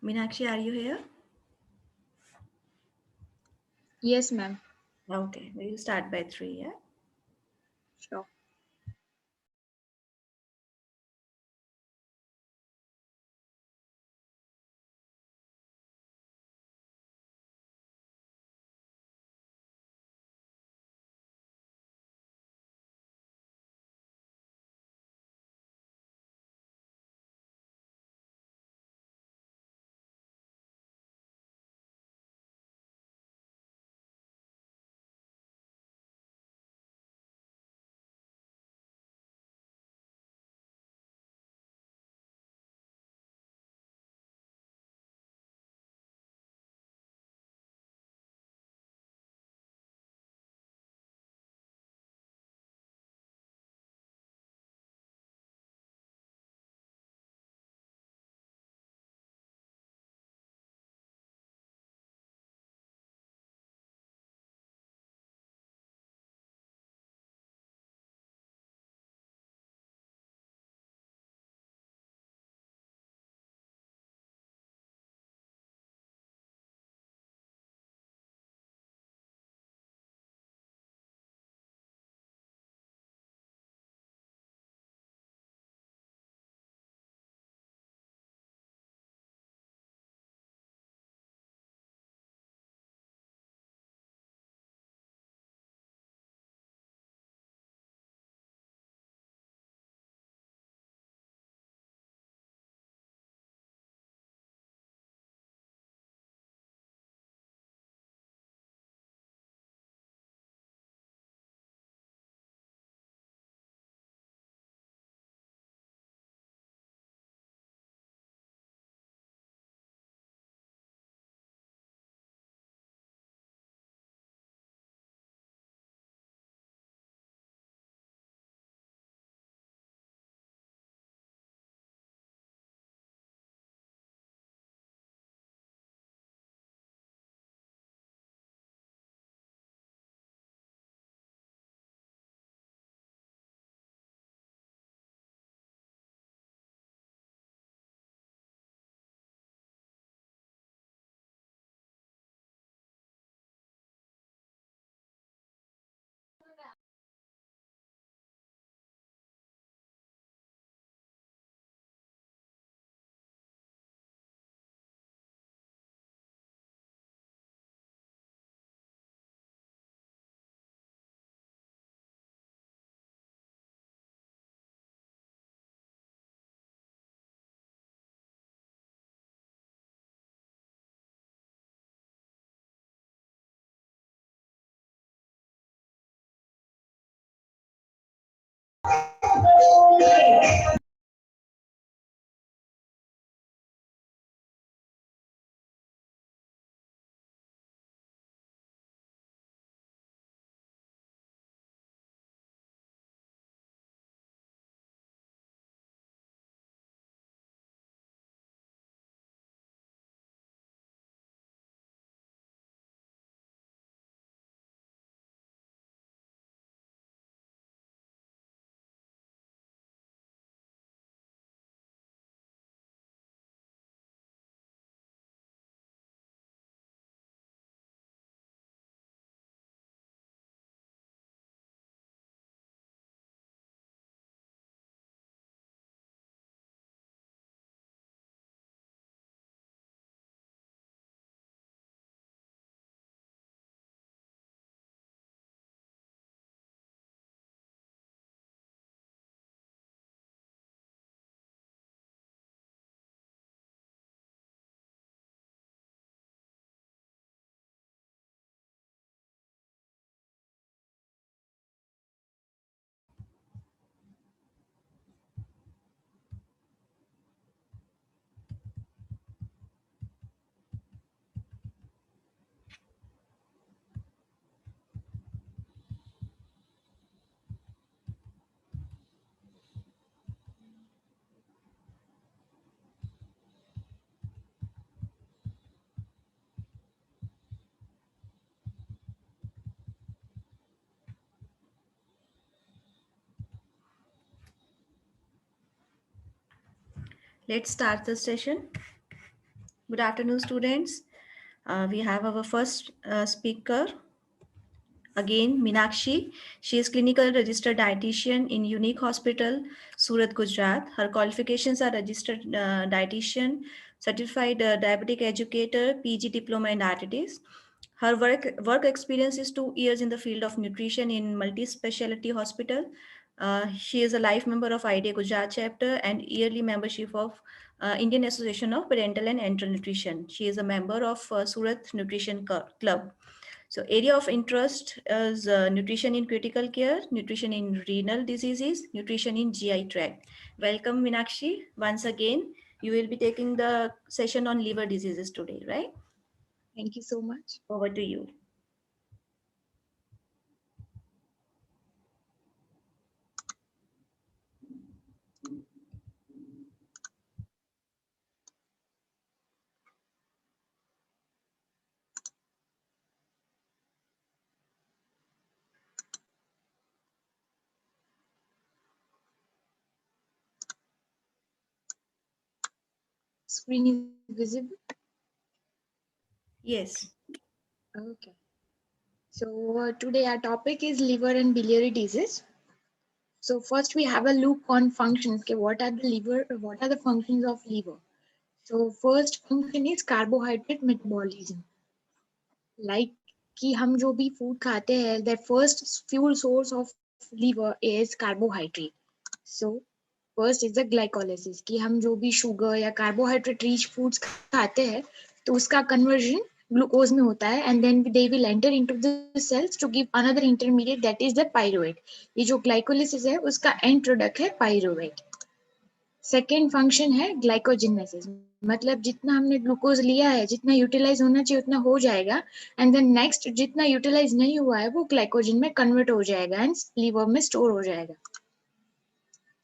Meenakshi, are you here? Yes, ma'am. Okay, we'll start by three, yeah? Sure. Let's start the session. Good afternoon, students. We have our first speaker again, Minakshi. She is clinical registered dietitian in Unique Hospital, Surat, Gujarat. Her qualifications are registered dietitian, certified diabetic educator, PG diploma in diabetes. Her work experience is 2 years in the field of nutrition in multi-specialty hospital. She is a life member of IDAGC Gujarat chapter and yearly membership of Indian Association of Parental and Enteral Nutrition. She is a member of Surat Nutrition Club. So area of interest is nutrition in critical care, nutrition in renal diseases, nutrition in GI tract. Welcome, Minakshi. Once again, you will be taking the session on liver diseases today, right? Thank you so much. Over to you. Screen is visible. Yes. Okay. So today our topic is liver and biliary disease. So first we have a look on functions. Okay, what are the liver? What are the functions of liver? So first function is carbohydrate metabolism. Like कि हम जो भी food खाते हैं, that first fuel source of liver is carbohydrate. So first is the glycolysis कि हम जो भी शुगर या कार्बोहाइड्रेट रिच फूड्स खाते हैं तो उसका कन्वर्जन ग्लूकोज में होता है and then they will enter into the cells to give another intermediate that is the pyruvate. ये जो ग्लाइकोलिसिस है उसका एंड प्रोडक्ट है पाइरुवेट. सेकेंड फंक्शन है ग्लाइकोजेनेसिस, मतलब जितना हमने ग्लूकोज लिया है जितना यूटिलाइज होना चाहिए उतना हो जाएगा एंड देन नेक्स्ट जितना यूटिलाइज नहीं हुआ है वो ग्लाइकोजन में कन्वर्ट हो जाएगा एंड लीवर में स्टोर हो जाएगा.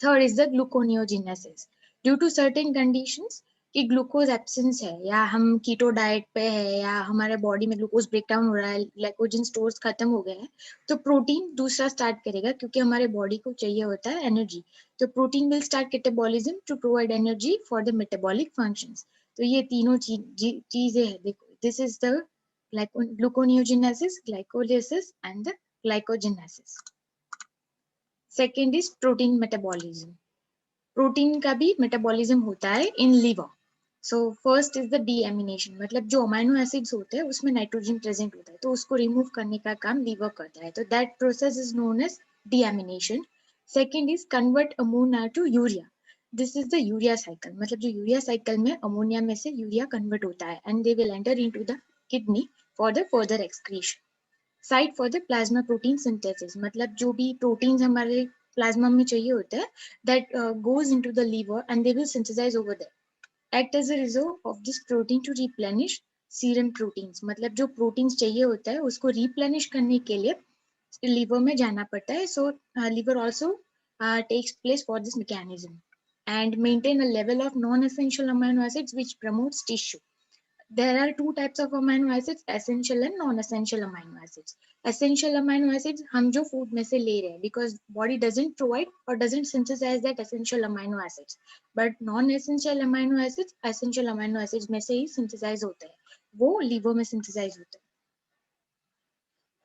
Third is the gluconeogenesis. Due to certain conditions कि ग्लूकोज एब्सेंस है या हम कीटो डाइट पे है या हमारे बॉडी में ग्लूकोज ब्रेकडाउन हो रहा है, ग्लाइकोजन स्टोर्स खत्म हो गए हैं, तो प्रोटीन दूसरा स्टार्ट करेगा क्योंकि हमारे बॉडी को चाहिए होता है एनर्जी. तो protein will start catabolism to provide energy for the metabolic functions. तो ये तीनों चीजें है. देखो, this is the gluconeogenesis, glycolysis and the glycogenesis. Second is protein metabolism. Protein का भी मेटाबॉलिज्म होता है in liver. So first is the deamination, मतलब जो अमाइनो एसिड्स होते हैं उसमें नाइट्रोजन प्रेजेंट होता है तो उसको रिमूव करने का काम लिवर करता है. तो that process is known as deamination. Second is convert ammonia to urea. This is the urea cycle, मतलब जो यूरिया साइकिल में अमोनिया में से यूरिया कन्वर्ट होता है and they will enter into the kidney for the further excretion. Site for the plasma protein synthesis, मतलब जो भी प्रोटीन्स हमारे प्लाज्मा में चाहिए होते हैं that goes into the liver and they will synthesize over there. Act as a reserve of this protein to replenish serum proteins, मतलब जो प्रोटीन्स चाहिए होता है उसको रिप्लेनिश करने के लिए लिवर में जाना पड़ता है. So liver also takes place for this mechanism and maintain a level of non-essential amino acids which promotes tissue. There are two types of amino acids, essential and non-essential amino acids. Essential amino acids हम जो food में से ले रहे हैं because body doesn't provide or doesn't synthesize that essential amino acids. But non-essential amino acids, essential amino acids में से ही synthesize होते हैं, वो liver में synthesize होते हैं.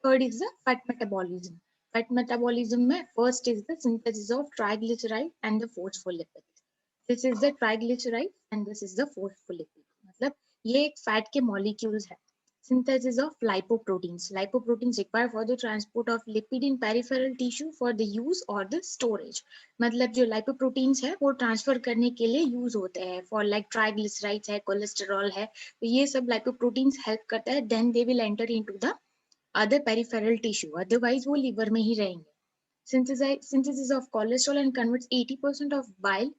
Third is the fat metabolism. Fat metabolism में first is the synthesis of triglyceride and the phospholipid. This is the triglyceride and this is the phospholipid. मतलब ये एक फैट के मॉलिक्यूल्स है. Synthesis of lipoproteins. Lipoproteins required for the transport of lipid in peripheral tissue for the use or the storage. मतलब जो lipoproteins है वो transfer करने के लिए यूज होते हैं for like triglycerides है, कोलेस्टेरॉल है, तो ये सब lipoproteins हेल्प करता है. Then they will enter into the other peripheral tissue. Otherwise वो liver में ही रहेंगे. Synthesis of cholesterol and converts 80% of bile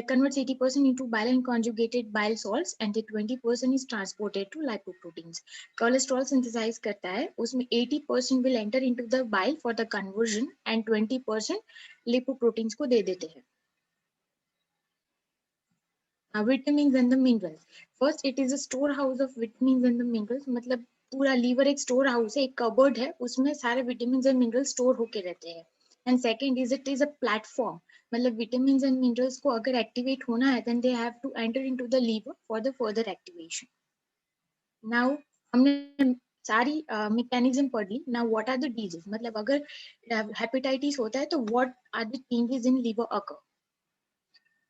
converts 80% into bile and conjugated bile salts and the 20% is transported to lipoproteins. Cholesterol synthesize करता है, उसमें 80% will enter into the bile for the conversion and 20% lipoproteins को दे देते हैं. Vitamins and the minerals. First, it is a storehouse of vitamins and the minerals. मतलब पूरा liver एक store house है, एक कबर्ड है, उसमें सारे विटामिन एंड मिनरल्स स्टोर होके रहते हैं. And second is it is a platform मतलब विटामिन एंड मिनरल्स को अगर एक्टिवेट होना है then they have to enter into the liver for the further activation. Now हमने सारी मैकेनिज्म पढ़ ली. Now what are the disease, मतलब अगर हेपेटाइटिस होता है तो what are the changes in liver occur.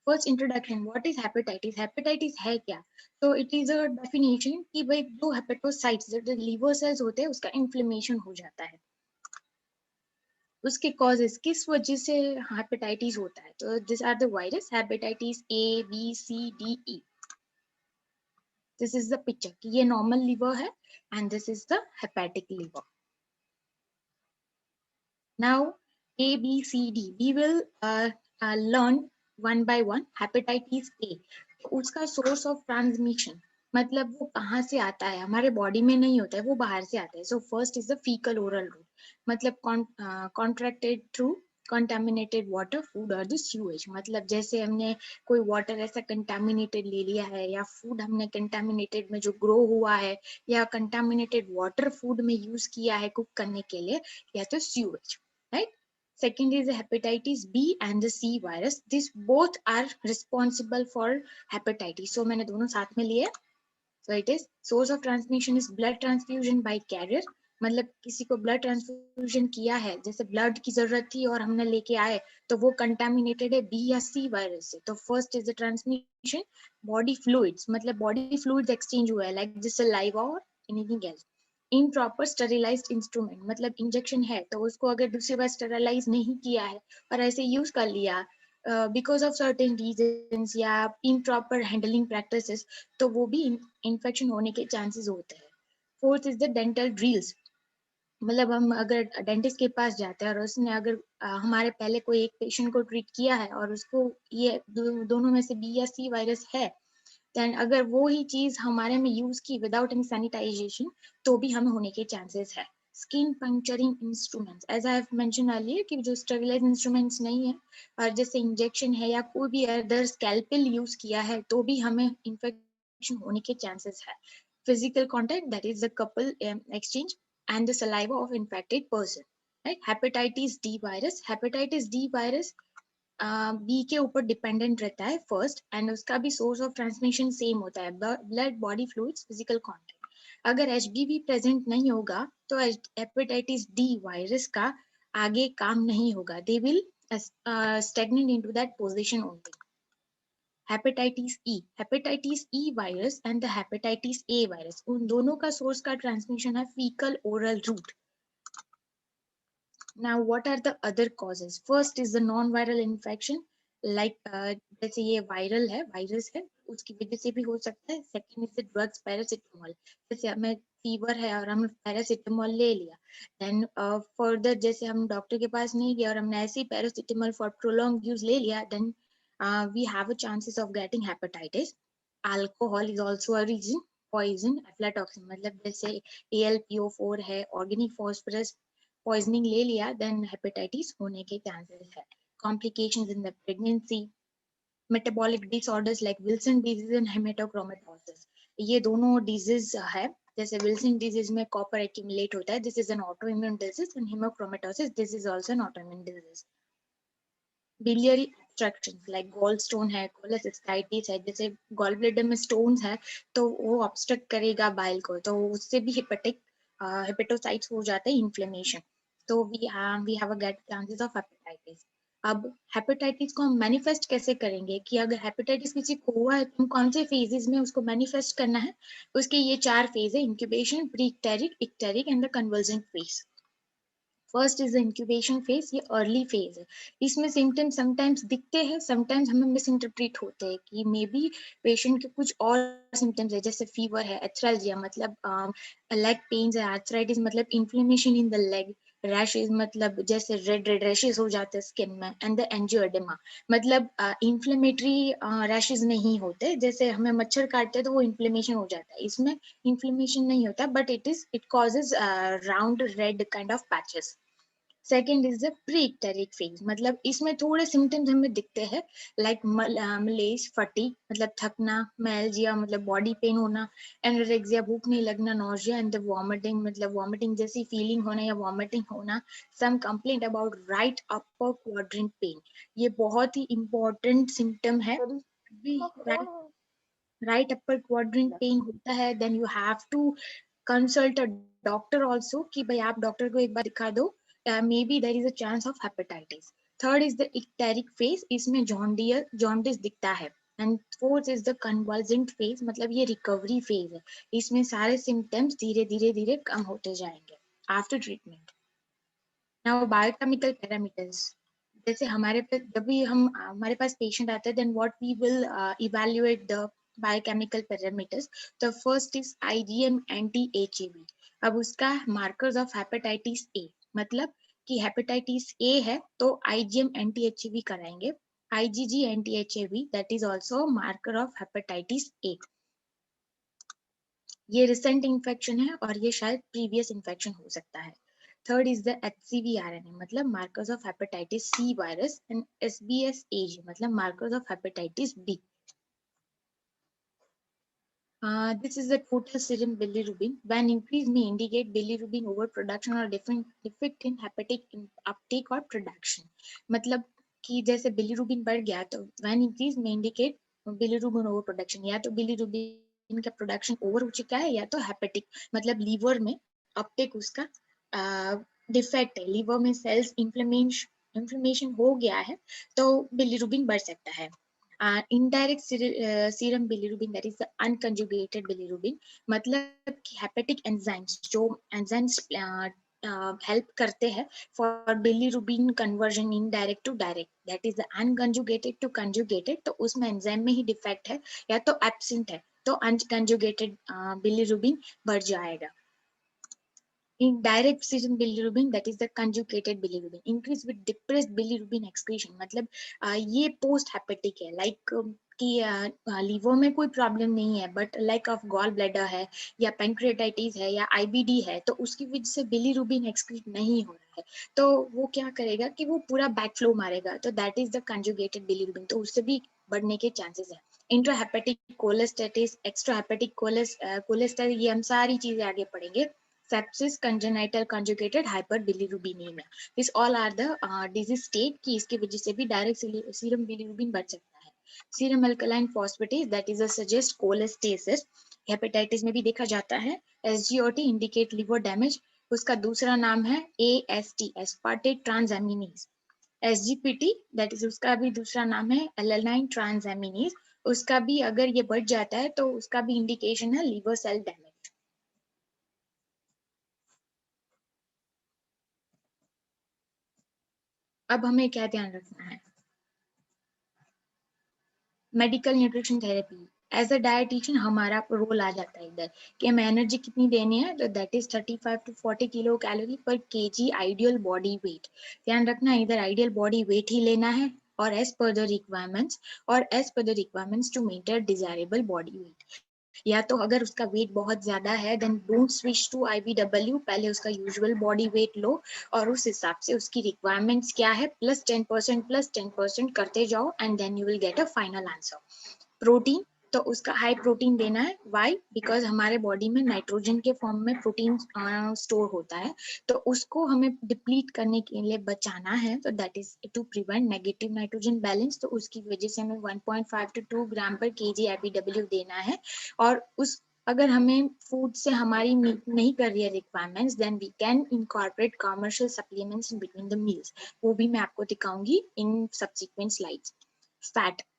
First introduction, what is hepatitis. Hepatitis है क्या? तो इट इज अ डेफिनेशन कि भाई जो हेपेटोसाइट्स जो लीवर सेल्स होते हैं उसका इन्फ्लेमेशन हो जाता है. उसके कॉजेस किस वजह से हेपेटाइटिस होता है, तो this are the virus hepatitis A B C D E. This is the picture कि ये नॉर्मल लिवर है and this is the hepatic liver. Now, A, B, C, D. We will learn one by one. Hepatitis A. तो उसका source of transmission, मतलब वो कहाँ से आता है, हमारे बॉडी में नहीं होता है, वो बाहर से आता है. So first is the faecal oral route, मतलब contracted through contaminated water, food और द सीवेज. मतलब जैसे हमने कोई वाटर ऐसा कंटामिनेटेड ले लिया है या फूड हमने कंटामिनेटेड में जो ग्रो हुआ है या कंटामिनेटेड वाटर फूड में यूज किया है कुक करने के लिए, या तो sewage. Right? Second is the hepatitis B and the C virus. These both are responsible for hepatitis. So मैंने दोनों साथ में लिए. So it is source of transmission is blood transfusion by carrier. मतलब किसी को ब्लड ट्रांसफ्यूजन किया है, जैसे ब्लड की जरूरत थी और हमने लेके आए तो वो कंटामिनेटेड है बी या सी वायरस से. तो first is the transmission body fluids, मतलब बॉडी फ्लूइड्स एक्सचेंज हुआ है लाइक दिस सलाइवा और anything else. Improper sterilised instrument, मतलब इंजेक्शन है तो उसको अगर दूसरी बार स्टेरिलाइज नहीं किया है और ऐसे यूज कर लिया बिकॉज ऑफ सर्टेन रीजंस या इनप्रॉपर हैंडलिंग प्रैक्टिसेस, तो वो भी इन्फेक्शन होने के चांसेस होते हैं. Fourth is the dental drills, मतलब हम अगर डेंटिस्ट के पास जाते हैं और उसने अगर हमारे पहले कोई एक पेशेंट को ट्रीट किया है और उसको ये दोनों में से बी या सी वायरस है, देन अगर वो ही चीज हमारे में यूज की विदाउट एनी सैनिटाइजेशन तो भी हमें होने के चांसेस है. Skin puncturing instruments, as I have mention earlier कि जो स्टेरिलाइज इंस्ट्रूमेंट्स नहीं है और जैसे इंजेक्शन है या कोई भी अदर स्कैल्पेल यूज किया है तो भी हमें इन्फेक्शन होने के चांसेस है. Physical contact, that is the couple exchange and the saliva of infected person. Right? Hepatitis D virus. Hepatitis D virus B के ऊपर डिपेंडेंट रहता है फर्स्ट, एंड उसका भी सोर्स ऑफ ट्रांसमिशन सेम होता है, blood body fluids physical contact. अगर HBV present नहीं होगा तो हेपेटाइटिस डी वायरस का आगे काम नहीं होगा, they will stagnate into that position only. Hepatitis E virus and the hepatitis A virus, उन दोनों का सोर्स का ट्रांसमिशन है faecal oral root. Now, what are the other causes? First is the non-viral infection, like जैसे ये viral है, virus है, उसकी वजह से भी हो सकता है. Second is the drugs paracetamol, जैसे हमें फीवर है और हमने पैरासिटामोल ले लिया, देन फर्दर जैसे हम डॉक्टर के पास नहीं गए और हमने ऐसे ही पैरासिटामोल फॉर प्रोलॉन्ग यूज ले लिया, then we have a chances of getting hepatitis. Alcohol is also a reason. Poison, aflatoxin, मतलब जैसे AlPO4 है, ऑर्गेनिक फॉस्फोरस, पॉइजनिंग ले लिया, देन हेपेटाइटिस होने के चांसेस है. Complications in the pregnancy, metabolic disorders like Wilson disease and haemochromatosis, ये दोनों डिजीज है. जैसे विल्सन डिजीज में कॉपर एक्यूमुलेट होता है, this is an autoimmune disease, and haemochromatosis, this is also an autoimmune disease. biliary obstructions like gallstone है, cholecystitis है, जैसे गॉल ब्लैडर में स्टोन्स है तो वो ऑब्स्ट्रक्ट करेगा बाइल को, तो उससे भी हेपेटोसाइट्स हो जाते हैं इन्फ्लेमेशन, तो we have a get chances of hepatitis. अब हेपेटाइटिस को हम मैनिफेस्ट कैसे करेंगे, कि अगर हेपेटाइटिस किसी को हुआ है तो हम कौन से फेजेस में उसको मैनिफेस्ट करना है. उसके ये 4 फेज है: incubation, pre इक्टेरिक, इक्टेरिक and the convergent phase. First is the incubation phase, ये अर्ली फेज है. इसमें सिम्टम्स समटाइम्स दिखते हैं, समटाइम्स हमें मिस इंटरप्रेट होते हैं कि मे बी पेशेंट के कुछ और सिम्टम्स है, जैसे फीवर है, एथ्रेल्जिया मतलब लेग पेन्स है, आर्थराइटिस मतलब inflammation in the leg, rashes मतलब जैसे रेड रेड रैशेज हो जाते हैं स्किन में, एंड द एंजियोडेमा मतलब इन्फ्लेमेटरी रैशेज नहीं होते, जैसे हमें मच्छर काटते हैं तो वो इन्फ्लेमेशन हो जाता है, इसमें इन्फ्लेमेशन नहीं होता, but it causes round red kind of patches. Second is the pre इक्टेरिक phase, मतलब इसमें थोड़े सिम्टम्स हमें दिखते हैं लाइक मलेज, फटीग मतलब थकना, मेल्जिया मतलब बॉडी पेन होना, एनोरेक्सिया भूख नहीं लगना, नोजिया एंड द वॉमिटिंग मतलब वॉमिटिंग जैसी फीलिंग होना या वॉमिटिंग होना, some complaint about right upper quadrant pain, ये बहुत ही इंपॉर्टेंट सिम्टम है। राइट अपर क्वाड्रेंट पेन होता है then you have to consult a doctor also कि भाई आप डॉक्टर को एक बार दिखा दो, may be there is a chance of hepatitis. Third is the icteric phase, इसमें जॉन्डिस दिखता है। And fourth is the convergent phase, मतलब ये रिकवरी फेज है, इसमें सारे सिम्टम्स धीरे धीरे धीरे कम होते जाएंगे after treatment. Now biochemical parameters, जैसे हमारे पे जब भी हमारे पास पेशेंट आते हैं then what we will evaluate the biochemical parameters. The first is IgM anti HAV. अब उसका मार्कर्स ऑफ हेपेटाइटिस ए, मतलब कि हेपेटाइटिस ए है तो आईजीएम एंटी एचएवी कराएंगे। IgG anti HAV that is also marker of hepatitis A. ये recent infection है और ये शायद प्रीवियस इन्फेक्शन हो सकता है। Third is the HCV RNA, मतलब markers of hepatitis C virus, and SBS AG मतलब markers of hepatitis B. This is the total serum bilirubin. When increase may indicate bilirubin overproduction or different defect in hepatic uptake or production. मतलब कि जैसे bilirubin बढ़ गया तो when increase may indicate bilirubin overproduction, या तो bilirubin का production over हो चुका है या तो हेपेटिक मतलब लीवर में अपटेक उसका डिफेक्ट है, लीवर में सेल्स इन्फ्लेमेशन हो गया है तो बिलीरुबिन बढ़ सकता है। Indirect serum bilirubin, that is the unconjugated bilirubin, मतलब कि hepatic enzymes जो enzymes help करते हैं for bilirubin conversion indirect to direct, that is the unconjugated to conjugated, तो उसमें enzyme में ही defect है या तो absent है तो unconjugated bilirubin बढ़ जाएगा। In direct serum bilirubin, that is the conjugated bilirubin, increase with depressed bilirubin excretion, मतलब ये पोस्ट हेपेटिक है, लाइक कि लीवर में कोई प्रॉब्लम नहीं है but like of gall bladder है या पेंक्रियाटाइटिस है या IBD है तो उसकी वजह से बिलीरुबिन एक्सक्रीट नहीं हो रहा है तो वो क्या करेगा कि वो पूरा बैक फ्लो मारेगा, तो that is the conjugated bilirubin, तो उससे भी बढ़ने के चांसेस है। इंट्राहेपेटिक कोलेस्टेटिस, एक्स्ट्राहेपेटिक कोलेस्टेटिस, ये हम सारी चीजें आगे पढ़ेंगे। Sepsis, congenital conjugated hyperbilirubinemia. This all are the disease state कि इसकी वजह से भी डायरेक्ट सीरम बिलीरुबिन बढ़ सकता है। Serum alkaline phosphatase that is a suggest cholestasis, hepatitis में भी देखा जाता है। SGOT इंडिकेट लिवर डैमेज, उसका दूसरा नाम है AST, aspartate transaminase. SGPT that is उसका भी दूसरा नाम है एलेनाइन ट्रांसएमिनेज, उसका भी अगर ये बढ़ जाता है तो उसका भी इंडिकेशन है लिवर सेल डैमेज। अब हमें क्या ध्यान रखना है, medical nutrition therapy as a dietitian हमारा रोल आ जाता है इधर कि हमें एनर्जी कितनी देनी है, तो that is 35 to 40 kilo calorie पर केजी आइडियल बॉडी वेट। ध्यान रखना इधर आइडियल बॉडी वेट ही लेना है और as per the requirements to maintain desirable body weight, या तो अगर उसका वेट बहुत ज्यादा है then don't switch to IVW, पहले उसका यूजुअल बॉडी वेट लो और उस हिसाब से उसकी रिक्वायरमेंट्स क्या है +10% करते जाओ and then you will get a final answer. Protein, तो उसका हाई प्रोटीन देना है, वाई बिकॉज हमारे बॉडी में नाइट्रोजन के फॉर्म में प्रोटीन स्टोर होता है तो उसको हमें डिप्लीट करने के लिए बचाना है, तो that is to prevent negative nitrogen balance, तो उसकी वजह से हमें 1.5 to 2 ग्राम पर केजी IPW देना है। और उस अगर हमें फूड से हमारी मीट नहीं कर रही है requirements then we can incorporate commercial supplements in between the meals, वो भी मैं आपको दिखाऊंगी इन सब्सिक्वेंट स्लाइड्स।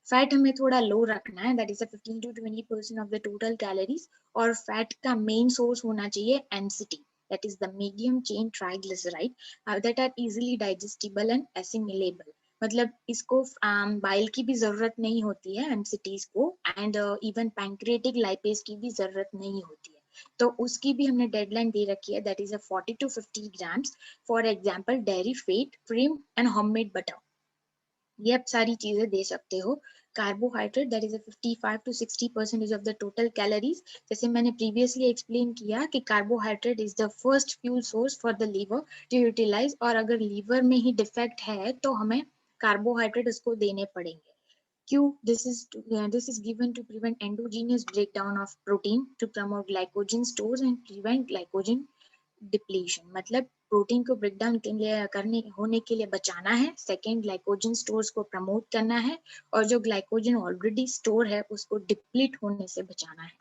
फैट हमें थोड़ा लो रखना है, that is 15 to 20% of the total calories, और फैट का मेन सोर्स होना चाहिए MCT, that is the medium chain triglyceride that are easily digestible and assimilable, मतलब इसको बाइल की भी जरूरत नहीं होती है MCTs को, एंड इवन पैंक्रियाटिक लाइपेज की भी जरूरत नहीं होती है, तो उसकी भी हमने डेडलाइन दे रखी है, that is 40 to 50 grams. For example dairy fat, cream and homemade butter, ये आप सारी चीजें दे सकते हो। Carbohydrate that is 55 to 60% of the total calories. जैसे मैंने प्रीवियसली एक्सप्लेन किया कि carbohydrate is the first fuel source for the liver to utilise, और अगर लीवर में ही डिफेक्ट है तो हमें कार्बोहाइड्रेट उसको देने पड़ेंगे। क्यों? This is given to prevent endogenous breakdown of protein, to promote glycogen stores and prevent glycogen depletion. मतलब प्रोटीन को ब्रेकडाउन के लिए करने होने के लिए बचाना है, सेकेंड ग्लाइकोजन स्टोर्स को प्रमोट करना है, और जो ग्लाइकोजन ऑलरेडी स्टोर है उसको डिप्लीट होने से बचाना है।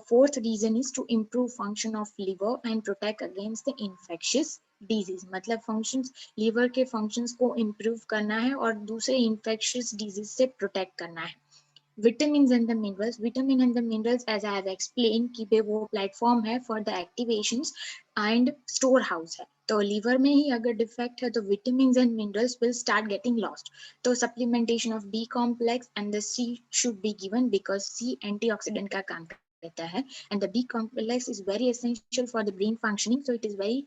Fourth reason is to improve function of liver and protect against the infectious disease। मतलब functions, liver के functions को improve करना है और दूसरे infectious disease से protect करना है। Vitamins and the minerals, vitamin and the minerals as I have explained कि वे वो platform है for the activations and storehouse है। तो liver में ही अगर defect है तो vitamins and minerals will start getting lost। तो supplementation of B complex and the C should be given because C antioxidant का काम करता है, and the B complex is very essential for the brain functioning, so it is very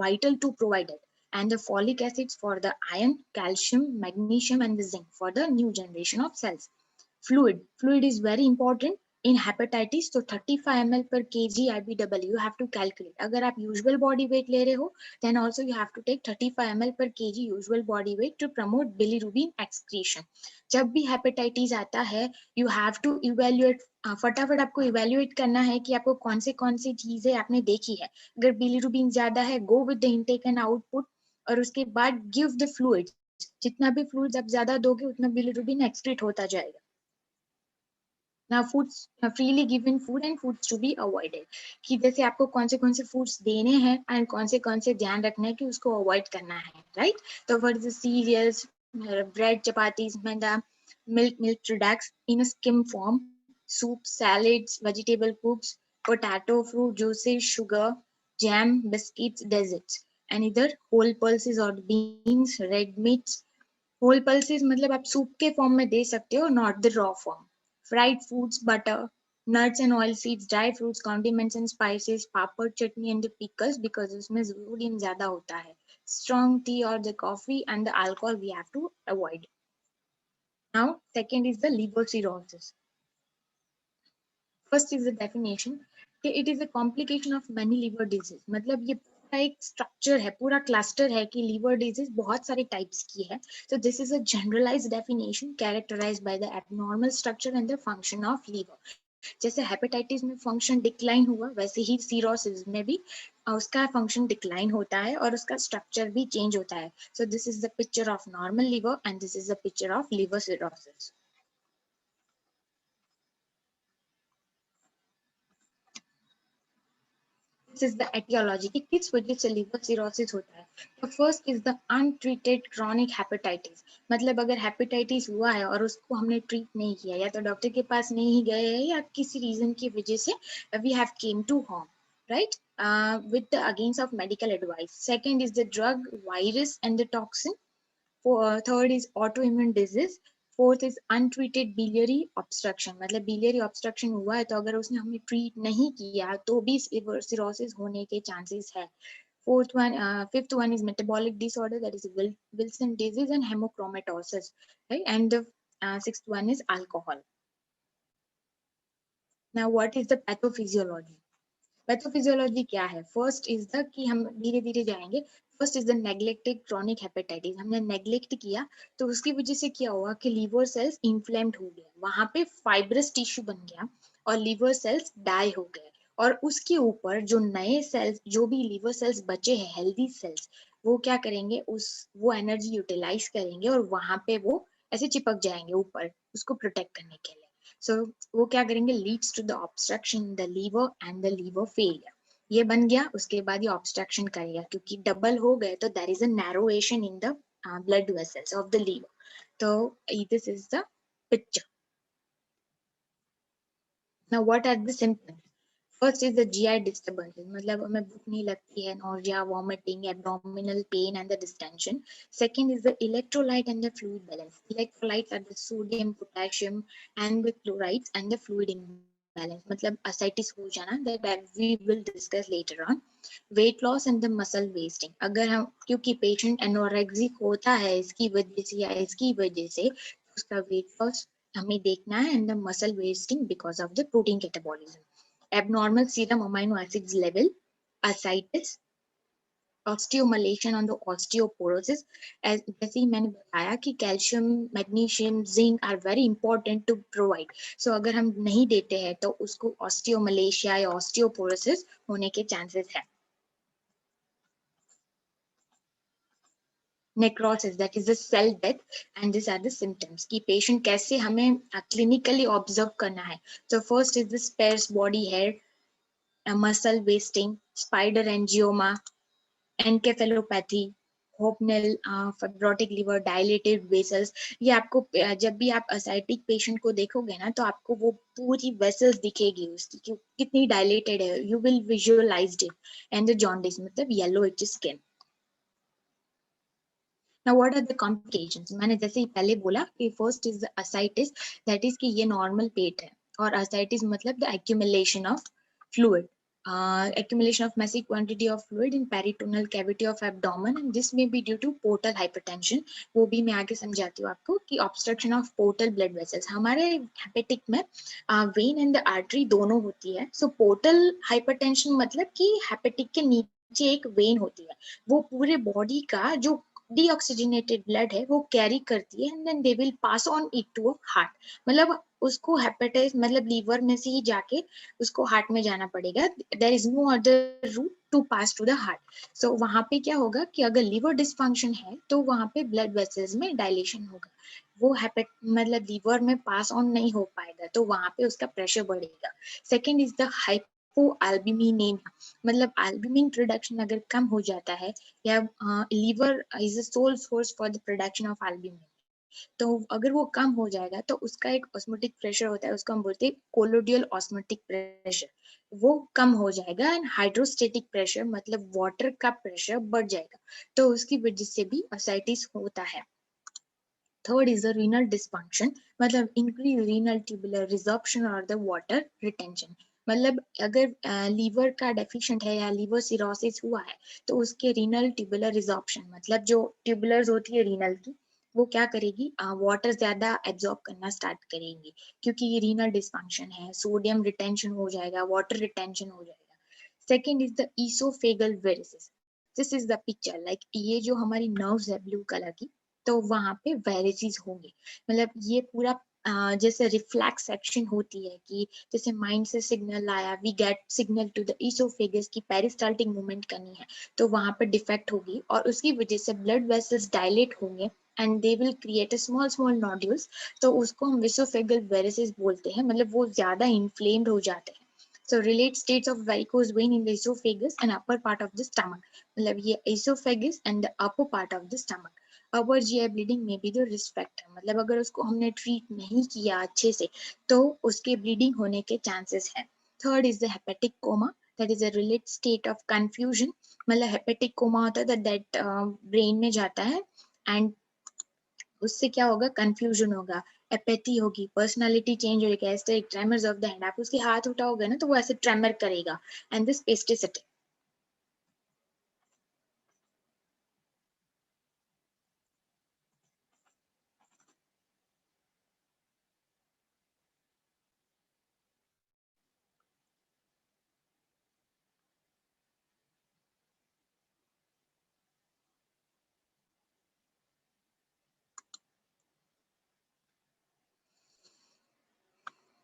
vital to provide it, and the folic acids for the iron, calcium, magnesium and the zinc for the new generation of cells। Fluid is very important in hepatitis, so 35 ml per kg IBW you have to calculate। अगर आप usual body weight ले रहे हो then also you have to take 35 ml per kg usual body weight to promote bilirubin excretion। जब भी hepatitis आता है you have to evaluate, फटाफट आपको evaluate करना है कि आपको कौन सी चीजें आपने देखी है। अगर bilirubin ज्यादा है go with the intake and output, और उसके बाद give the fluids। जितना भी fluids आप ज्यादा दोगे उतना bilirubin excrete होता जाएगा। Now foods, freely given food and foods to be avoided, कि जैसे आपको कौन से foods देने हैं and कौन से ध्यान रखना है कि उसको avoid करना है, right? तो for the cereals, bread, chapatis, maida, milk products in a skim form, soup, salads, vegetable cooks, potato, fruit juices, sugar, jam, biscuits, desserts, and either whole pulses or beans, red meats। whole pulses मतलब आप soup के form में दे सकते हो, not the raw form। fried foods, butter, nuts and oil seeds, dry fruits, condiments and spices, papad, chutney and the pickles because उसमें sodium ज़्यादा होता है। strong tea or the coffee and the alcohol we have to avoid। Now second is the liver cirrhosis। First is the definition, it is a complication of many liver disease। मतलब ये पूरा एक structure है, पूरा cluster है कि liver disease बहुत सारे टाइप्स की है। So this is a generalized definition characterized by the abnormal structure and the function of liver। जैसे हेपेटाइटिस में फंक्शन डिक्लाइन हुआ वैसे ही सीरोसिस में भी उसका फंक्शन डिक्लाइन होता है और उसका स्ट्रक्चर भी चेंज होता है। सो this is the picture of normal liver and this is the picture of liver cirrhosis. This is the etiology कि किस वजह से लिवर सिरोसिस होता है। तो first is the untreated chronic hepatitis. मतलब अगर हेपेटाइटिस हुआ है और उसको हमने ट्रीट नहीं किया, या तो डॉक्टर के पास नहीं गए हैं या किसी रीजन की वजह से we have came to home, right? With the against of medical advice। Second is the drug, virus and the toxin। Third is autoimmune disease। Fourth is untreated biliary obstruction. मतलब बिलियरी ऑब्स्ट्रक्शन हुआ है तो अगर उसने हमें treat नहीं किया तो भी सिरोसिस होने के चांसेस है। Fifth one is metabolic disorder, that is Wilson disease and hemochromatosis, right? And the sixth one is alcohol। Now what is the pathophysiology? Pathophysiology क्या है? फर्स्ट इज द कि हम धीरे धीरे जाएंगे। First is the neglected chronic hepatitis. हमने neglect किया तो उसकी वजह से क्या हुआ कि लीवर सेल्स इन्फ्लेम्ड हो गया, वहां पे फाइब्रस टिश्यू बन गया और लीवर सेल्स डाई हो गए, और उसके ऊपर जो नए सेल्स, जो भी लीवर सेल्स बचे हैं हेल्दी सेल्स, वो क्या करेंगे, वो एनर्जी यूटिलाइज करेंगे और वहां पे वो ऐसे चिपक जाएंगे ऊपर उसको प्रोटेक्ट करने के लिए। सो वो क्या करेंगे, leads to the obstruction in the liver and the liver failure. ये बन गया, उसके बाद ये ऑब्स्ट्रक्शन करेगा क्योंकि डबल हो गए तो there is a narrowation in the blood vessels of the liver. तो this is the picture. Now what are the symptoms? First is the GI disturbances. मतलब हमें भूख नहीं लगती है, nausea, vomiting, abdominal pain and the distension. Second is the electrolyte and the fluid balance. Electrolytes are the sodium, potassium and the chlorides and the fluid imbalance, मतलब ascites हो जाना, that we will discuss later on। weight loss and the muscle wasting। अगर हम, क्योंकि patient anorexic होता है इसकी वजह से या इसकी वजह से, उसका वेट लॉस हमें देखना है and the muscle wasting because of the protein catabolism. Abnormal serum amino acids level, ascites, osteomalacia on the osteoporosis. जैसे ही मैंने बताया कि calcium, magnesium, zinc are very important to provide. So अगर हम नहीं देते हैं तो उसको ऑस्टियोमलेशिया या ऑस्टियोपोरोसिस होने के चांसेस है। Necrosis, that is the cell death and this are the symptoms कि पेशेंट कैसे हमें क्लिनिकली ऑब्जर्व करना है। so first is the sparse body hair, muscle wasting, spider angioma, encephalopathy, hobnail, fibrotic liver, dilated vessels. ये आपको जब भी आप असाइटिक पेशेंट को देखोगे ना तो आपको वो पूरी वेसल्स दिखेगी उसकी कि कितनी डायलेटेड है, you will visualize it. And the jaundice मतलब yellowish skin. Now what are the complications? मैंने जैसे ही पहले बोला कि first is ascites, that is कि ये नॉर्मल पेट है, और ascites मतलब the accumulation of fluid, accumulation of massive quantity of fluid in peritoneal cavity of abdomen, and this may be due to portal hypertension। वो भी मैं आगे समझाती हूँ आपको कि obstruction of portal blood vessels। हमारे हेपेटिक में वेन एंड द आर्टरी दोनों होती है। सो पोर्टल हाइपरटेंशन मतलब कि हेपेटिक के नीचे एक वेन होती है, वो पूरे बॉडी का जो डीऑक्सीजनेटेड ब्लड है वो कैरी करती है and then they will pass on it to heart. मतलब उसको हेपेटाइटिस मतलब लीवर में से ही जाके उसको हार्ट में जाना पड़ेगा। There is no other route to pass to the heart. So वहां पे क्या होगा कि अगर लीवर डिस्फंक्शन है तो वहां पे ब्लड वेसल्स में डायलेशन होगा, वो हेपेट मतलब लीवर में पास ऑन नहीं हो पाएगा, तो वहां पे उसका प्रेशर बढ़ेगा। सेकेंड इज द हाइपोएल्ब्यूमिनेमिया, मतलब एल्ब्यूमिन प्रोडक्शन अगर कम हो जाता है या liver is a sole source for the production of albumin, तो अगर वो कम हो जाएगा तो उसका एक ऑस्मोटिक प्रेशर होता है, उसको हम बोलते हैं कोलोडियल ऑस्मोटिक प्रेशर, वो कम हो जाएगा। एंड हाइड्रोस्टेटिक प्रेशर मतलब वाटर का प्रेशर बढ़ जाएगा, तो उसकी वजह से भी ascites होता है। Third is the renal dysfunction, मतलब इंक्रीज रीनल ट्यूबुलर रिजॉर्प्शन और द वाटर रिटेंशन। मतलब अगर लीवर का डेफिशिएंट है या लीवर सिरोसिस हुआ है तो उसके रीनल ट्यूबुलर रिजॉर्प्शन मतलब जो ट्यूबुलर्स होती है रीनल की, वो क्या करेगी, वाटर ज्यादा एब्जॉर्ब करना स्टार्ट करेंगी, क्योंकि ये रीनल डिस्फंक्शन है, सोडियम रिटेंशन हो जाएगा, वाटर रिटेंशन हो जाएगा। Second is the oesophageal varices. This is the picture, like ये जो हमारी नर्व्स है ब्लू कलर की, तो वहां पे वेरिसेस होंगे। मतलब ये पूरा जैसे रिफ्लेक्स एक्शन होती है कि जैसे माइंड से सिग्नल आया, we get signal to the oesophagus की पेरिस्टाल्टिक मूवमेंट करनी है, तो वहां पे डिफेक्ट होगी और उसकी वजह से ब्लड वेसल्स डायलेट होंगे and they will create a small small nodules, तो उसको हम ईसोफेगल वेरिसेस बोलते हैं। मतलब वो ज्यादा इन्फ्लेम्ड हो जाते हैं। So relate states of varicose vein in the esophagus and upper part of the stomach. मतलब ये esophagus and the upper part of the stomach. Upper GI bleeding में भी द रिस्क फैक्टर, मतलब अगर उसको हमने ट्रीट नहीं किया अच्छे से तो उसके ब्लीडिंग होने के चांसेस है। Third is the hepatic coma, that is a related state of confusion. मतलब हेपेटिक कोमा होता है दैट ब्रेन में जाता है एंड उससे क्या होगा, कंफ्यूजन होगा, एपेथी होगी, पर्सनालिटी चेंज होगी, ऐसे ट्रेमर्स ऑफ द हैंड, आप उसके हाथ उठाओगे ना तो वो ऐसे ट्रेमर करेगा and this spasticity.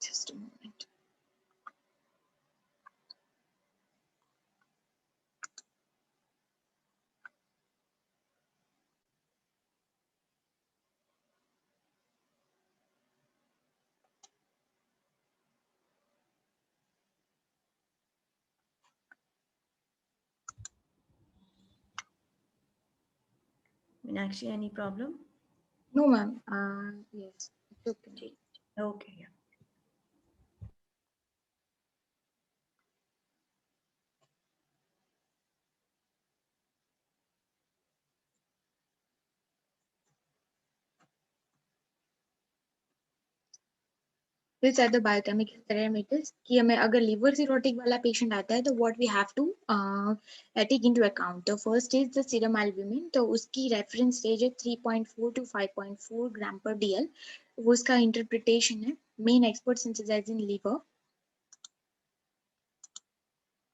Just a moment. Meenakshi, any problem? No, ma'am. Yes, it's okay. ठीक, okay, yeah. These are the biochemical parameters कि हमें अगर liver cirrhotic वाला patient आता है तो what we have to take into account. The first is the serum albumin. तो उसकी reference stage है 3.4 to 5.4 gram per dl. वो उसका interpretation है main expert synthesizing liver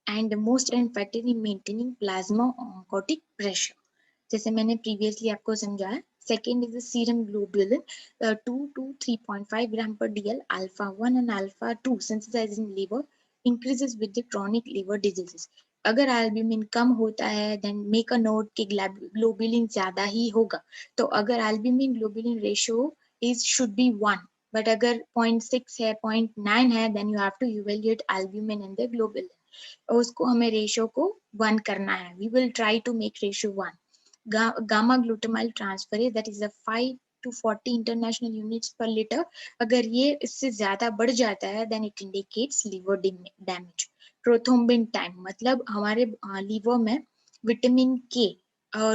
and the most important factor in maintaining plasma oncotic pressure. जैसे मैंने previously आपको समझाया. Second is the serum globulin 2 to 3.5 gram per dl. Alpha 1 and alpha 2 synthesized in liver increases with the chronic liver diseases. अगर albumin कम होता है then make a note कि globulin ज्यादा ही होगा. तो अगर albumin globulin ratio is should be 1, but अगर 0.6 है 0.9 है then you have to evaluate albumin and the globulin. उसको हमें रेशियो को 1 करना है. We will try to make ratio 1. Gamma glutamyl transferase that is a 5 to 40 international units per liter. अगर ये इससे ज्यादा बढ़ जाता है then it indicates liver damage. Prothrombin time मतलब हमारे लीवर में विटामिन के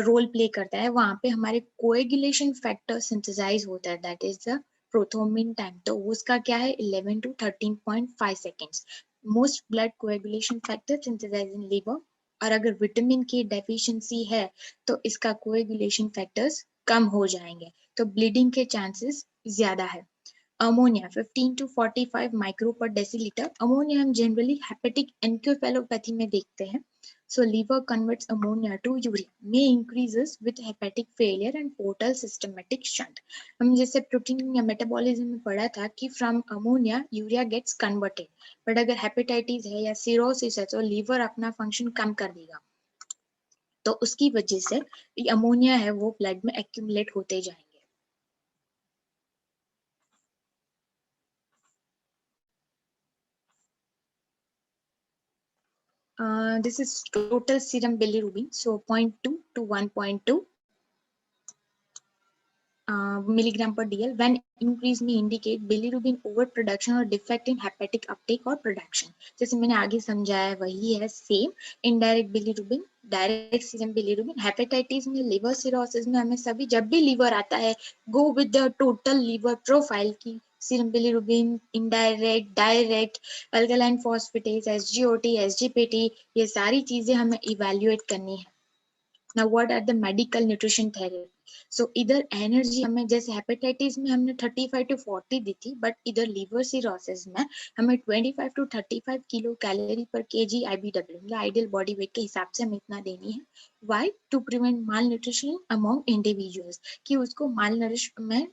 रोल प्ले करता है. वहां पे हमारे कोएगुलेशन फैक्टर सिंथेसाइज होता है that is the prothrombin time. तो उसका क्या है 11 to 13.5 seconds. Most blood coagulation factor synthesized in liver. और अगर विटामिन की डेफिशिएंसी है तो इसका कोएगुलेशन फैक्टर्स कम हो जाएंगे तो ब्लीडिंग के चांसेस ज्यादा है. अमोनिया 15 to 45 माइक्रो पर डेसीलीटर. अमोनिया हम जनरली हेपेटिक एनकेफेलोपैथी में देखते हैं. So liver converts ammonia to urea may increases with hepatic failure and portal systematic shunt. हम जैसे प्रोटीन या मेटाबॉलिज्म में पढ़ा था कि from ammonia urea gets converted. But अगर हेपेटाइटिस है या सिरोसिस है तो लीवर अपना फंक्शन कम कर देगा. तो उसकी वजह से अमोनिया है वो ब्लड में एक्यूमुलेट होते जाएंगे. This is total serum bilirubin. So 0.2 to 1.2 milligram per dl. When increase may indicate bilirubin overproduction or defect in hepatic uptake or production. जैसे मैंने आगे समझाया वही है same. Indirect bilirubin, direct serum bilirubin. Hepatitis में, liver cirrhosis में हमें सभी जब भी लीवर आता है go with the total liver profile की serum bilirubin, indirect, direct, alkaline phosphatase, SGOT, SGPT, ये सारी चीजें हमें इवेल्युएट करनी है. Now what are the medical nutrition therapy? So इधर एनर्जी हमें जैसे हेपेटाइटिस में हमने 35 to 40 दी थी बट इधर लीवर सिरोसिस में हमें 25 to 35 किलो कैलोरी पर केजी आईबीडब्ल्यू मतलब आइडियल बॉडी वेट के हिसाब से हमें इतना देनी है. Why? To prevent malnutrition among individuals कि उसको malnourished में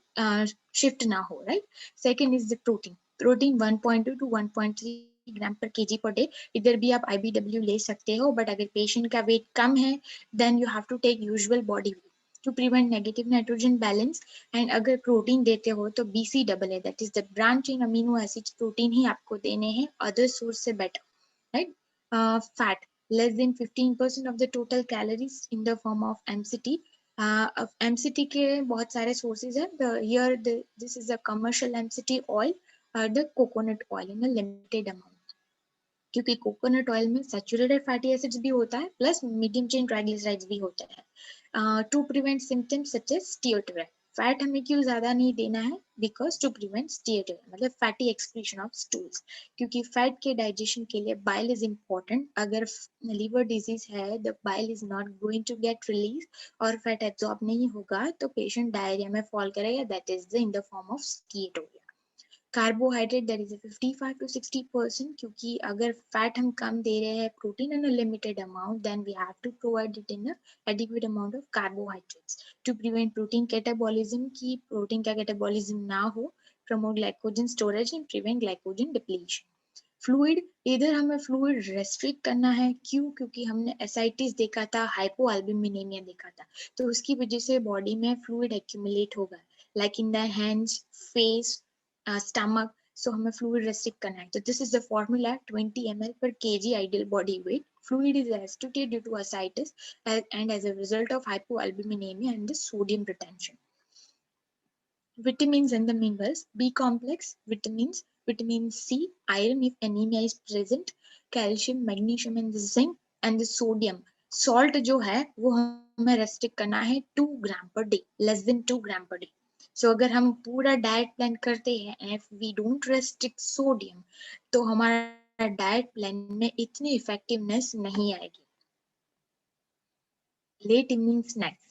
शिफ्ट ना हो. Right. Second is the protein. Protein 1.2 to 1.3 ग्राम पर केजी पर डे. इधर भी आप आईबीडब्ल्यू ले सकते हो बट अगर पेशेंट का वेट कम है then you have to take usual body weight to prevent negative nitrogen balance. and अगर प्रोटीन देते हो तो BCAA that is the branch in amino acids protein ही आपको देने हैं other source से better. right. Fat less than 15% of the total calories in the form of MCT. MCT के बहुत सारे sources हैं. This is a commercial MCT oil, the coconut oil in a limited amount. क्योंकि coconut oil में saturated fatty acids भी होता है plus medium chain triglycerides भी होते हैं. To prevent symptoms such as steatorrhoea. Fat हमें क्यों ज्यादा नहीं देना है बिकॉज टू प्रिवेंट स्टीयर्टोरेट मतलब फैटी एक्सक्रीशन ऑफ स्टूल्स. क्योंकि फैट के डाइजेशन के लिए बाइल इज इम्पोर्टेंट. अगर लीवर डिजीज है the bile is not going to get release और फैट एब्जॉर्ब नहीं होगा तो पेशेंट डायरिया में फॉल करेगा. That is in the form of steatorrhoea. Carbohydrate that is 55 to 60% क्योंकि अगर फैट हम कम दे रहे हैं protein in a limited amount then we have to provide it in a adequate amount of carbohydrates to prevent protein catabolism की protein का catabolism ना हो. Promote glycogen storage and prevent glycogen depletion. Fluid इधर हमें fluid restrict करना है. क्यों? क्योंकि हमने एसाइटिस देखा था, हाइपोएल्ब्यूमिनेमिया देखा था तो उसकी वजह से बॉडी में फ्लूइड एक्यूमुलेट होगा like in the hands, face, stomach. So हमें fluid restrict करना है. So this is the formula 20 ml per kg ideal body weight. Fluid is restricted due to ascites and as a result of hypoalbuminemia and the sodium retention. Vitamins and the minerals. B complex vitamins, vitamin C, iron if anemia is present, calcium, magnesium and the zinc and the sodium. Salt जो है वो हमें restrict करना है 2 gram per day, less than 2 gram per day. सो अगर हम पूरा diet plan करते हैं and we don't restrict sodium, तो हमारा डाइट प्लान में इतनी इफेक्टिवनेस नहीं आएगी. Late evening snacks.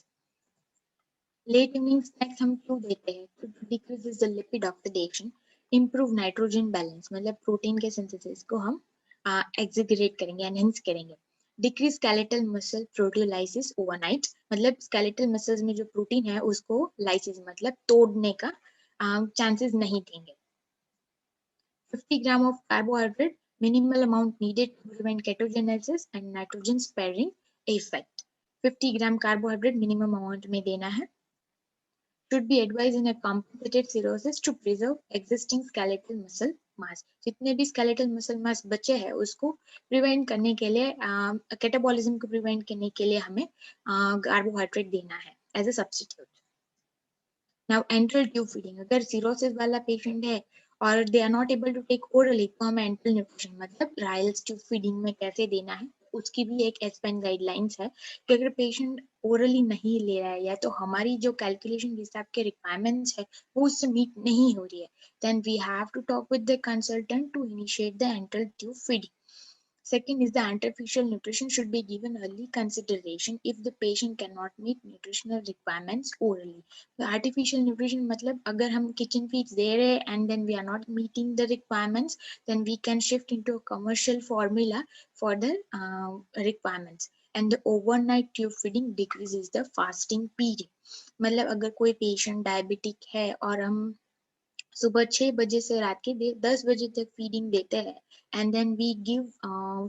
Late evening snacks हम क्यों देते हैं? तो decreases the lipid oxidation, improve nitrogen balance, मतलब प्रोटीन के सिंथेसिस को हम एक्सिगरेट करेंगे, एनहेंस करेंगे. Decrease skeletal muscle proteolysis overnight, मतलब स्केलेटल मसल्स में जो प्रोटीन है उसको लाइसिस मतलब तोड़ने का चांसेस नहीं देंगे. 50 ग्राम of carbohydrate, minimal amount needed to prevent ketogenesis and nitrogen sparing effect. 50 gram carbohydrate minimum amount में देना है. Should be advised in a compensated cirrhosis to preserve existing skeletal muscle mass. जितने भी skeletal muscle mass बचे हैं उसको prevent करने के लिए, कैटाबॉलिज्म को प्रिवेंट करने के लिए हमें कार्बोहाइड्रेट देना है as a substitute. Now enteral tube feeding, अगर सिरोसिस वाला पेशेंट है और they are not able to take orally, तो हमें एंट्रल न्यूट्रिशन मतलब राइल्स ट्यूब फीडिंग में कैसे देना है उसकी भी एक एसपेन गाइडलाइंस है कि अगर पेशेंट ओरली नहीं ले रहा है या तो हमारी जो कैलकुलेशन के हिसाब के रिक्वायरमेंट्स है वो उससे मीट नहीं हो रही है, then we have to talk with the consultant to initiate the enteral tube feeding. Second is the artificial nutrition should be given early consideration if the patient cannot meet nutritional requirements orally. The artificial nutrition मतलब अगर हम kitchen feeds दे रहे हैं and then we are not meeting the requirements, then we can shift into a commercial formula for the requirements. And the overnight tube feeding decreases the fasting period. मतलब अगर कोई patient diabetic है और हम सुबह 6 बजे से रात के 10 बजे तक फीडिंग देते हैं and then we give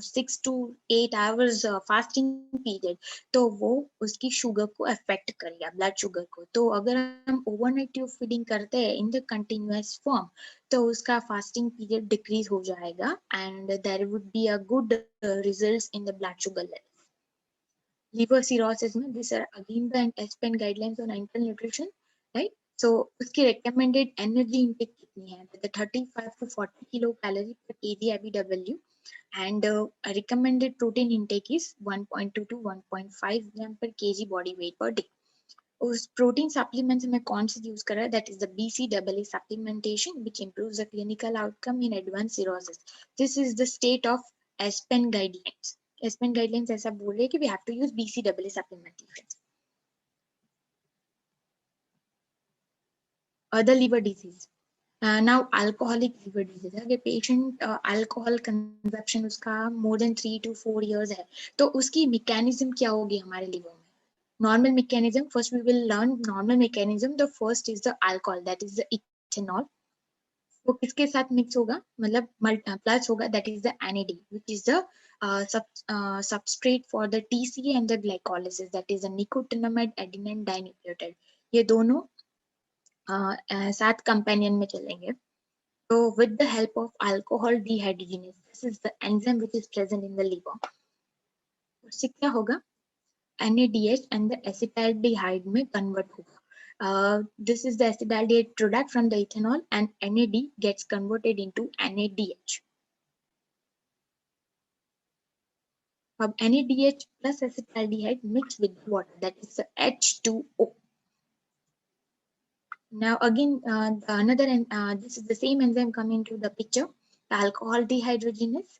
6 to 8 hours fasting period, तो वो उसकी शुगर को अफेक्ट करेगा, ब्लड शुगर को. तो अगर हम ओवरनाइट ट्यूब फीडिंग करते हैं इन द कंटिन्यूअस फॉर्म तो उसका फास्टिंग पीरियड डिक्रीज हो जाएगा and there would be a good results in the blood sugar level. liver cirrhosis में these are again the SPN guidelines on enteral nutrition, right? So उसकी recommended energy intake कितनी है? The 35 to 40 kilocalorie per kg IBW and recommended protein intake is 1.2 to 1.5 gram per kg body weight per day. उस protein supplements में कौन सी use कर रहा है? That is the BCAA supplementation which improves the clinical outcome in advanced cirrhosis. This is the state of SPN guidelines. SPN guidelines ऐसा बोल रहे हैं कि we have to use BCAA supplementation. Other liver disease. Now alcoholic liver disease, अगर patient alcohol consumption उसका more than 3 to 4 years है तो उसकी mechanism क्या होगी हमारे liver में? Normal mechanism, first we will learn normal mechanism. The first is the alcohol, that is the ethanol. वो किसके साथ मिक्स होगा? मतलब प्लस होगा, that is the NAD, which is the substrate for the TCA and the glycolysis, that is the nicotinamide adenine dinucleotide. ये दोनों साथ companion में चलेंगे. So with the help of alcohol dehydrogenase, this is the enzyme which is present in the liver. उससे क्या होगा? NADH and the acetaldehyde में convert होगा. This is the acetaldehyde product from the ethanol and NAD gets converted into NADH. अब NADH plus acetaldehyde mixed with water, that is the H2O. Now again, this is the same enzyme coming to the picture. The alcohol dehydrogenase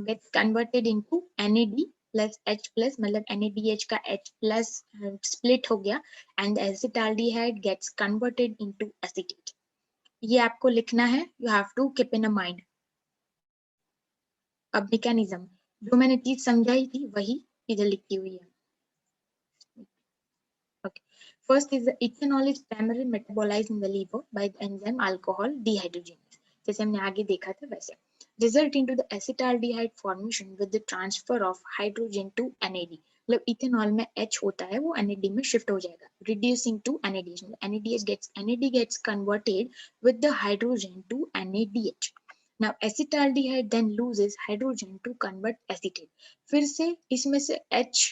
gets converted into NAD plus H plus, मतलब NADH का H plus split हो गया and the acetaldehyde gets converted into acetate. ये आपको लिखना है, you have to keep in a mind. अब mechanism, जो मैंने चीज समझाई थी वही इधर लिखी हुई है. Okay. First is the ethanol is primarily metabolized in the liver by the enzyme alcohol dehydrogenase. जैसे हमने आगे देखा था वैसे. Result into the acetaldehyde formation with the transfer of hydrogen to NAD. मतलब इथेनॉल में H होता है वो NAD में शिफ्ट हो जाएगा, reducing to NADH. NAD gets converted with the hydrogen to NADH. Now acetaldehyde then loses hydrogen to convert acetate. फिर से इसमें से H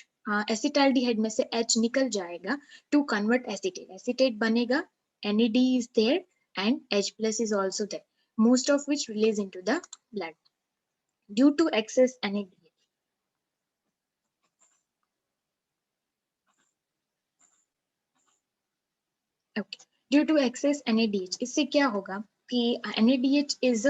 एसिटाल्डिहाइड में से H निकल जाएगा to convert acetate. Acetate बनेगा, NAD is there and H plus is also there, most of which release into the blood due to excess NADH. Okay. Due to excess NADH, इससे क्या होगा कि NADH is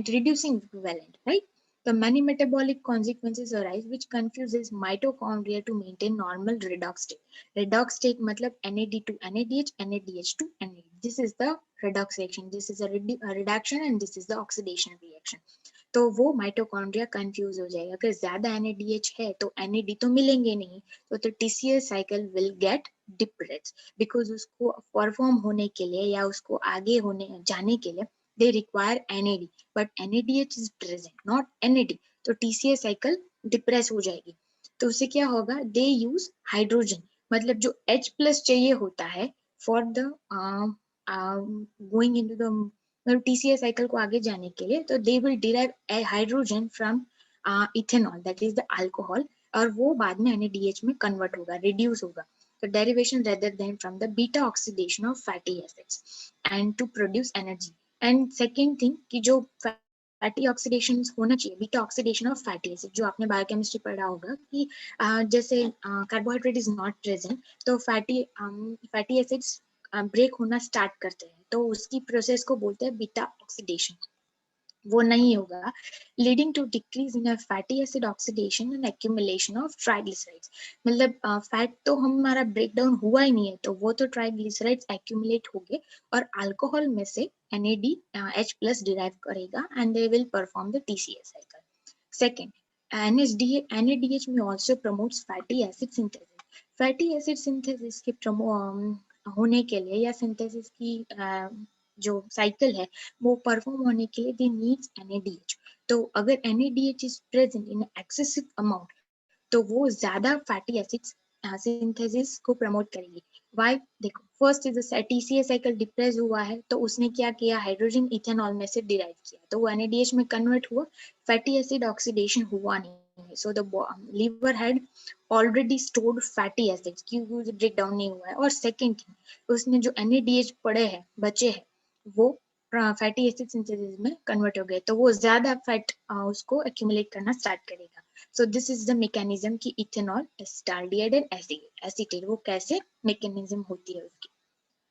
reducing equivalent, right? The many metabolic consequences arise which confuses mitochondria to maintain normal redox state. Redox state मतलब NAD to NADH, NADH to NAD. This is the redox reaction. This is a reduction and this is the oxidation reaction. तो वो mitochondria confuse हो जाएगा. अगर ज्यादा NADH है तो NAD तो मिलेंगे नहीं, तो TCA cycle will get depressed because उसको परफॉर्म होने के लिए या उसको आगे होने जाने के लिए they require NAD, but NADH is present, not NAD. तो TCA साइकिल डिप्रेस हो जाएगी. तो उससे क्या होगा, दे यूज हाइड्रोजन, मतलब जो H प्लस चाहिए होता है for the going into the, मतलब TCA साइकिल को आगे जाने के लिए, तो they will derive hydrogen from ethanol, that is the alcohol, और वो बाद में NADH में कन्वर्ट होगा, रिड्यूस होगा. So derivation rather than from the beta oxidation of fatty acids and to produce energy. And second thing कि जो fatty oxidation होना चाहिए, beta oxidation of fatty acid, जो आपने बायोकेमिस्ट्री पढ़ा होगा कि जैसे कार्बोहाइड्रेट इज नॉट प्रेजेंट तो फैटी एसिड्स ब्रेक होना स्टार्ट करते हैं, तो उसकी प्रोसेस को बोलते हैं बीटा ऑक्सीडेशन. वो नहीं होगा, leading to decrease in fatty acid oxidation and accumulation of triglycerides. मतलब फैट तो हमारा ब्रेक डाउन हुआ ही नहीं है, तो वो तो ट्राइग्लिसराइड्स एक्यूमुलेट हो गए और अल्कोहल में से NADH प्लस डिराइव करेगा and they will perform the TCA cycle. Second, NADH में also promotes fatty acid synthesis. Fatty acid synthesis के होने के लिए या सिंथेसिस की जो साइकिल है वो परफॉर्म होने के लिए दे नीड्स NADH. तो अगर NADH is present in excessive amount तो वो ज्यादा फैटी एसिड्स सिंथेसिस को प्रमोट करेगी. वाई, देखो first is TCA cycle depress हुआ है, तो उसने क्या किया, हाइड्रोजन इथेनॉल में से डिराइव किया, तो वो NADH में कन्वर्ट हुआ, फैटी एसिड ऑक्सीडेशन हुआ नहीं है. So the liver had already stored fatty acids क्योंकि ब्रेक डाउन नहीं हुआ है. और सेकेंड थिंग, उसने जो NADH पड़े हैं बचे हैं वो फैटी एसिड सिंथेसिस में कन्वर्ट हो गए, तो वो ज्यादा फैट उसको एक्यूमुलेट करना स्टार्ट करेगा. So this is the mechanism कि इथेनॉल एसिटाल्डिहाइड एंड एसीटेट, वो कैसे मैकेनिज्म होती है उसकी.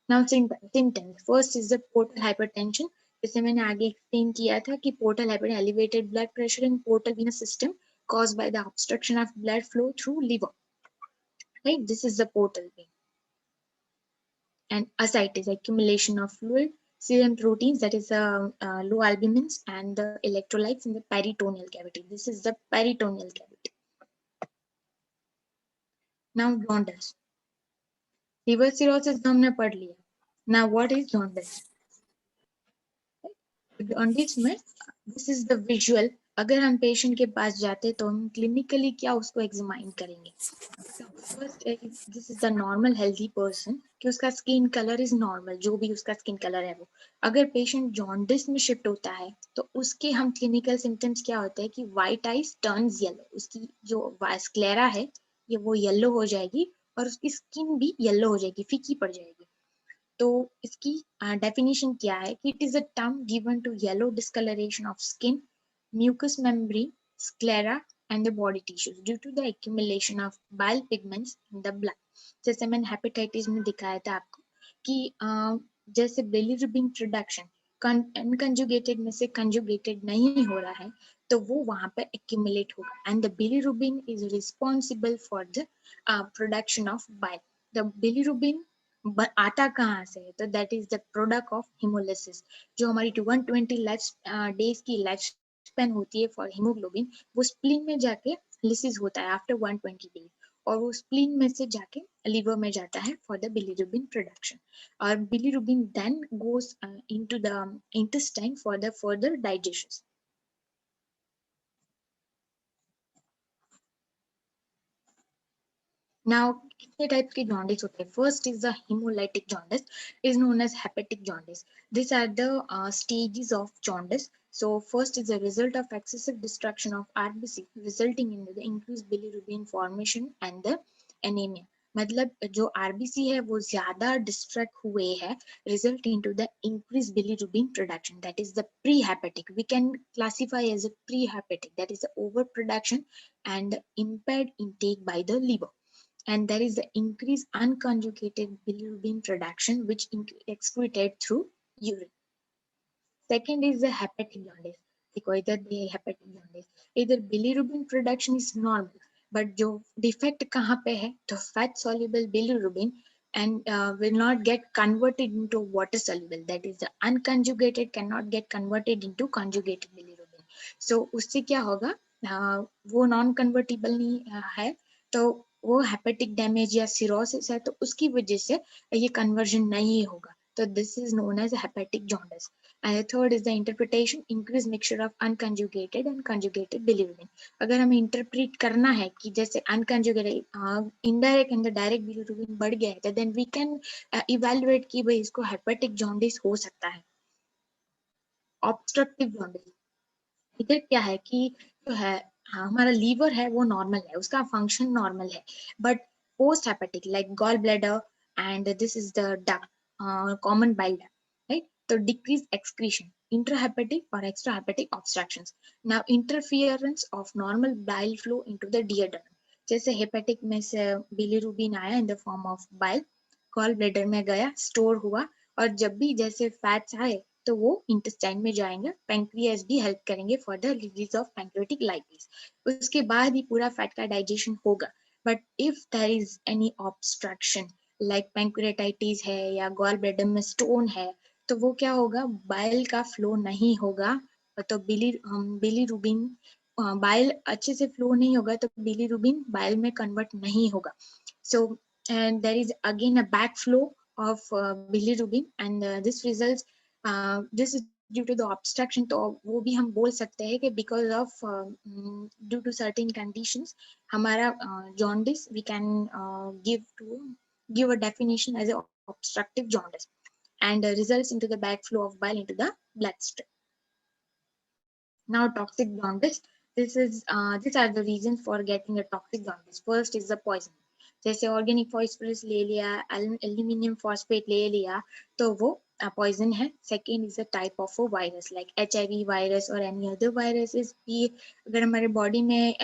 Now symptoms, first is the portal hypertension. जैसे मैंने आगे एक्सप्लेन किया था कि portal hypertension, elevated blood pressure in portal venous system caused by the obstruction of blood flow through liver, right? This is the portal vein. And ascites, accumulation of fluid, serum proteins, that is low albumins, and the electrolytes in the peritoneal cavity. This is the peritoneal cavity. Now jaundice, liver cirrhosis हमने पढ़ लिया. Now what is jaundice? Jaundice में this is the visual. अगर हम patient के पास जाते तो हम क्लिनिकली क्या उसको एग्जामाइन करेंगे. First this is the normal healthy person कि उसका स्किन कलर इज नॉर्मल, जो भी उसका स्किन कलर है वो. अगर पेशेंट जॉन्डिस में शिफ्ट होता है तो उसके हम क्लिनिकल सिम्टम्स क्या होते हैं कि व्हाइट आइज टर्न्स येलो, उसकी जो स्क्लेरा है ये वो येलो हो जाएगी और उसकी स्किन भी येलो हो जाएगी, फीकी पड़ जाएगी. तो इसकी डेफिनेशन क्या है कि it is a term given to yellow discoloration of skin, mucous membrane, sclera, and the body tissues due to the accumulation of bile pigments in the blood. जैसे मैंने हेपेटाइटिस में दिखाया था आपको कि जैसे बिलिरुबिन प्रोडक्शन अनकंजुगेटेड में से कंजुगेटेड नहीं हो रहा है तो वो वहां पे एक्यूमुलेट होगा and the bilirubin is responsible for the production of bile. The bilirubin आता कहाँ से है, तो that is the product of haemolysis. जो हमारी 120 लाइफ डेज की लाइफ स्पेन होती है फॉर हीमोग्लोबिन, वो स्प्लीन में जाके लिसिस होता है आफ्टर 120 डेज और वो स्प्लीन में से जाके लिवर में जाता है फॉर द बिलिरुबिन प्रोडक्शन. और bilirubin then goes into the intestine for the further digestion. Now, कितने टाइप के जॉन्डिस होते हैं. First is the hemolytic jaundice, is known as hepatic jaundice. These are the stages of jaundice. So first is a result of excessive destruction of RBC resulting in the increased bilirubin formation and the anemia. मतलब जो RBC है वो ज्यादा distract हुए हैं, result into the increased bilirubin production, that is the prehepatic. We can classify as a prehepatic, that is the overproduction and impaired intake by the liver. and there is the increased unconjugated bilirubin production which excreted through urine. Second is the hepatic jaundice. देखो इधर भी है hepatic jaundice. इधर bilirubin production is normal, but जो defect कहाँ पे है? तो fat soluble bilirubin and will not get converted into water soluble. That is the unconjugated cannot get converted into conjugated bilirubin. So उससे क्या होगा? वो non convertible नहीं है, तो वो hepatic damage या cirrhosis है, तो उसकी वजह से ये conversion नहीं होगा. So this is known as hepatic jaundice. And the third is the interpretation, increased mixture of unconjugated and conjugated bilirubin. अगर हमें interpret करना है कि जैसे unconjugated indirect and the direct bilirubin बढ़ गया है, तो then we can evaluate कि भाई इसको hepatic jaundice हो सकता है. Obstructive jaundice, इधर क्या है कि जो है हमारा लीवर है वो नॉर्मल है, उसका फंक्शन नॉर्मल है, but post hepatic like gall bladder and this is the duct, common bile duct, right? तो decrease excretion, intrahepatic or extrahepatic obstructions. Now interference of normal bile flow into the duodenum. जैसे hepatic में से bilirubin आया in the form of bile, gall bladder में गया, store हुआ, और जब भी जैसे फैट्स आए तो वो इंटेस्टाइन में जाएंगे, पैंक्रियास भी हेल्प करेंगे for the release of pancreatic lipase. उसके बाद ही पूरा फैट का डाइजेशन होगा. But if there is any obstruction like pancreatitis है या गॉल ब्लैडर में स्टोन है, तो वो क्या होगा? बाइल का फ्लो नहीं होगा, तो बिलीरुबिन बाइल अच्छे से फ्लो नहीं होगा, तो बिलीरुबिन बाइल में कन्वर्ट नहीं होगा. So and there is again a backflow of bilirubin and this results this is due to the obstruction. तो वो भी हम बोल सकते हैं कि because of due to certain conditions हमारा jaundice we can give a definition as a obstructive jaundice and results into the backflow of bile into the bloodstream. Now toxic jaundice, these are the reasons for getting a toxic jaundice. First is the poison. जैसे organic phosphorus ले लिया, aluminium phosphate ले लिया, तो वो poison है. Second is a type of virus like HIV virus और any other viruses भी अगर हमारे बॉडी में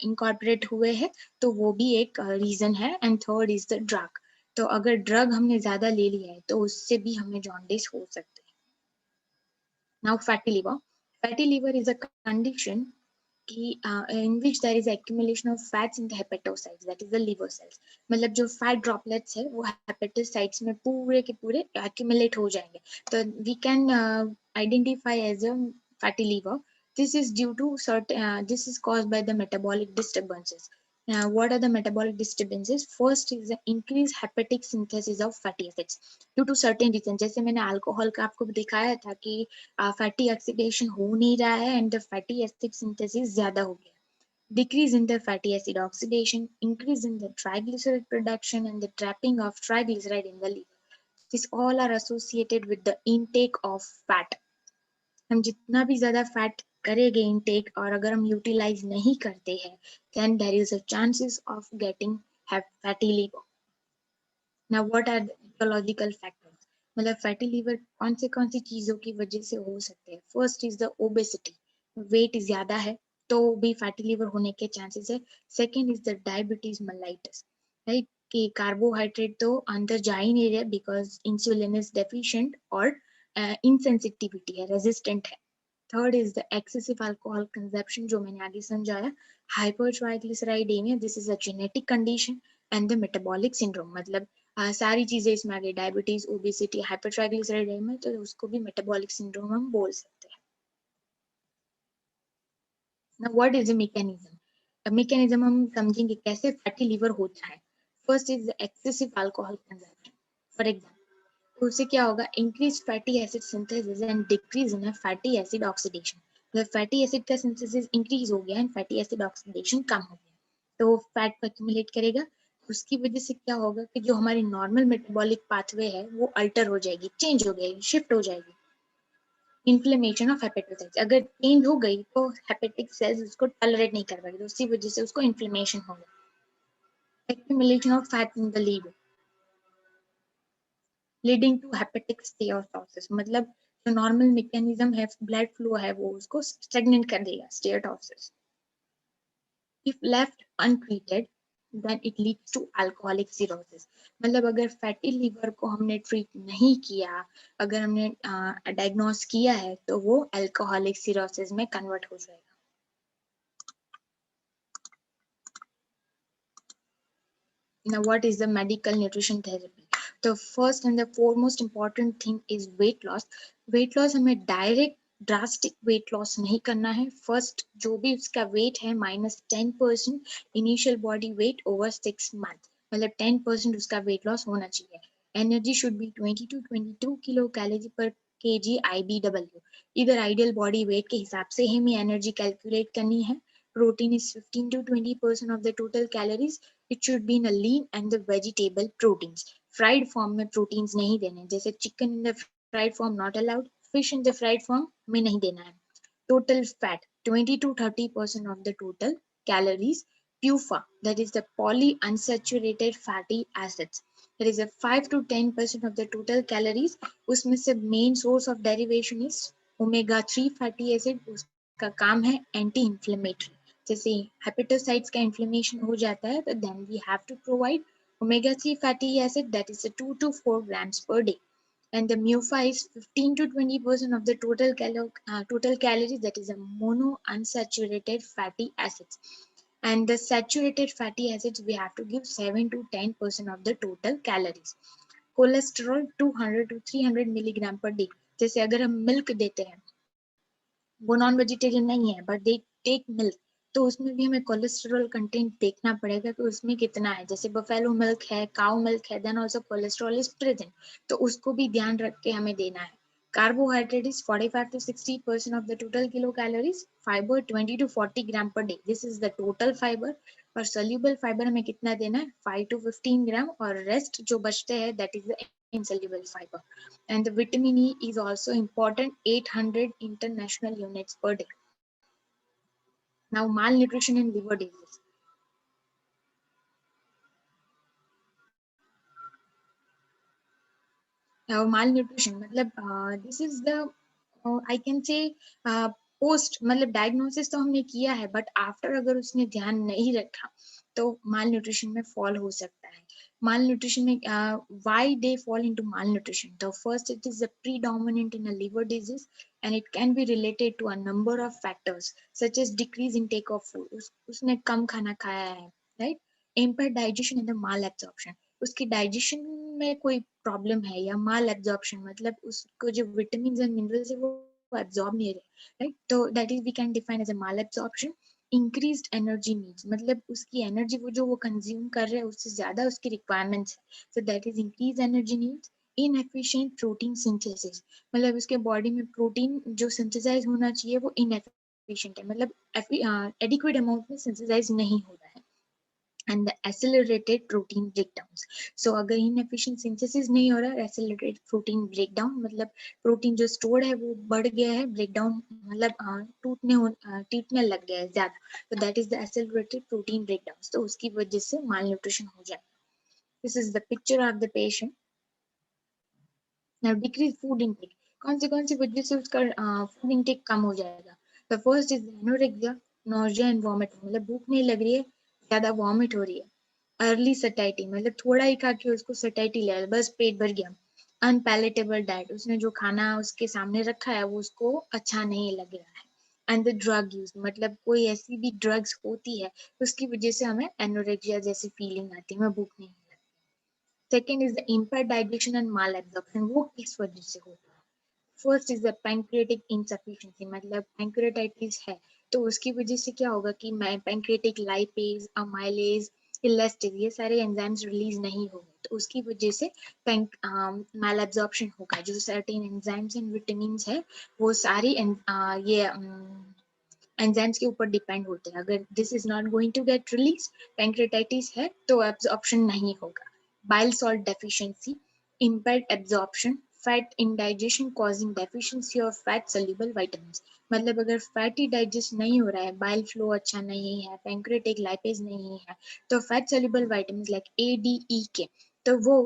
इनकॉर्पोरेट हुए हैं तो वो भी एक रीजन है. And third is the drug. तो अगर ड्रग हमने ज्यादा ले लिया है तो उससे भी हमें जॉन्डिस हो सकता है. Now fatty liver. Fatty liver is a condition in which there is accumulation of fats in the hepatocytes, that is the liver cells. मतलब जो fat droplets है वो hepatocytes में पूरे के पूरे accumulate हो जाएंगे, तो we can identify as a fatty liver. This is due to this is caused by the metabolic disturbances. What are the metabolic disturbances? First is the increased hepatic synthesis of fatty acids due to certain reasons. जैसे मैंने alcohol का आपको दिखाया था कि fatty oxidation हो नहीं रहा है and the fatty acid synthesis ज्यादा हो गया. Decrease in the fatty acid oxidation, increase in the triglyceride production and the trapping of triglyceride in the liver. These all are associated with the intake of fat. हम जितना भी ज्यादा fat करेंगे intake और अगर हम यूटिलाइज नहीं करते हैं then there is a chances of getting fatty liver. Now what are the etiological factors? मतलब फैटी लीवर कौन सी चीजों की वजह से हो सकते हैं? First is the obesity, weight ज्यादा है तो भी फैटी लीवर होने के चांसेस है. Second is the diabetes mellitus, right? कि कार्बोहाइड्रेट तो अंदर जा ही नहीं रहे बिकॉज इंसुलिन इज डेफिशिएंट और इनसेंसिटिविटी है, रेजिस्टेंट है. Third is the excessive alcohol consumption, जो मैंने आगे समझाया. Hypertriglyceridaemia, this is a genetic condition. And the metabolic syndrome, मतलब सारी चीजें इसमें आ गई, डायबिटीज, ओबेसिटी, हाइपरट्राइग्लिसराइडेमिया, तो उसको भी मेटाबॉलिक सिंड्रोम हम बोल सकते हैं. Now what is the mechanism? Mechanism हम समझेंगे कैसे फैटी लीवर होता है. First is excessive alcohol consumption. For example उससे क्या होगा? Increase fatty acid synthesis and decrease in fatty acid oxidation. जब फैटी एसिड का सिंथेसिस इंक्रीज हो गया एंड फैटी एसिड ऑक्सीडेशन कम हो गया तो फैट को एक्यूमुलेट करेगा. उसकी वजह से क्या होगा कि जो हमारी नॉर्मल मेटाबॉलिक पाथवे है वो अल्टर हो जाएगी, चेंज हो जाएगी, शिफ्ट हो जाएगी. इन्फ्लेमेशन ऑफ हेपेटोसाइट्स, अगर चेंज हो गई तो हेपेटिक सेल्स उसको टॉलरेट नहीं कर पाएगी, तो उसी वजह से उसको इन्फ्लेमेशन होगा. Accumulation of fat in the liver leading to hepatic steatosis, मतलब जो नॉर्मल मैकेनिज्म है ब्लड फ्लो है वो उसको स्टैग्नेंट कर देगा, स्टेatosis. If left untreated, then it leads to alcoholic cirrhosis. मतलब अगर फैटी लीवर को हमने ट्रीट नहीं किया, अगर हमने डायग्नोस किया है, तो वो अल्कोहलिक सिरोसिस में कन्वर्ट हो जाएगा. Now, what is the medical nutrition therapy? The first and the foremost important thing is weight loss. Weight loss हमें direct ड्रास्टिक वेट लॉस नहीं करना है. फर्स्ट जो भी उसका वेट है -10% initial body weight over 6 months, मतलब 10% उसका वेट लॉस होना चाहिए. Energy should be 20 to 22 kilo calorie पर kg IBW. इधर आइडियल बॉडी वेट के हिसाब से हमें एनर्जी कैलकुलेट करनी है. Protein is 15 to 20% of the total calories. It should be in a lean and the vegetable proteins. Fried form में proteins नहीं देने, जैसे chicken in the fried form not allowed, fish in the fried form में नहीं देना है. Total fat 20 to 30% of the total calories. PUFA, that is the polyunsaturated fatty acids, that is a 5 to 10% of the total calories. उसमें से main source of derivation is omega-3 fatty acid. उसका काम है anti inflammatory. जैसे hepatocytes का inflammation हो जाता है, तो then we have to provide omega-3 fatty acid, that is 2 to 4 grams per day. And the MUFA is 15 to 20% of the total calories, that is a monounsaturated fatty acids. And the saturated fatty acids we have to give 7 to 10% of the total calories. Cholesterol 200 to 300 milligram per day. जैसे अगर हम milk देते हैं, वो non vegetarian नहीं है but they take milk, तो उसमें भी हमें कोलेस्ट्रॉल कंटेंट देखना पड़ेगा कि उसमें कितना है. जैसे बफेलो मिल्क है, काउ मिल्क है, then also cholesterol is present, तो उसको भी ध्यान रख के हमें देना है. Carbohydrate is 45 to 60% of the total kilocalories. Fiber 20 to 40 gram per day. This is the total fiber. और soluble fiber हमें कितना देना है, 5 to 15 gram, और रेस्ट जो बचते हैं that is the insoluble fiber. And the vitamin E is also important, 800 international units per day. Now, malnutrition and liver disease. Now, malnutrition, this is the I can say post, मतलब diagnosis तो हमने किया है, but after अगर उसने ध्यान नहीं रखा तो माल न्यूट्रिशन में फॉल हो सकता है. माल न्यूट्रिशन में why they fall into malnutrition? The first, it is a predominant in a liver disease, and it can be related to a number of factors such as decrease intake of food. उसने कम खाना खाया है, right? Impaired digestion and the malabsorption. उसकी digestion में कोई problem है, या माल absorption, मतलब उसको जो विटामिन एंड मिनरल्स है वो एब्जॉर्ब नहीं रहे, राइट? तो that is we can define as a malabsorption. Increased energy needs, मतलब उसकी एनर्जी वो जो वो कंज्यूम कर रहे हैं उससे ज्यादा उसकी रिक्वायरमेंट्स है, so that is increase energy needs. Inefficient protein synthesis, मतलब उसके बॉडी में प्रोटीन जो सिंथेसाइज होना चाहिए वो इनएफिशिएंट है, मतलब एडिक्वेट अमाउंट में सिंथेसाइज नहीं हो रहा है. And the accelerated protein breakdowns. So अगर inefficient synthesis नहीं हो रहा है, accelerated protein breakdown मतलब प्रोटीन जो स्टोर्ड है वो बढ़ गया है, ब्रेकडाउन मतलब टूटने लग गया है ज्यादा, तो that is the accelerated protein breakdowns. तो उसकी वजह से malnutrition हो जाएगा. This is the picture of the patient. Now, decrease food intake. कौन सी वजह से उसका फूड इंटेक कम हो जाएगा? The first is anorexia, nausea and vomit, मतलब भूख नहीं लग रही है, ज्यादा वॉमिट हो रही है. अर्ली सटाइटी, मतलब थोड़ा ही खा के उसको सटाइटी ले, बस पेट भर गया. अनपैलेटेबल डाइट, उसने जो खाना उसके सामने रखा है वो उसको अच्छा नहीं लग रहा है. एंड द ड्रग यूज, मतलब कोई ऐसी भी ड्रग्स होती है उसकी वजह से हमें एनोरेक्सिया जैसी फीलिंग आती है, हमें भूख नहीं लगती. Second is the impaired digestion and mall absorption, वो किस वजह से होता है? First is the pancreatic insufficiency, मतलब पैंक्रियाटाइटिस है तो उसकी वजह से क्या होगा कि पैंक्रियाटिक लाइपेज, अमाइलेज, इलेस्टेज, ये सारे एंजाइम्स रिलीज नहीं होंगे, तो उसकी वजह से माल एब्जॉर्प्शन होगा. जो सर्टेन एंजाइम्स एंड विटामिन है वो सारी ये एंजाइम्स के ऊपर डिपेंड होते हैं. अगर this is not going to get release, pancreatitis है, तो एब्जॉर्प्शन नहीं होगा. Bile salt deficiency, impaired absorption, fat indigestion causing deficiency of fat soluble vitamins. मतलब अगर फैटी डाइजेस्ट नहीं हो रहा है, बाइल फ्लो अच्छा नहीं है, पैंक्रियाटिक लाइपेज नहीं है, तो fat soluble vitamins like A D E K तो वो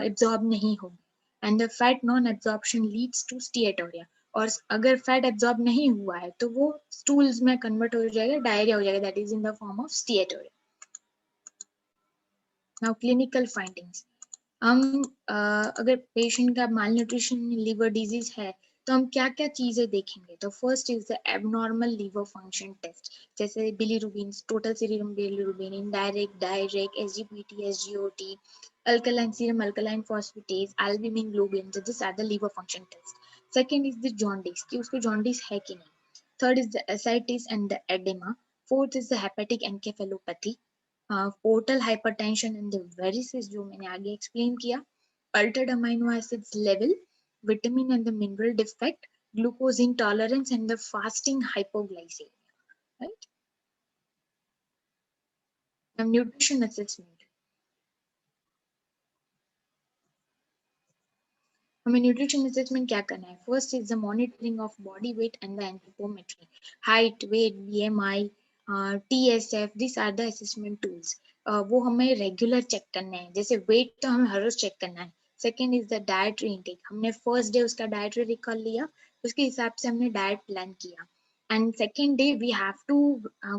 एब्जॉर्ब नहीं होंगे. And the fat non absorption leads to steatorrhoea, और अगर फैट एब्जॉर्ब नहीं हुआ है तो वो स्टूल्स में कन्वर्ट हो जाएगा, डायरिया हो जाएगा, that is in the form of steatorrhoea. Now clinical findings, हम अगर पेशेंट का माल न्यूट्रिशन लीवर डिजीज है तो हम क्या क्या चीजें देखेंगे। तो first is the abnormal liver function test, जैसे bilirubin, total serum bilirubin, indirect, direct, SGPT, SGOT, alkaline serum, alkaline phosphatase, albumin, globin, this are the liver function test. Second is the jaundice, कि उसको jaundice है कि नहीं। Third is the ascites and the oedema. Fourth is the hepatic encephalopathy, portal hypertension and the varices जो मैंने आगे explain किया, altered amino acids level, vitamin and the mineral defect, glucose intolerance and the fasting hypoglycemia, right? Now nutrition assessment, हमें nutrition assessment क्या करना है। First is the monitoring of body weight and the anthropometry, height, weight, BMI, TSF, this are the assessment tools. वो हमें regular check करना है, जैसे wait तो हमें हर रोज चेक करना है। Second is the dietary intake, हमने फर्स्ट डे उसका डाइटरी रिकॉल लिया, उसके हिसाब से हमने डाइट प्लान किया। And second day we have to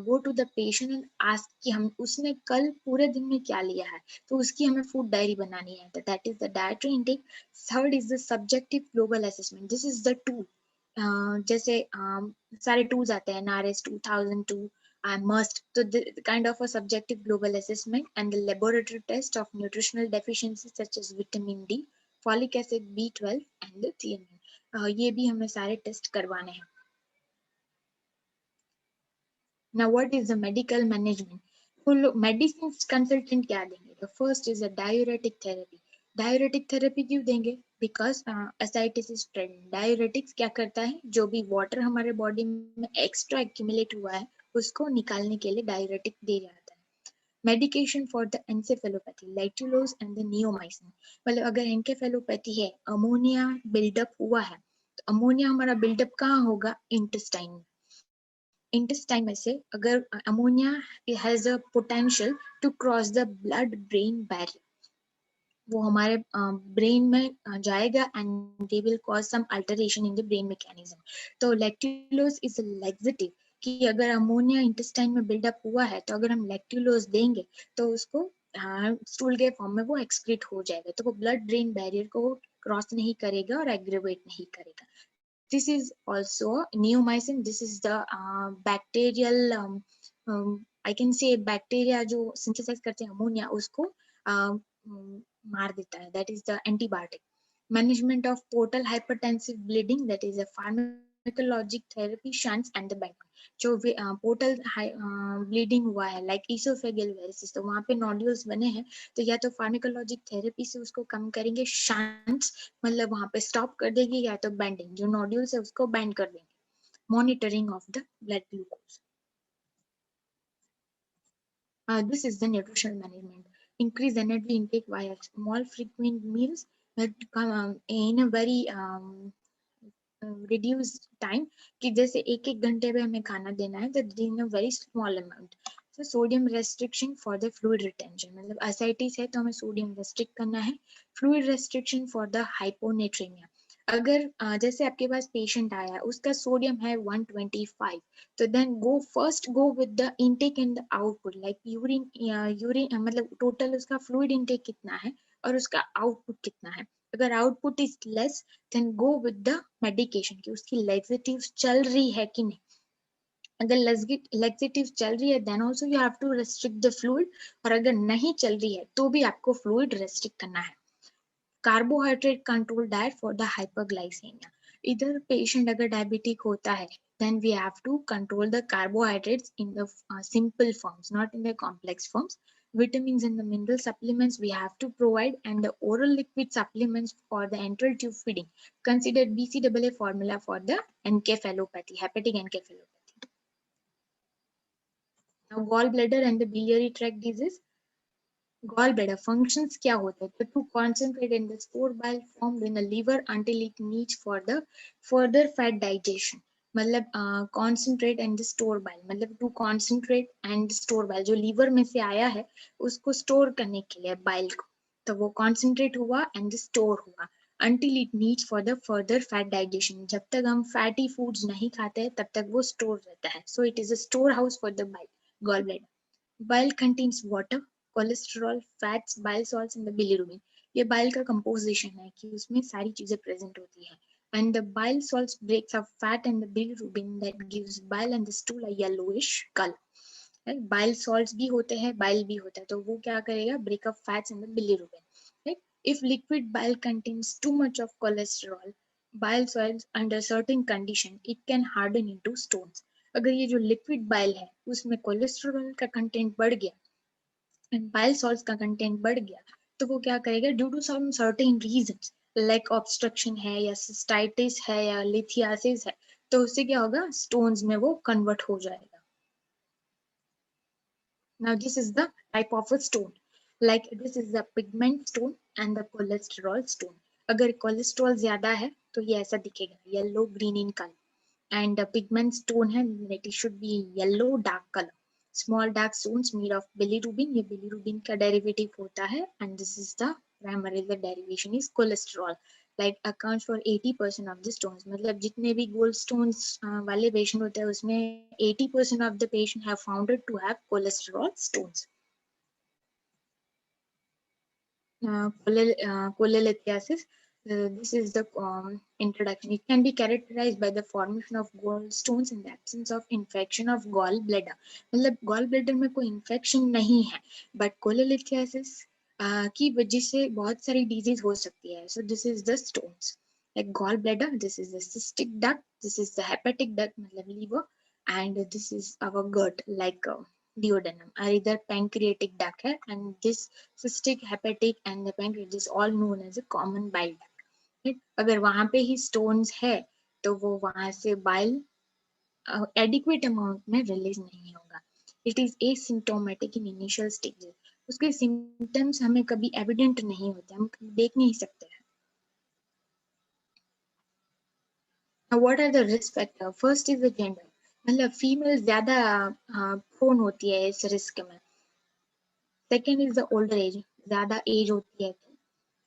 go to the patient and ask कि हम उसने कल पूरे दिन में क्या लिया है, तो उसकी हमें फूड डायरी बनानी है, तो that is the dietary intake. Third is the subjective global assessment, this is the tool, जैसे सारे टूल्स आते हैं, नारेस 2002, I must, so the kind of a subjective global assessment and the laboratory test of nutritional deficiencies such as vitamin D, folic acid, B12 and the thiamine, ये भी हमें सारे test करवाने हैं। Now what is the medical management? Full medicine consultant क्या देंगे। तो first is a diuretic therapy, diuretic therapy क्यों देंगे, because ascites is present. Diuretics क्या करता है, जो भी वाटर हमारे बॉडी में एक्स्ट्रा एक्यूमुलेट हुआ है उसको निकालने के लिए डायूरेटिक दे जाता है। Medication for the encephalopathy, lactulose and the neomycin, मतलब अगर एनकेफेलोपैथी है, अमोनिया बिल्डअप हुआ है, तो अमोनिया हमारा बिल्डअप कहाँ होगा, इंटेस्टाइन में। इंटेस्टाइन में से अगर ammonia has a potential to cross the blood brain barrier, वो हमारे ब्रेन में जाएगा and they will cause some alteration in the brain mechanism. तो लैक्टुलोज इज अ लैक्सेटिव, कि अगर अमोनिया इंटेस्टाइन में बिल्डअप हुआ है तो अगर हम लैक्टुलोज देंगे तो उसको स्टूल के फॉर्म में वो एक्सक्रीट हो जाएगा, तो वो ब्लड ब्रेन बैरियर को क्रॉस नहीं करेगा और एग्रेवेट नहीं करेगा। This is also neomycin. This is the bacterial, I can say bacteria जो synthesize करते हैं अमोनिया, उसको मार देता है, that is the antibiotic. Management of portal hypertensive bleeding, that is a pharmacologic therapy, shunts and the backup. जो portal bleeding हुआ है लाइक इसोफेगल वेरिसिस, तो वहाँ पे नोड्यूल्स बने हैं, तो या तो फार्माकोलॉजिक थेरेपी से उसको कम करेंगे, शंट्स मतलब वहाँ पे स्टॉप कर देगी, या तो बैंडिंग, जो नोड्यूल्स है उसको बैंड कर देंगे। Monitoring of the blood glucose, this is the nutritional management. Increase energy intake via small frequent meals that come in a very reduce time, कि जैसे एक एक घंटे में हमें खाना देना है, तो इन अ वेरी स्मॉल अमाउंट। तो sodium restriction for the fluid retention, मतलब एसाइटिस है तो हमें सोडियम रेस्ट्रिक्ट करना है। Fluid restriction for the hyponatraemia, अगर जैसे आपके पास पेशेंट आया उसका सोडियम है 125, तो then go with the intake and the output, like urine मतलब टोटल उसका फ्लूइड इनटेक कितना है और उसका आउटपुट कितना है। अगर output is less then go with the medication, कि उसकी लेक्सेटिव्स चल रही है कि नहीं। अगर लेक्सेटिव्स चल रही है then also you have to restrict the fluid, और अगर नहीं चल रही है तो भी आपको फ्लूइड रेस्ट्रिक्ट करना है। Carbohydrate control diet for the hyperglycaemia, इधर पेशेंट अगर डायबिटिक होता है then we have to control the carbohydrates in the simple forms, not in the complex forms. Vitamins and the mineral supplements we have to provide, and the oral liquid supplements for the enteral tube feeding. Consider BCAA formula for the encephalopathy, hepatic encephalopathy. Now gallbladder and the biliary tract disease. Gallbladder functions क्या होते हैं, to concentrate in the store bile formed in the liver until it needs for the further fat digestion. मतलब concentrate and the store bile, मतलब to concentrate and store bile, जो liver में से आया है उसको store करने के लिए bile को, तो वो concentrate हुआ and store हुआ until it needs for the further fat digestion. जब तक हम fatty foods नहीं खाते हैं तब तक वो store रहता है, so it is a storehouse for the bile, gallbladder. Bile contains water cholesterol, fats, bile salts and the bilirubin. ये बाइल का कंपोजिशन है कि उसमें सारी चीजें प्रेजेंट होती है। And the bile salts breaks up fat and the bilirubin that gives bile and the stool a yellowish colour. Bile salts भी होते हैं, बाइल भी होता है, तो वो क्या करेगा, breakup fats and the bilirubin, right. If liquid bile contains too much of cholesterol, bile salts under certain condition it can harden into stones. अगर ये जो लिक्विड बाइल है उसमें कोलेस्ट्रॉल का कंटेंट बढ़ गया एंड बाइल सॉल्ट्स का content बढ़ गया, तो वो क्या करेगा, due to some certain reasons like obstruction है या सिस्टाइटिस है या लिथियासिस है, तो उससे क्या होगा, स्टोन्स में वो कन्वर्ट हो जाएगा। Now this is the type of a stone. Like this is the pigment stone and the cholesterol stone. अगर कोलेस्ट्रॉल ज्यादा है तो ये ऐसा दिखेगा, yellow green in colour. And pigment stone है, it should be yellow dark colour. Small dark stones made of bilirubin, ये bilirubin का डेरिवेटिव होता है। And this is the primary the derivation is cholesterol, like accounts for 80% of the stones. मतलब जितने भी gold stones वाले patient होते हैं उसमें 80% of the patient have founded to have cholesterol stones. Cholelithiasis. This is the introduction. It can be characterized by the formation of gallstones in the absence of infection of gallbladder. मतलब gallbladder में कोई infection नहीं है, but cholelithiasis की वजह से बहुत सारी disease हो सकती है. So this is the stones. Like gallbladder, this is the cystic duct, this is the hepatic duct, मतलब liver, and this is our gut, like duodenum, or either pancreatic duct है, and this cystic, hepatic and the pancreas is all known as a common bile duct, right? अगर वहां पे ही stones है तो वो वहां से bile adequate amount में release नहीं होगा. It is asymptomatic in initial stages. उसके symptoms हमें कभी evident नहीं होते, हम देख नहीं सकते हैं. Now what are the risk factors? First is the gender. मतलब फीमेल ज्यादा prone होती है इस रिस्क में. Second is the older age, ज्यादा एज होती है तो.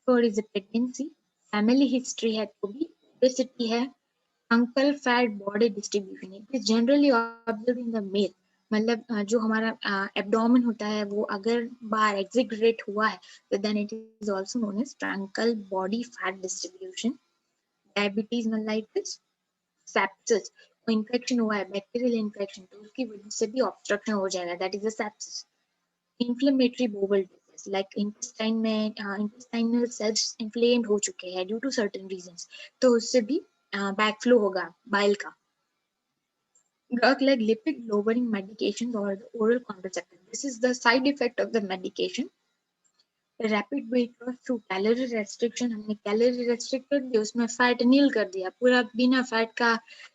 Third is the pregnancy, family history है तो भी, obesity है, uncle fat body distribution. It is generally observed in the male. मतलब जो हमारा एब्डोमेन होता है वो अगर बाहर एक्सिग्रेट हुआ है तो then it is also known as truncal body fat distribution. Diabetes mellitus, sepsis, infection हुआ है, बैक्टीरियल इन्फेक्शन, तो उसकी वजह से भी ऑब्स्ट्रक्शन हो जाएगा, that is a sepsis. Inflammatory bowel disease, like intestine में intestinal cells inflamed हो चुके हैं due to certain reasons, तो उससे भी backflow होगा bile का. Drug like lipid lowering medications or the oral contraceptive, this is the side effect of the medication. Rapid weight loss through calorie restriction, हमने calorie restrict कर दिया, उसमें fat नील कर दिया, पूरा बिना फैट का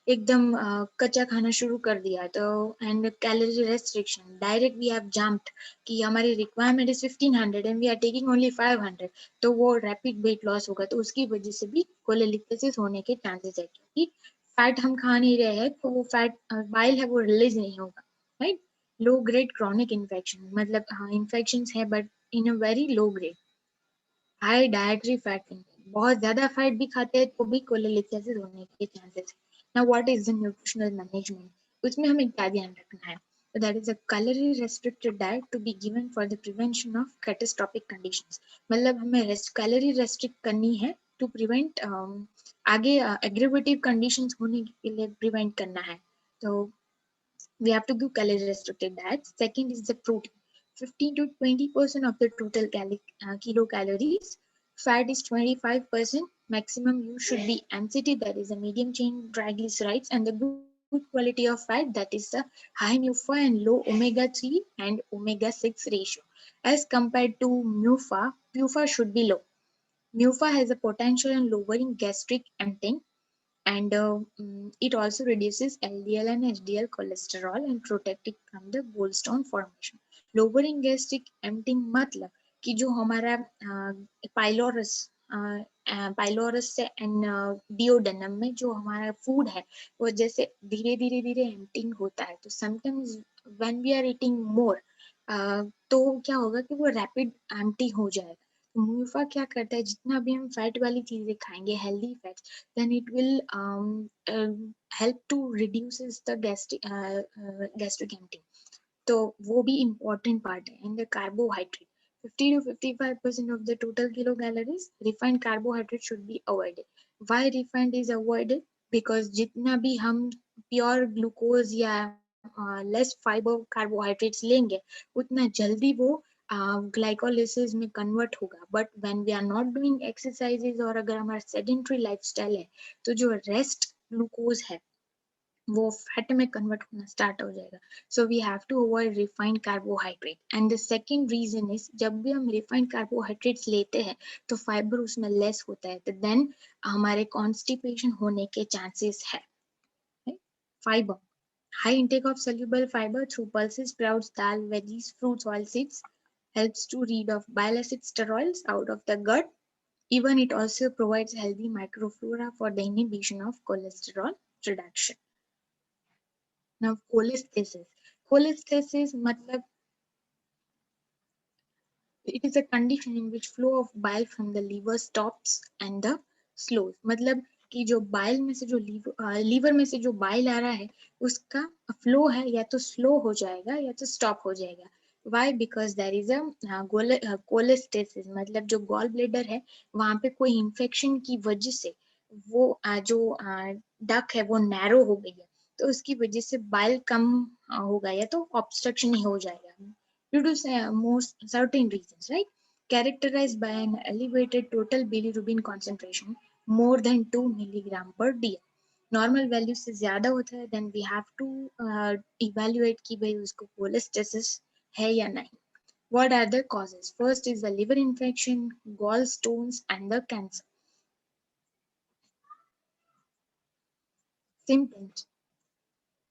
एकदम कच्चा खाना शुरू कर दिया, तो and calorie restriction direct we have jumped कि हमारी requirement is 1500 and we are taking only 500, तो वो रैपिड वेट लॉस होगा, तो उसकी वजह से भी कोलेलिथियासिस होने के चांसेस है, क्योंकि फैट हम खा नहीं रहे हैं तो वो फैट बाइल है वो रिलीज नहीं होगा, right. Low grade chronic infection, मतलब हाँ इन्फेक्शन है but in a very low grade. High dietary fat intake, बहुत ज्यादा फैट भी खाते हैं तो भी कोलेलिथियासिस होने के चांसेस है. Now what is the nutritional management? उसमें हमें क्या ध्यान रखना है? So that is a calorie restricted diet to be given for the prevention of catastrophic conditions. मतलब हमें कैलोरी रेस्ट्रिक्ट करनी है to prevent आगे aggravative conditions होने के लिए prevent करना है, तो we have to do calorie restricted diet. Second is the protein. 15 to 20% of the total kilocalories. Fat is 25%. Maximum use should be MCT, that is a medium chain triglycerides, and the good quality of fat, that is the high MUFA and low omega-3 and omega-6 ratio. As compared to MUFA, PUFA should be low. MUFA has a potential in lowering gastric emptying, and it also reduces LDL and HDL cholesterol and protect it from the gallstone formation. Lowering gastric emptying मतलब कि जो हमारा pylorus pylorus से and duodenum में जो हमारा food है वो जैसे धीरे धीरे धीरे एम्प्टिंग होता है, तो sometimes when we are eating more तो क्या होगा कि वो रैपिड एम्प्टी हो जाएगा. मुनाफा क्या करता है, जितना भी हम फैट वाली चीजें खाएंगे healthy fat, then it will help to reduces the gastric emptying. तो वो भी important part है. And the carbohydrate, 50 to 55% of the total kilocalories, refined carbohydrate should be avoided. Why refined is avoided? Because जितना भी हम pure glucose या less fibre carbohydrates लेंगे उतना जल्दी वो ग्लाइकोलिसिस में कन्वर्ट होगा. But when we are not doing exercises और अगर हमारा सेडेंट्री लाइफस्टाइल है तो जो रेस्ट ग्लूकोज है वो फैट में कन्वर्ट होना स्टार्ट हो जाएगा. So we have to avoid refined carbohydrate. And the second reason is जब भी हम रिफाइंड कार्बोहाइड्रेट्स लेते हैं तो फाइबर उसमें लेस होता है, तो देन हमारे कॉन्स्टिपेशन होने के चांसेस है. Fibre, high intake of soluble fiber through pulses, sprouts, dal, veggies, fruits, oilseeds helps to rid of bile acid steroids out of the gut. Even it also provides healthy microflora for the inhibition of cholesterol reduction. Now cholestasis. Cholestasis matlab it is a condition in which flow of bile from the liver stops and the slows. मतलब कि जो bile में से जो liver में से जो bile आ रहा है उसका फ्लो है या तो स्लो हो जाएगा या तो स्टॉप हो जाएगा. Why? Because there is a cholestasis. मतलब जो गॉल ब्लेडर है वहां पे कोई इंफेक्शन की वजह से वो जो डक है वो नैरो हो गई है तो उसकी वजह से बाइल कम होगा या तो ऑब्स्ट्रक्शन ही हो जाएगा due to most certain reasons, right? Characterized by an elevated total bilirubin concentration more than 2 milligram per day. Normal value से ज्यादा होता है then we have to evaluate कि भाई उसको कोलेस्टेसिस है या नहीं. What are the causes? First is the liver infection, gallstones, and the cancer. Symptoms: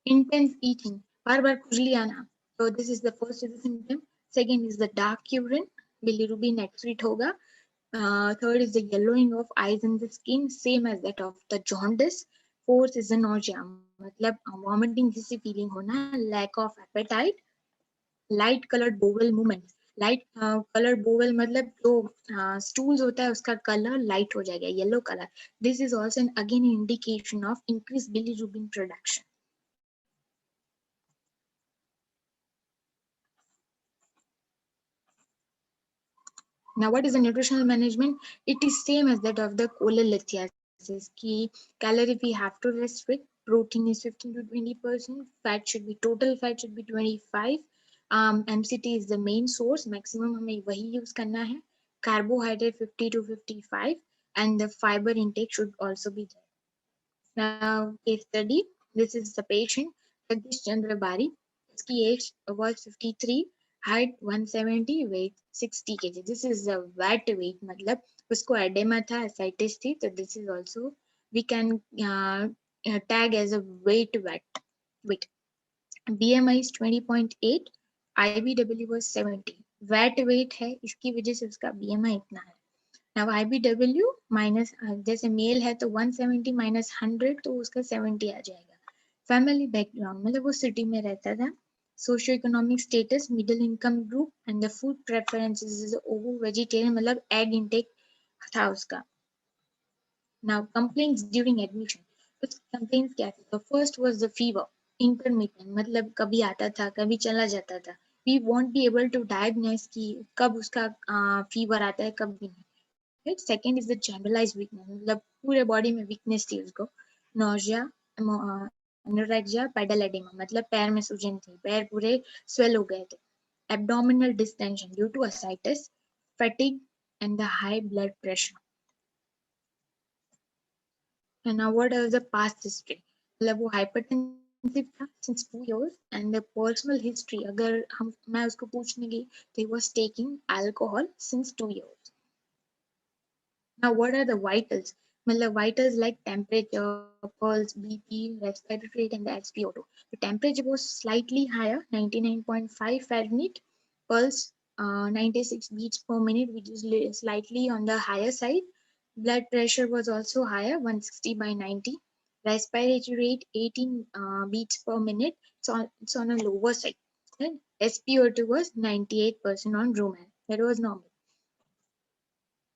intense eating, बार बार खुजली आना. So this is the first is the symptom. Second is the dark urine, bilirubin excrete होगा. Third is the yellowing of eyes and the skin, same as that of the jaundice. Fourth is the nausea, मतलब vomiting जैसी feeling होना, lack of appetite, light colored bowel movements. Light colour bowel मतलब जो stools होता है उसका colour light हो जाएगा, yellow colour. This is also an again indication of increase bilirubin production. Now, what is the nutritional management? It is same as that of the cholelithiasis. Ki calorie we have to restrict. Protein is 15 to 20%. Fat should be total fat should be 25. MCT is the main source. Maximum हमें वही use करना है. Carbohydrate 50 to 55, and the fiber intake should also be there. Now, case study. This is the patient Jagdish Chandra Bari. His age was 53, height 170, weight 60 kg. This is the wet weight. मतलब उसको edema था, ascites थी. So this is also we can tag as a weight. Weight. BMI is 20.8. IBW was 70. Wet weight है, इसकी वजह से उसका BMI इतना है. Now IBW माइनस जैसे मेल है तो 170 माइनस 100 तो उसका 70 आ जाएगा. फैमिली बैकग्राउंड मतलब वो सिटी में रहता था. Socio economic status middle income group and the food preferences is over vegetarian मतलब एग इनटेक था उसका. Now complaints during admission. कुछ complaints क्या थी? The first was the fever, intermittent मतलब कभी आता था कभी चला जाता था. We won't be able to diagnose कि कब उसका fever आता है कब भी नहीं. Right? Second is the generalized weakness. मतलब पूरे बॉडी में वीकनेस थी उसको. Nausea, anorexia, pedal edema मतलब पैर में सूजन थी, पैर पूरे स्वेल हो गए थे. Abdominal distension due to ascites, fatigue, and the high blood pressure. And now what is the past history? मतलब वो hypertensive था since 2 years and the personal history अगर मैं उसको पूछने गई तो he was taking alcohol since 2 years. Now, what are the vitals? मतलब vitals like temperature, pulse, BP, respiratory rate, and the SpO2. The temperature was slightly higher, 99.5 Fahrenheit. Pulse, 96 beats per minute, which is slightly on the higher side. Blood pressure was also higher, 160/90. Respiratory rate, 18 beats per minute. It's on a lower side. And SpO2 was 98% on room air. That was normal.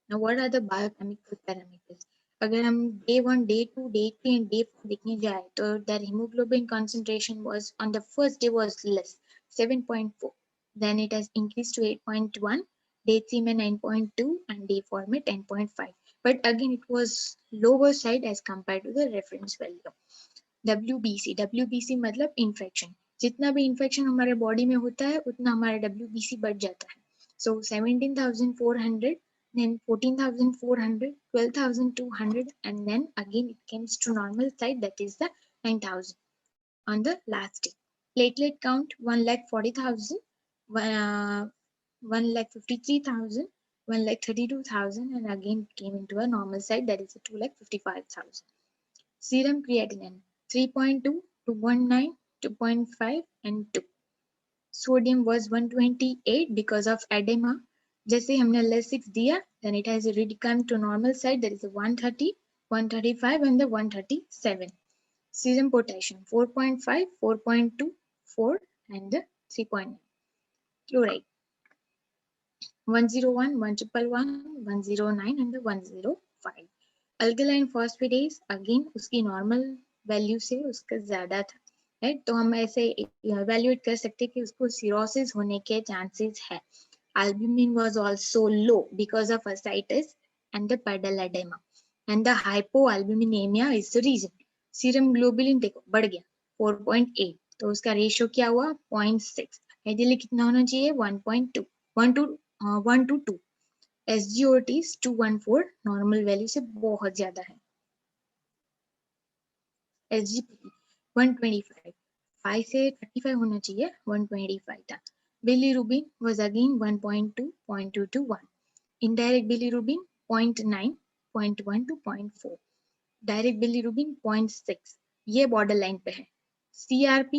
Now, what are the biochemical parameters? अगर हम day 1, day 2, day 3 and day 4 देखने जाए तो their hemoglobin concentration was on the first day was less. 7.4. Then it has increased to 8.1. Day 3 में 9.2 and day 4 में 10.5. But again it was lower side as compared to the reference value. WBC मतलब infection, जितना भी infection हमारे body में होता है उतना हमारा WBC बढ़ जाता है. So 17,400, then 14,400, 12,200, and then again it comes to normal side, that is the 9,000 on the last day. Platelet count 1,40,000, 1,53,000, 1,32,000, and again came into a normal side, that is 2,55,000. Serum creatinine 3.2, 2.9, 2.5, and 2. Sodium was 128 because of edema. जैसे हमने L6 दिया, then it has already come to normal side, that is a 130, 135, and the 137. Serum potassium 4.5, 4.2, 4, and the 3.9. Chloride 101, 111, 109, and the 105. Alkaline phosphatase again उसकी normal value से उसका ज्यादा था, right. तो हम ऐसे इवैल्यूएट कर सकते हैं कि उसको सिरोसिस होने के चांसेस है. Albumin was also low because of ascites and the pedal edema, and the hypoalbuminemia is the reason. Serum globulin देखो बढ़ गया 4.8, तो उसका रेशियो क्या हुआ 0.6. आइडियली कितना होना चाहिए 1.2, 1 to 2. SGOT 214 नॉर्मल वैल्यू से बहुत ज्यादा है. SGPT 125, 5 से 35 होना चाहिए, 125 था. Bilirubin was again 1.2, 0.2 to 1. Indirect bilirubin 0.9, 0.1 to 0.4. Direct bilirubin 0.6, ये बॉर्डर लाइन पे है. CRP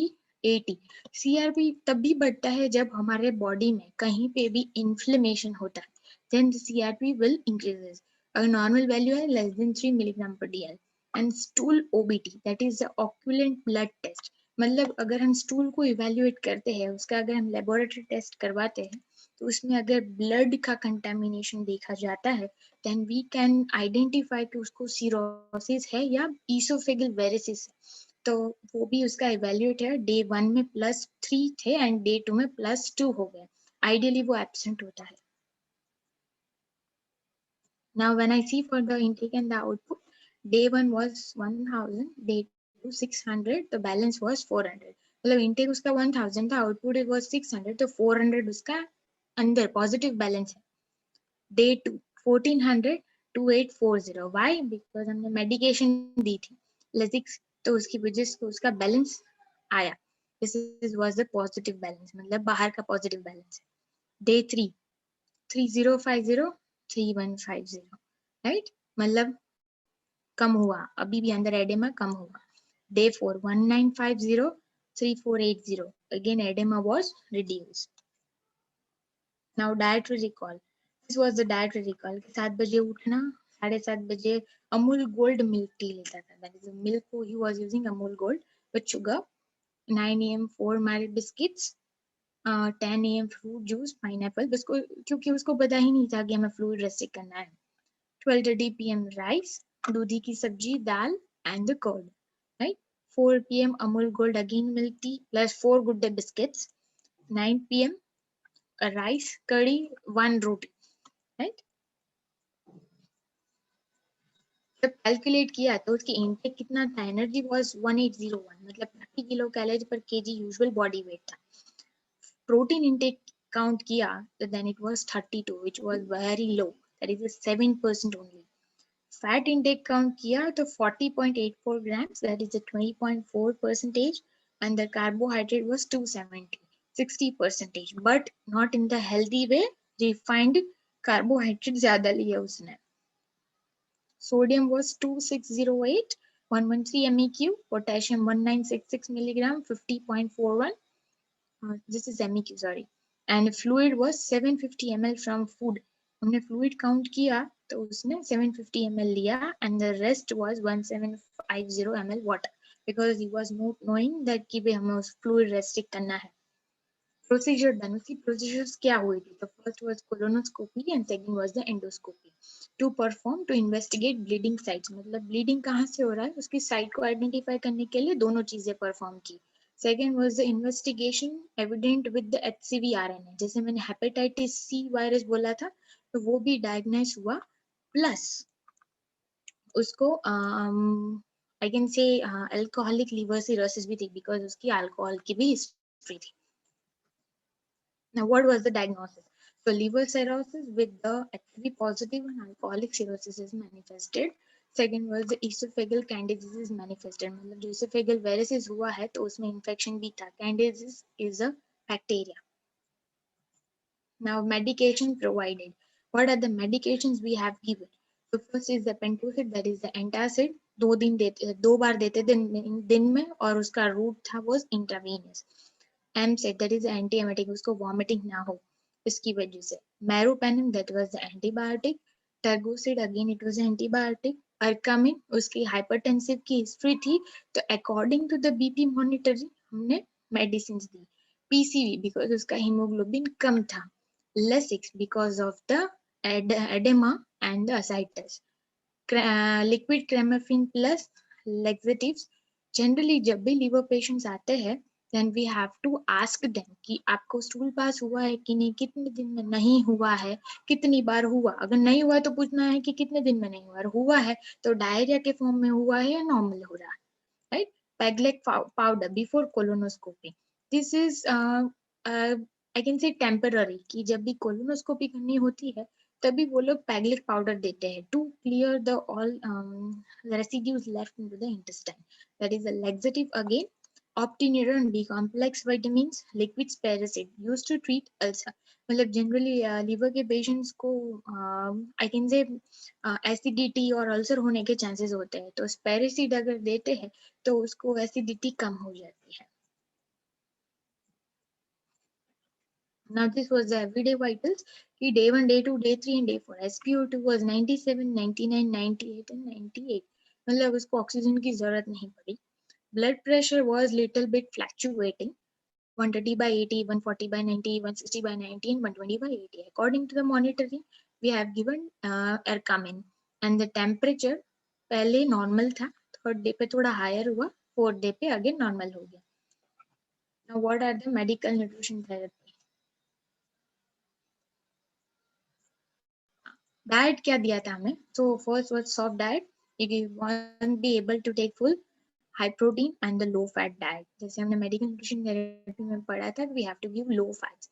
80. CRP तब भी बढ़ता है जब हमारे बॉडी में कहीं पे भी इन्फ्लेमेशन होता है, then the CRP will increases. A normal value है less than 3 milligram per DL. And stool OBT, that is the occult blood test. मतलब अगर हम स्टूल को इवेल्युएट करते हैं, उसका अगर हम लेबोरेटरी टेस्ट करवाते हैं, तो उसमें अगर ब्लड का कंटामिनेशन देखा जाता है, then we can identify कि उसको सिरोसिस है या ईसोफेगल वेरिसिस है. तो वो भी उसका इवेल्युएट है. डे 1 में +3 थे एंड डे 2 में +2 हो गए. आइडियली वो एब्सेंट होता है. Now when I see for the intake and the output, day 1 was 1000, day 2 600, the balance was 400. मतलब intake उसका 1000 था, output it was 600, तो 400 उसका अंदर पॉजिटिव बैलेंस है. Day 2 1400, 2840. Why? Because हमने मेडिकेशन दी थी L6, तो उसकी वजह से उसका बैलेंस आया. This was the positive balance, मतलब बाहर का पॉजिटिव बैलेंस है. Day 3 3050, 3150, right. मतलब कम हुआ, अभी भी अंदर एडेमा कम हुआ. Day 4 1950, 3480, again edema was reduced. Now dietary recall. This was the dietary recall. 7 बजे उठना, 7:30 बजे अमूल गोल्ड मिल्क टी लेता था. That is the milk he was using Amul Gold with sugar. 9 AM 4 married biscuits. 10 AM fruit juice pineapple, क्योंकि उसको पता ही नहीं था कि हमें फ्लूइड रेस्ट्रिक्ट करना है. 12:30 PM राइस, दूधी की सब्जी, दाल and the curd, right. 4 PM Amul Gold again milk tea plus 4 good day biscuits. 9 PM rice, curry, 1 roti, right. जब कैलकुलेट किया तो उसकी इनटेक कितना था, एनर्जी वाज 1801, मतलब 30 किलो कैलोरी पर केजी यूजुअल बॉडी वेट था. प्रोटीन इनटेक काउंट किया तो then it was 32, which was very low, that is 7% only. Fat intake count किया तो 40.84 grams, that is a 20.4%, and the carbohydrate was 270, 60%, but not in the healthy way. Refined carbohydrate ज्यादा लिया उसने. Sodium was 2608, 113 MEQ. Potassium 1966 milligram, 50.41. This is MEQ, sorry. And fluid was 750 ml from food. हमने fluid count किया तो उसने 750 ml लिया, and the rest was 1750 ml water, because he was not knowing that कि भाई हमें उस fluid restrict करना है. Procedure done. उसकी procedures क्या हुई थी? The first was colonoscopy and second was the endoscopy. To perform to investigate bleeding sites, मतलब bleeding कहाँ से हो रहा है उसकी साइट को आइडेंटिफाई करने के लिए दोनों चीजें परफॉर्म की. Second was the investigation evident with the HCV RNA, जैसे मैंने हेपेटाइटिस सी वायरस बोला था तो वो भी डायग्नोस हुआ, प्लस उसको आई कैन से अल्कोहलिक लिवर सिरोसिस भी थी बिकॉज उसकी अल्कोहल की भी हिस्ट्री थी. Now, what was the diagnosis? So, liver cirrhosis with the HCV positive and alcoholic cirrhosis is manifested. Second was the esophageal candidiasis manifested. मतलब जो esophageal varices हुआ है तो उसमें infection भी था. Candidiasis is a bacteria. Now, medication provided. What are the medications we have given? So, first is the pentoside, that is the antacid. दो बार देते दिन में और उसका रूट था was intravenous. Emeset that is antiemetic, उसको वॉमिटिंग ना हो इसकी वजह से. Meropenem that was the antibiotic. Targocid again it was antibiotic. Arkamin उसकी हाइपरटेंसिव की हिस्ट्री थी तो according to the BP monitoring हमने मेडिसिन दी. पीसीवी बिकॉज उसका हीमोग्लोबिन कम था. Lasix because of the oedema and the ascites. Liquid Cremaffin plus laxatives. Generally जब भी लीवर पेशेंट्स आते हैं then we have to ask them कि आपको स्टूल पास हुआ है कि नहीं, कितने दिन में नहीं हुआ है, कितनी बार हुआ. अगर नहीं हुआ तो पूछना है कि कितने दिन में नहीं हुआ, हुआ है तो डायरिया के फॉर्म में हुआ है या नॉर्मल हो रहा है, right. Peglec powder before colonoscopy, this is I can say temporary कि जब भी कोलोनोस्कोपी करनी होती है तभी वो लोग पैगलिक पाउडर देते हैं to clear the all residues left in the intestine. That is a laxative again. Optineuron B complex vitamins, liquid speracetic used to treat ulcer. मतलब जनरली लीवर के पेशेंट्स को आई कैन से एसिडिटी और अल्सर होने के chances होते हैं तो स्पेरासिड अगर देते हैं तो उसको एसिडिटी कम हो जाती है. Now this was the everyday vitals कि day 1, day 2, day 3 and day 4. SpO2 was 97, 99, 98 and 98. मतलब उसको ऑक्सीजन की जरूरत नहीं पड़ी. Blood pressure was little bit fluctuating, 130 by 80, 140 by 90, 160 by 90 and 120 by 80. According to the monitoring, we have given Ercamin and the temperature पहले normal था, third day पे थोड़ा higher हुआ, fourth day पे again normal हो गया. Now what are the medical nutrition therapy? Diet क्या दिया था हमें? So first was soft diet. If you won't be able to take full, high protein and the low fat diet. जैसे हमने medical nutrition therapy में पढ़ा था, we have to give low fats.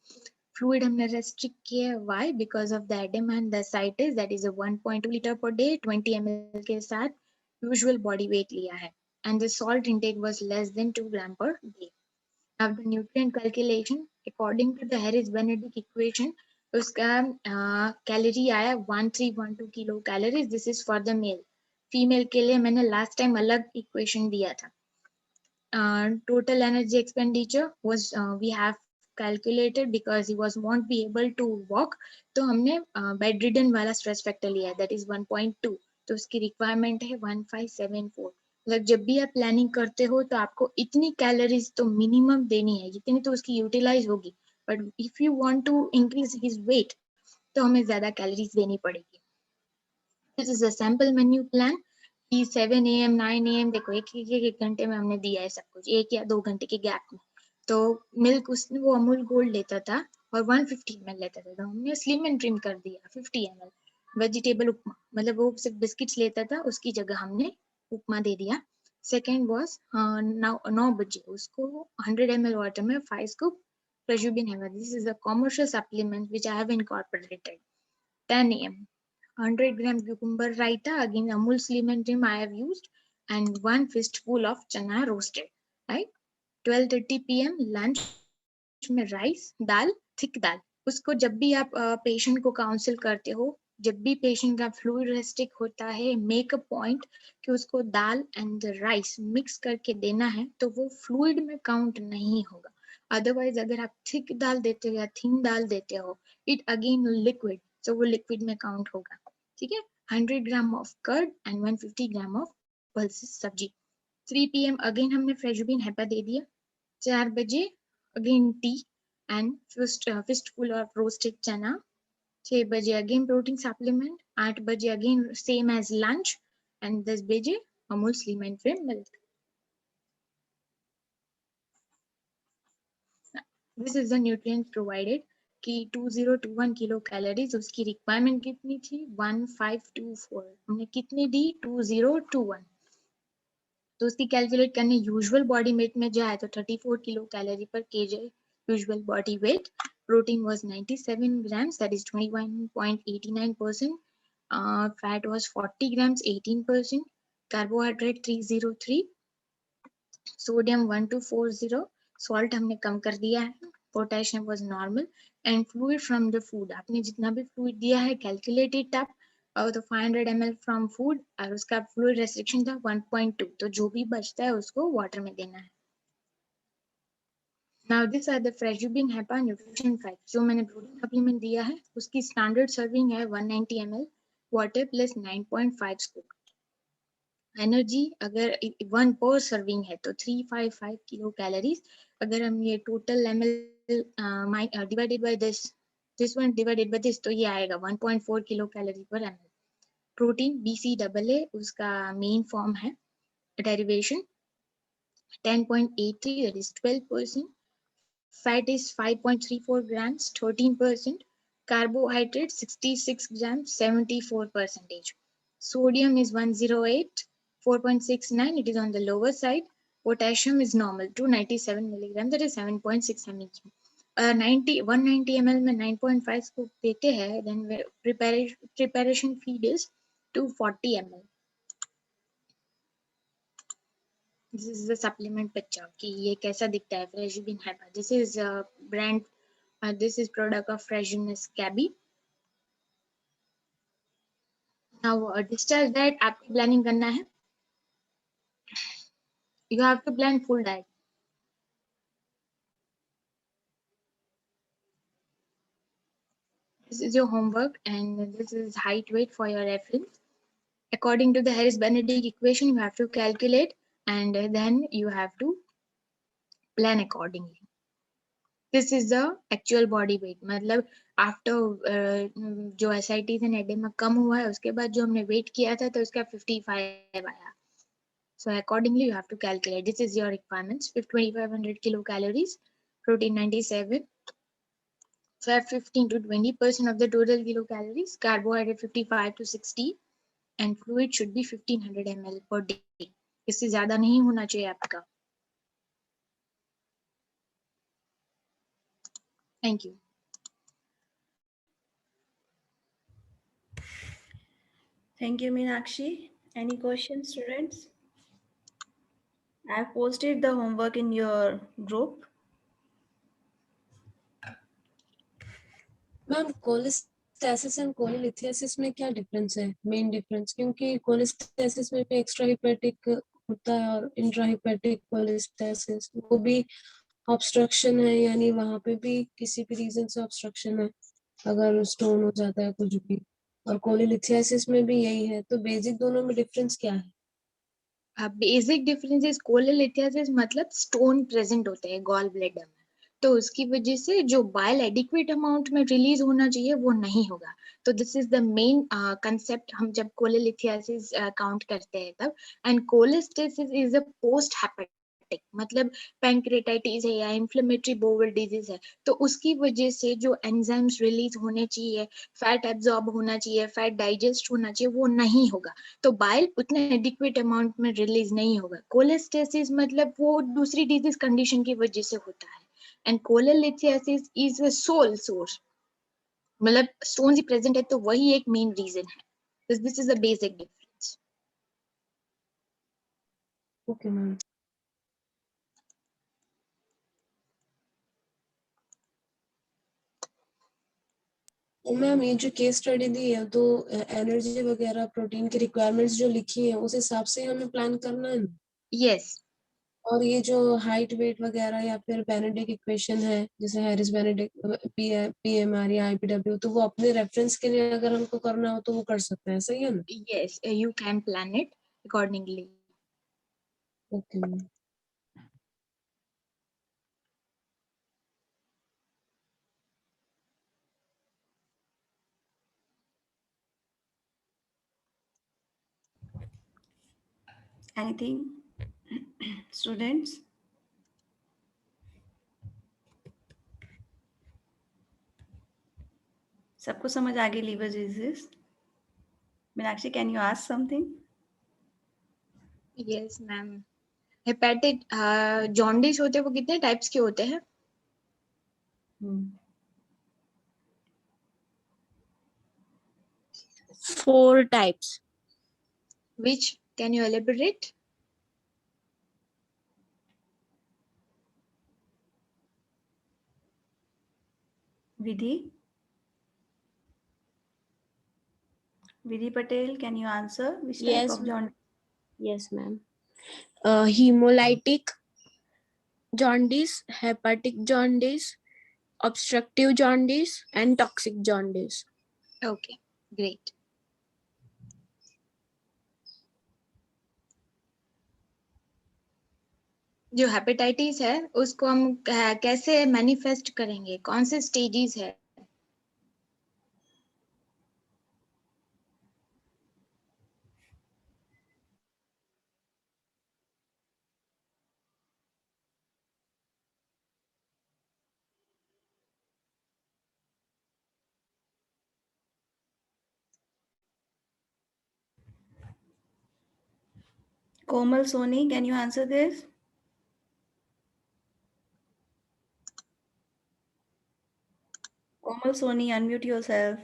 Fluid हमने restrict किया. Why? Because of the edema and the ascites, that is a 1.2 liter per day, 20 ml के साथ usual body weight लिया है. And the salt intake was less than 2 gram per day. Now the nutrient calculation according to the Harris-Benedict equation, उसका calorie आया 1312 kilo calories. This is for the male. Female के लिए मैंने last time अलग equation दिया था. Total energy expenditure was we have calculated because he was won't be able to walk, तो हमने bedridden वाला stress factor लिया है, that is 1.2. तो उसकी requirement है 1574. मतलब जब भी आप प्लानिंग करते हो तो आपको इतनी कैलोरीज तो मिनिमम देनी है, जितनी तो उसकी यूटिलाइज होगी. But if you want to increase his weight तो हमें ज्यादा कैलोरीज देनी पड़ेगी. This is a sample menu plan कि 7 AM 9 AM देखो एक घंटे में हमने दिया है सब कुछ, 1 या 2 घंटे के गैप में. तो मिल्क उसने वो अमूल गोल्ड लेता था और 150 ml लेता था, तो हमने स्लिम एंड ट्रिम कर दिया 50 ml. वेजिटेबल उपमा, मतलब वो सिर्फ बिस्किट्स लेता था, उसकी जगह हमने उपमा दे दिया. सेकेंड वॉज 9 बजे उसको 100 ml वाटर में 5 scoop Prejubin Hewa. This is a commercial supplement which I have incorporated. 10 AM 100 gram cucumber raita, again Amul slim and trim I have used, and 1 fistful of chana roasted, right. 12:30 PM lunch में rice दाल, thick दाल. उसको जब भी आप patient को council करते हो, जब भी पेशेंट का फ्लूइड रेस्ट्रिक्ट होता है, मेक अ पॉइंट कि उसको दाल एंड राइस मिक्स करके देना है, तो वो फ्लूइड में काउंट नहीं होगा. अदरवाइज अगर आप थिक दाल देते हो या थिन दाल देते हो, इट अगेन लिक्विड, so वो लिक्विड में काउंट होगा. ठीक है. 100 gram of curd and 150 gram of pulses सब्जी. 3 PM अगेन हमने फ्रेजुबिन हेपा दे दिया. 4 बजे again T and fistful of roasted chana. 6 बजे अगेन प्रोटीन सप्लीमेंट. 8 बजे again same as lunch and 10 बजे Amul slim and trim milk. This is the nutrient provided कि 2021 kilo calories, उसकी requirement कितनी थी 1524, हमने कितनी दी 2021, तो उसकी कैलकुलेट करने यूजुअल बॉडी वेट में जाए तो 34 किलो कैलोरी पर kg usual body wait. Protein was 97 grams, that is 21.89%. Fat was 40 grams, 18%. Carbohydrate 303. Sodium 1240. Salt हमने कम कर दिया है. Potassium was normal. And fluid from the food, आपने जितना भी fluid दिया है calculate it up. और तो 500 ml from food और उसका fluid restriction था 1.2, तो जो भी बचता है उसको water में देना है. Now these are the Freshubin HEPA nutrition facts. जो मैंने प्रोटीन सप्लीमेंट दिया है उसकी स्टैंडर्ड सर्विंग है 190 ml water plus 9.5 scoop. Energy अगर 1 पर सर्विंग है तो 355 किलो कैलोरीज. अगर हम ये total ml divided by this one divided by this, तो ये आएगा 1.4 किलो कैलोरी पर ml. प्रोटीन BCAA उसका मेन फॉर्म है, derivation 10.83, that is 12%. Fat is 5.34 grams, 13%. Carbohydrate 66 grams, 74%. Sodium is 108, 4.69. It is on the lower side. Potassium is normal, 297 milligram, that is 7.6 mg. 190 ml में 9.5 scoop देते हैं, then preparation feed is 240 ml. This is the supplement picture कि ये कैसा दिखता है Freshubin HEPA. This is brand, this is product of Freshubin Cabby. Now discharge diet आपको planning करना है. You have to plan full diet. This is your homework and this is height weight for your reference. According to the Harris-Benedict equation, you have to calculate and then you have to plan accordingly. This is the actual body weight. मतलब after जो SITs and edema कम हुआ है उसके बाद जो हमने weight किया था तो उसका 55 आया. So accordingly you have to calculate. This is your requirements. 2500 kilocalories, protein 97, fat 15 to 20% of the total kilocalories, carbohydrate 55 to 60, and fluid should be 1500 ml per day. इससे ज्यादा नहीं होना चाहिए आपका. Thank you. Thank you, Meenakshi. Any questions, students? I have posted the homework in your group. Ma'am cholestasis and cholelithiasis में क्या difference है, main difference? क्योंकि कोलेस्टेसिस में भी एक्स्ट्रा हिपेटिक होता है और इंट्रा हिपेटिक कोलेस्टेसिस वो भी ऑब्स्ट्रक्शन है, यानी वहां पे भी किसी भी रीजन से ऑब्स्ट्रक्शन है अगर स्टोन हो जाता है कुछ भी, और कोलेलिथियासिस में भी यही है. तो बेसिक दोनों में डिफरेंस क्या है? बेसिक डिफरेंस इज कोलेलिथियासिस मतलब स्टोन प्रेजेंट होते हैं गॉल ब्लैडर में, तो उसकी वजह से जो बाइल एडिक्वेट अमाउंट में रिलीज होना चाहिए वो नहीं होगा. तो this is the main concept हम जब कोलेलिथियासिस काउंट करते हैं तब. And cholestasis is a post hepatic, मतलब पैंक्रेटाइटिस है या इन्फ्लेमेटरी बोवल डिजीज है, तो उसकी वजह से जो एंजाइम्स रिलीज होने चाहिए, फैट एब्जॉर्ब होना चाहिए, फैट डाइजेस्ट होना चाहिए, वो नहीं होगा. तो बाइल उतने एडिक्वेट अमाउंट में रिलीज नहीं होगा. कोलेस्टेसिस मतलब वो दूसरी डिजीज कंडीशन की वजह से होता है. And cholelithiasis is a sole source, मतलब स्टोन ही प्रेजेंट है तो वही एक मेन रीजन है. This is a basic difference. Okay ma'am. Ma'am ये जो केस स्टडी दी है तो एनर्जी वगैरह प्रोटीन की रिक्वायरमेंट्स जो लिखी है उस हिसाब से हमें प्लान करना है. यस. और ये जो हाइट वेट वगैरह या फिर बेनेडिक्ट इक्वेशन है जैसे हैरिस बेनेडिक्ट पीएमआर या आईपीडब्ल्यू, तो वो अपने रेफरेंस के लिए अगर हमको करना हो तो वो कर सकते हैं, सही है ना? Yes, you can plan it accordingly. Okay ma'am. Anything, students? सबको समझ आ गई liver disease? Meenakshi, can you ask something? Yes ma'am. Hepatic jaundice होते हैं वो कितने टाइप्स के होते हैं? Hmm. 4 types. Which can you elaborate? Vidhi? Vidhi Patel, can you answer which type Yes, of jaundice? yes, ma'am. Hemolytic jaundice, hepatic jaundice, obstructive jaundice, and toxic jaundice. Okay great. जो hepatitis है उसको हम कैसे manifest करेंगे? कौन से stages है? Komal Soni, can you answer this? Komal Soni, unmute yourself.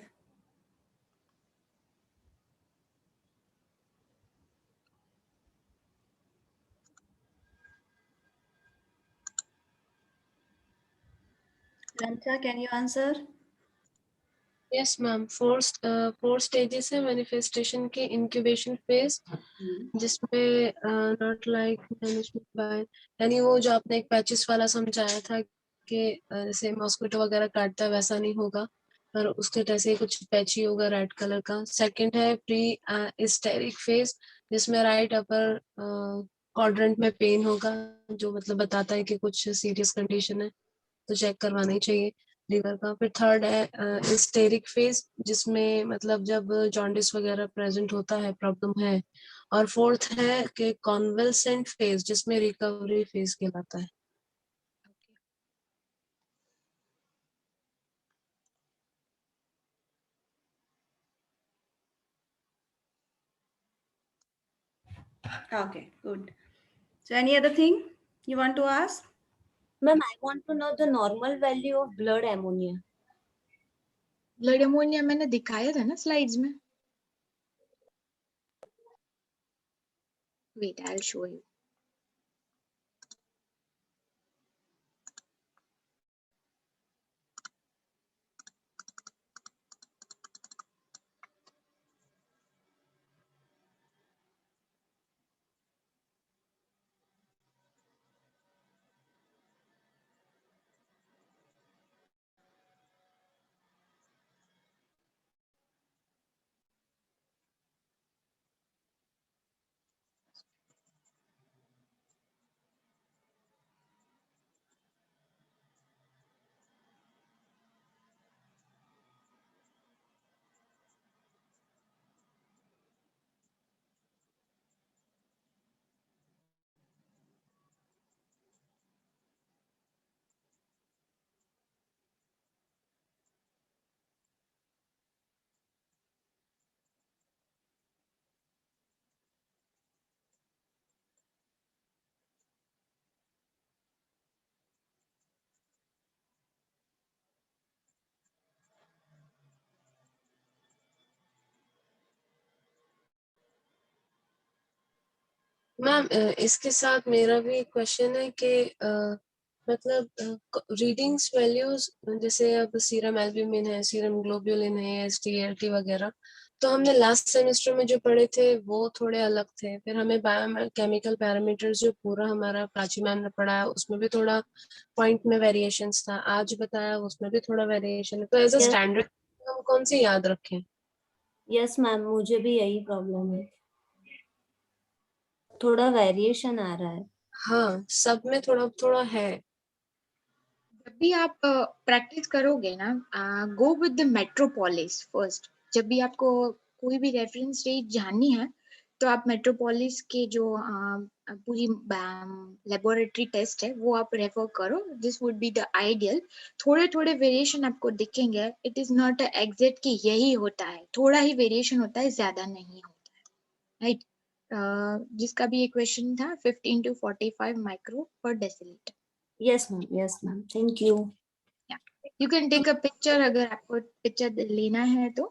Rancha, can you answer? Yes, ma'am. Four stages है manifestation के incubation phase, जिसमें not like management by, यानी वो जो आपने एक पैचेस वाला समझाया था कि जैसे मॉस्किटो वगैरह काटता है वैसा नहीं होगा, पर उसके जैसे ही कुछ पैची होगा रेड कलर का। सेकंड है प्री हिस्टेरिक फेज, जिसमें राइट अपर क्वाड्रेंट में पेन होगा, जो मतलब बताता है कि कुछ सीरियस कंडीशन है, तो चेक करवाना ही चाहिए लीवर का। फिर थर्ड है हिस्टेरिक फेज, जिसमें मतलब जब जॉन्डिस वगैरह प्रेजेंट होता है, प्रॉब्लम है। और फोर्थ है कि कॉन्वल्सेंट फेज, जिसमें रिकवरी फेज कहलाता है। Okay, good. So any other thing you want to ask? Ma'am, I want to know the normal value of blood ammonia. Blood ammonia मैंने दिखाया था ना स्लाइड्स में। Wait I will show you. Ma'am इसके साथ मेरा भी क्वेश्चन है कि मतलब रीडिंग्स वैल्यूज, जैसे अब सीरम एल्ब्यूमिन है, सीरम ग्लोबुलिन है, एसटीएलटी वगैरह, तो हमने लास्ट सेमेस्टर में जो पढ़े थे वो थोड़े अलग थे। फिर हमें बायोकेमिकल पैरामीटर्स जो पूरा हमारा प्राची मैम ने पढ़ाया उसमें भी थोड़ा पॉइंट में वेरिएशंस था, आज बताया उसमें भी थोड़ा वेरिएशन है। तो एज अ Yes. स्टैंडर्ड हम कौन सी याद रखें? यस मैम, मुझे भी यही प्रॉब्लम है, थोड़ा वेरिएशन आ रहा है। हाँ, सब में थोड़ा थोड़ा है। जब भी आप प्रैक्टिस करोगे ना, गो विद द मेट्रोपोलिस फर्स्ट। जब भी आपको कोई भी रेफरेंस रेट जाननी है तो आप मेट्रोपोलिस के जो पूरी लेबोरेटरी टेस्ट है वो आप रेफर करो. This would be the ideal. थोड़े थोड़े वेरिएशन आपको दिखेंगे. इट इज नॉट एग्जैक्ट कि यही होता है, थोड़ा ही वेरिएशन होता है, ज्यादा नहीं होता है. राइट. जिसका भी ये क्वेश्चन था 15 to 45 माइक्रो पर decilitre. Yes, ma'am. Yes, ma'am. Thank you. You can take a picture अगर आपको पिक्चर लेना है तो.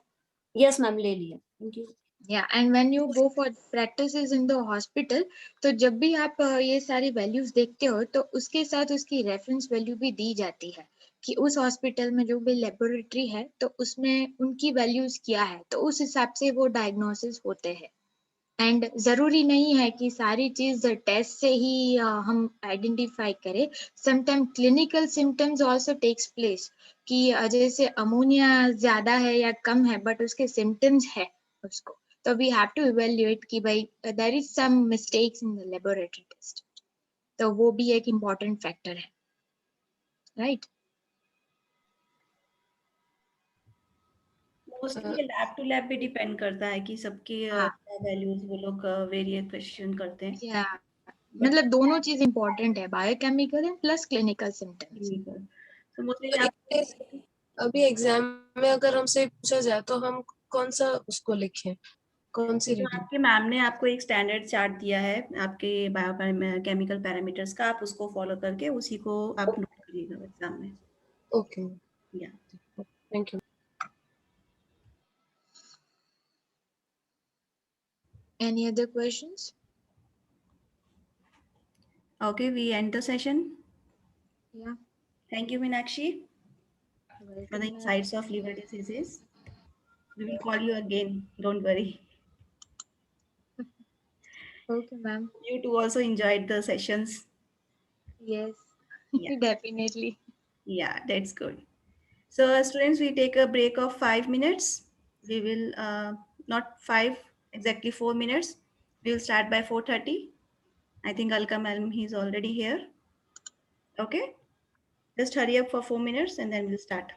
Yes, ma'am. ले लिया. Thank you. Yeah, and when you go for practices in the hospital, तो जब भी आप ये सारी वैल्यूज देखते हो तो उसके साथ उसकी रेफरेंस वैल्यू भी दी जाती है कि उस हॉस्पिटल में जो भी लेबोरेटरी है तो उसमें उनकी वैल्यूज क्या है, तो उस हिसाब से वो डायग्नोसिस होते हैं. एंड जरूरी नहीं है कि सारी चीज टेस्ट से ही हम आइडेंटिफाई करें. Sometime clinical symptoms also takes place कि जैसे अमोनिया ज्यादा है या कम है बट उसके सिम्टम्स है उसको, तो वी हैव टू इवेल्युएट कि भाई there is some mistakes in the laboratory test. तो वो भी एक इम्पॉर्टेंट फैक्टर है. Right. Mostly lab to lab भी डिपेंड करता है कि सबकी हाँ. वैल्यूज वो लोग वेरिएशन करते हैं. या बट मतलब दोनों चीज इम्पोर्टेंट है, biochemical and plus clinical symptoms. तो मोस्टली तो आप अभी एग्जाम में अगर हमसे पूछा जाए तो हम कौन सा उसको लिखें, कौन सी जो रीडिंग? आपके मैम ने आपको एक स्टैंडर्ड चार्ट दिया है आपके बायोकेमिकल पैरामीटर्स का, आप उसको फॉलो करके उसी को आप नोट करिएगा एग्जाम में. Okay, yeah thank you. Any other questions? Okay, we end the session. Yeah. Thank you Meenakshi for the Welcome, ma'am. insights of liver diseases. We will call you again, don't worry. Okay, ma'am. You too also enjoyed the sessions. Yes, Yeah, definitely. yeah, that's good. So students, we take a break of 5 minutes. We will not five, exactly 4 minutes. We will start by 4:30. I think Alka madam, he's already here. Okay, just hurry up for 4 minutes and then we'll start.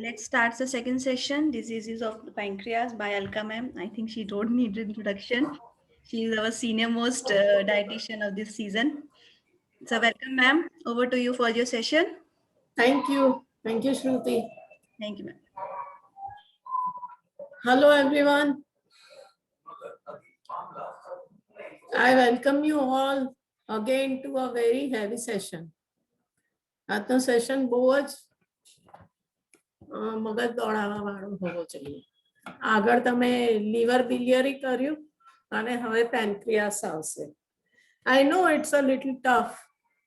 Let's start the second session, Diseases of the Pancreas by Alka ma'am. I think she don't need introduction. She is our senior most dietitian of this season. So welcome ma'am. Over to you for your session. Thank you. Thank you, Shruti. Thank you ma'am. Hello, everyone. I welcome you all again to a very heavy session. આજનો session બહુ જ મગજ દોડાવવા વાળો હોવો જોઈએ. આગળ તમે liver biliary કર્યું અને હવે પેનક્રિયાસ આવશે. I know it's a little tough,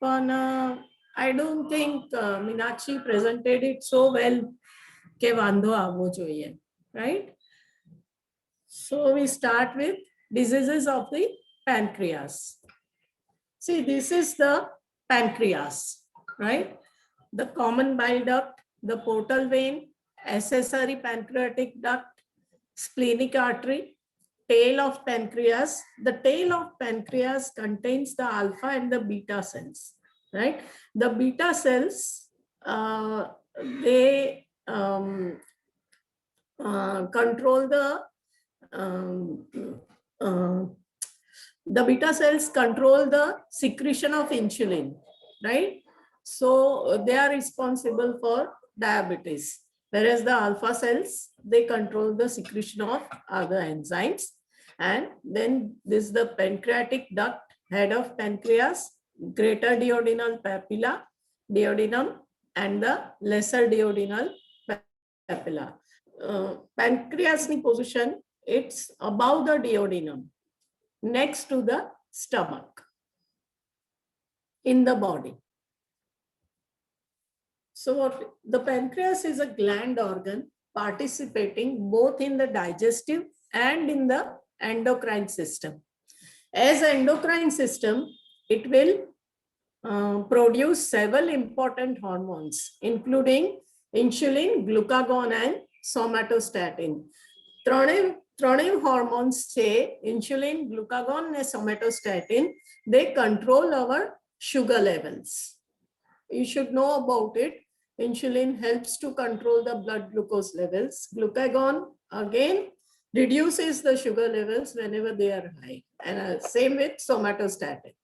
but I don't think Meenakshi presented it so well કે વાંધો આવવો જોઈએ, right? So we start with diseases of the pancreas. See, this is the pancreas, right? The common bile duct, the portal vein, accessory pancreatic duct, splenic artery, tail of pancreas. The tail of pancreas contains the alpha and the beta cells, right? The beta cells, they control the beta cells control the secretion of insulin, right? So they are responsible for diabetes, whereas the alpha cells, they control the secretion of other enzymes. And then this is the pancreatic duct, head of pancreas, greater duodenal papilla, duodenum, and the lesser duodenal papilla. Pancreas position, it's above the duodenum, next to the stomach in the body. So the pancreas is a gland organ participating both in the digestive and in the endocrine system. As endocrine system, it will produce several important hormones, including insulin, glucagon, and somatostatin. ત્રણેય hormones છે, insulin, glucagon, and somatostatin, they control our sugar levels. You should know about it. Insulin helps to control the blood glucose levels. Glucagon, again, reduces the sugar levels whenever they are high. And same with somatostatin.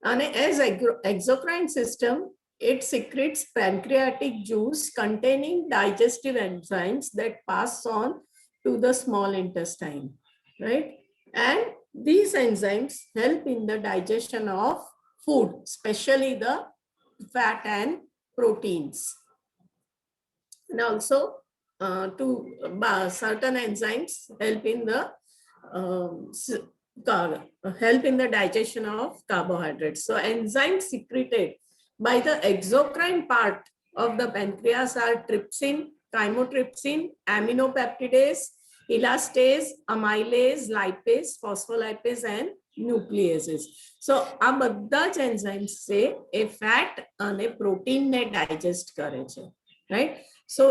And as exocrine system, it secretes pancreatic juice containing digestive enzymes that pass on to the small intestine, right? And these enzymes help in the digestion of food, especially the fat and proteins. And also certain enzymes help in the digestion of carbohydrates. So enzymes secreted by the exocrine part of the pancreas are trypsin, chymotrypsin, aminopeptidase, elastase, amylase, lipase, phospholipase, and nucleases. So આ બધા જ enzymes છે એ fat અને protein ને digest કરે છે, right? So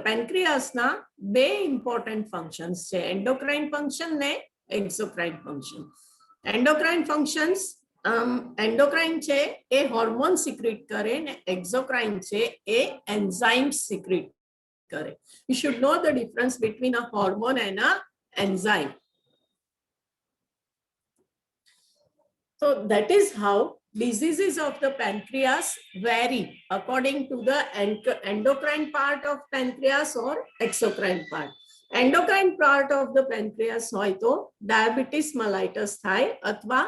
pancreas ના બે important functions છે, endocrine function ને exocrine function. Endocrine functions, endocrine છે એ hormone secrete કરે ને exocrine છે એ enzymes secrete કરે. You should know the difference between a hormone and an enzyme. So that is how diseases of the pancreas vary according to the endocrine part of pancreas or exocrine part. Endocrine part of the pancreas હોય તો diabetes mellitus થાય અથવા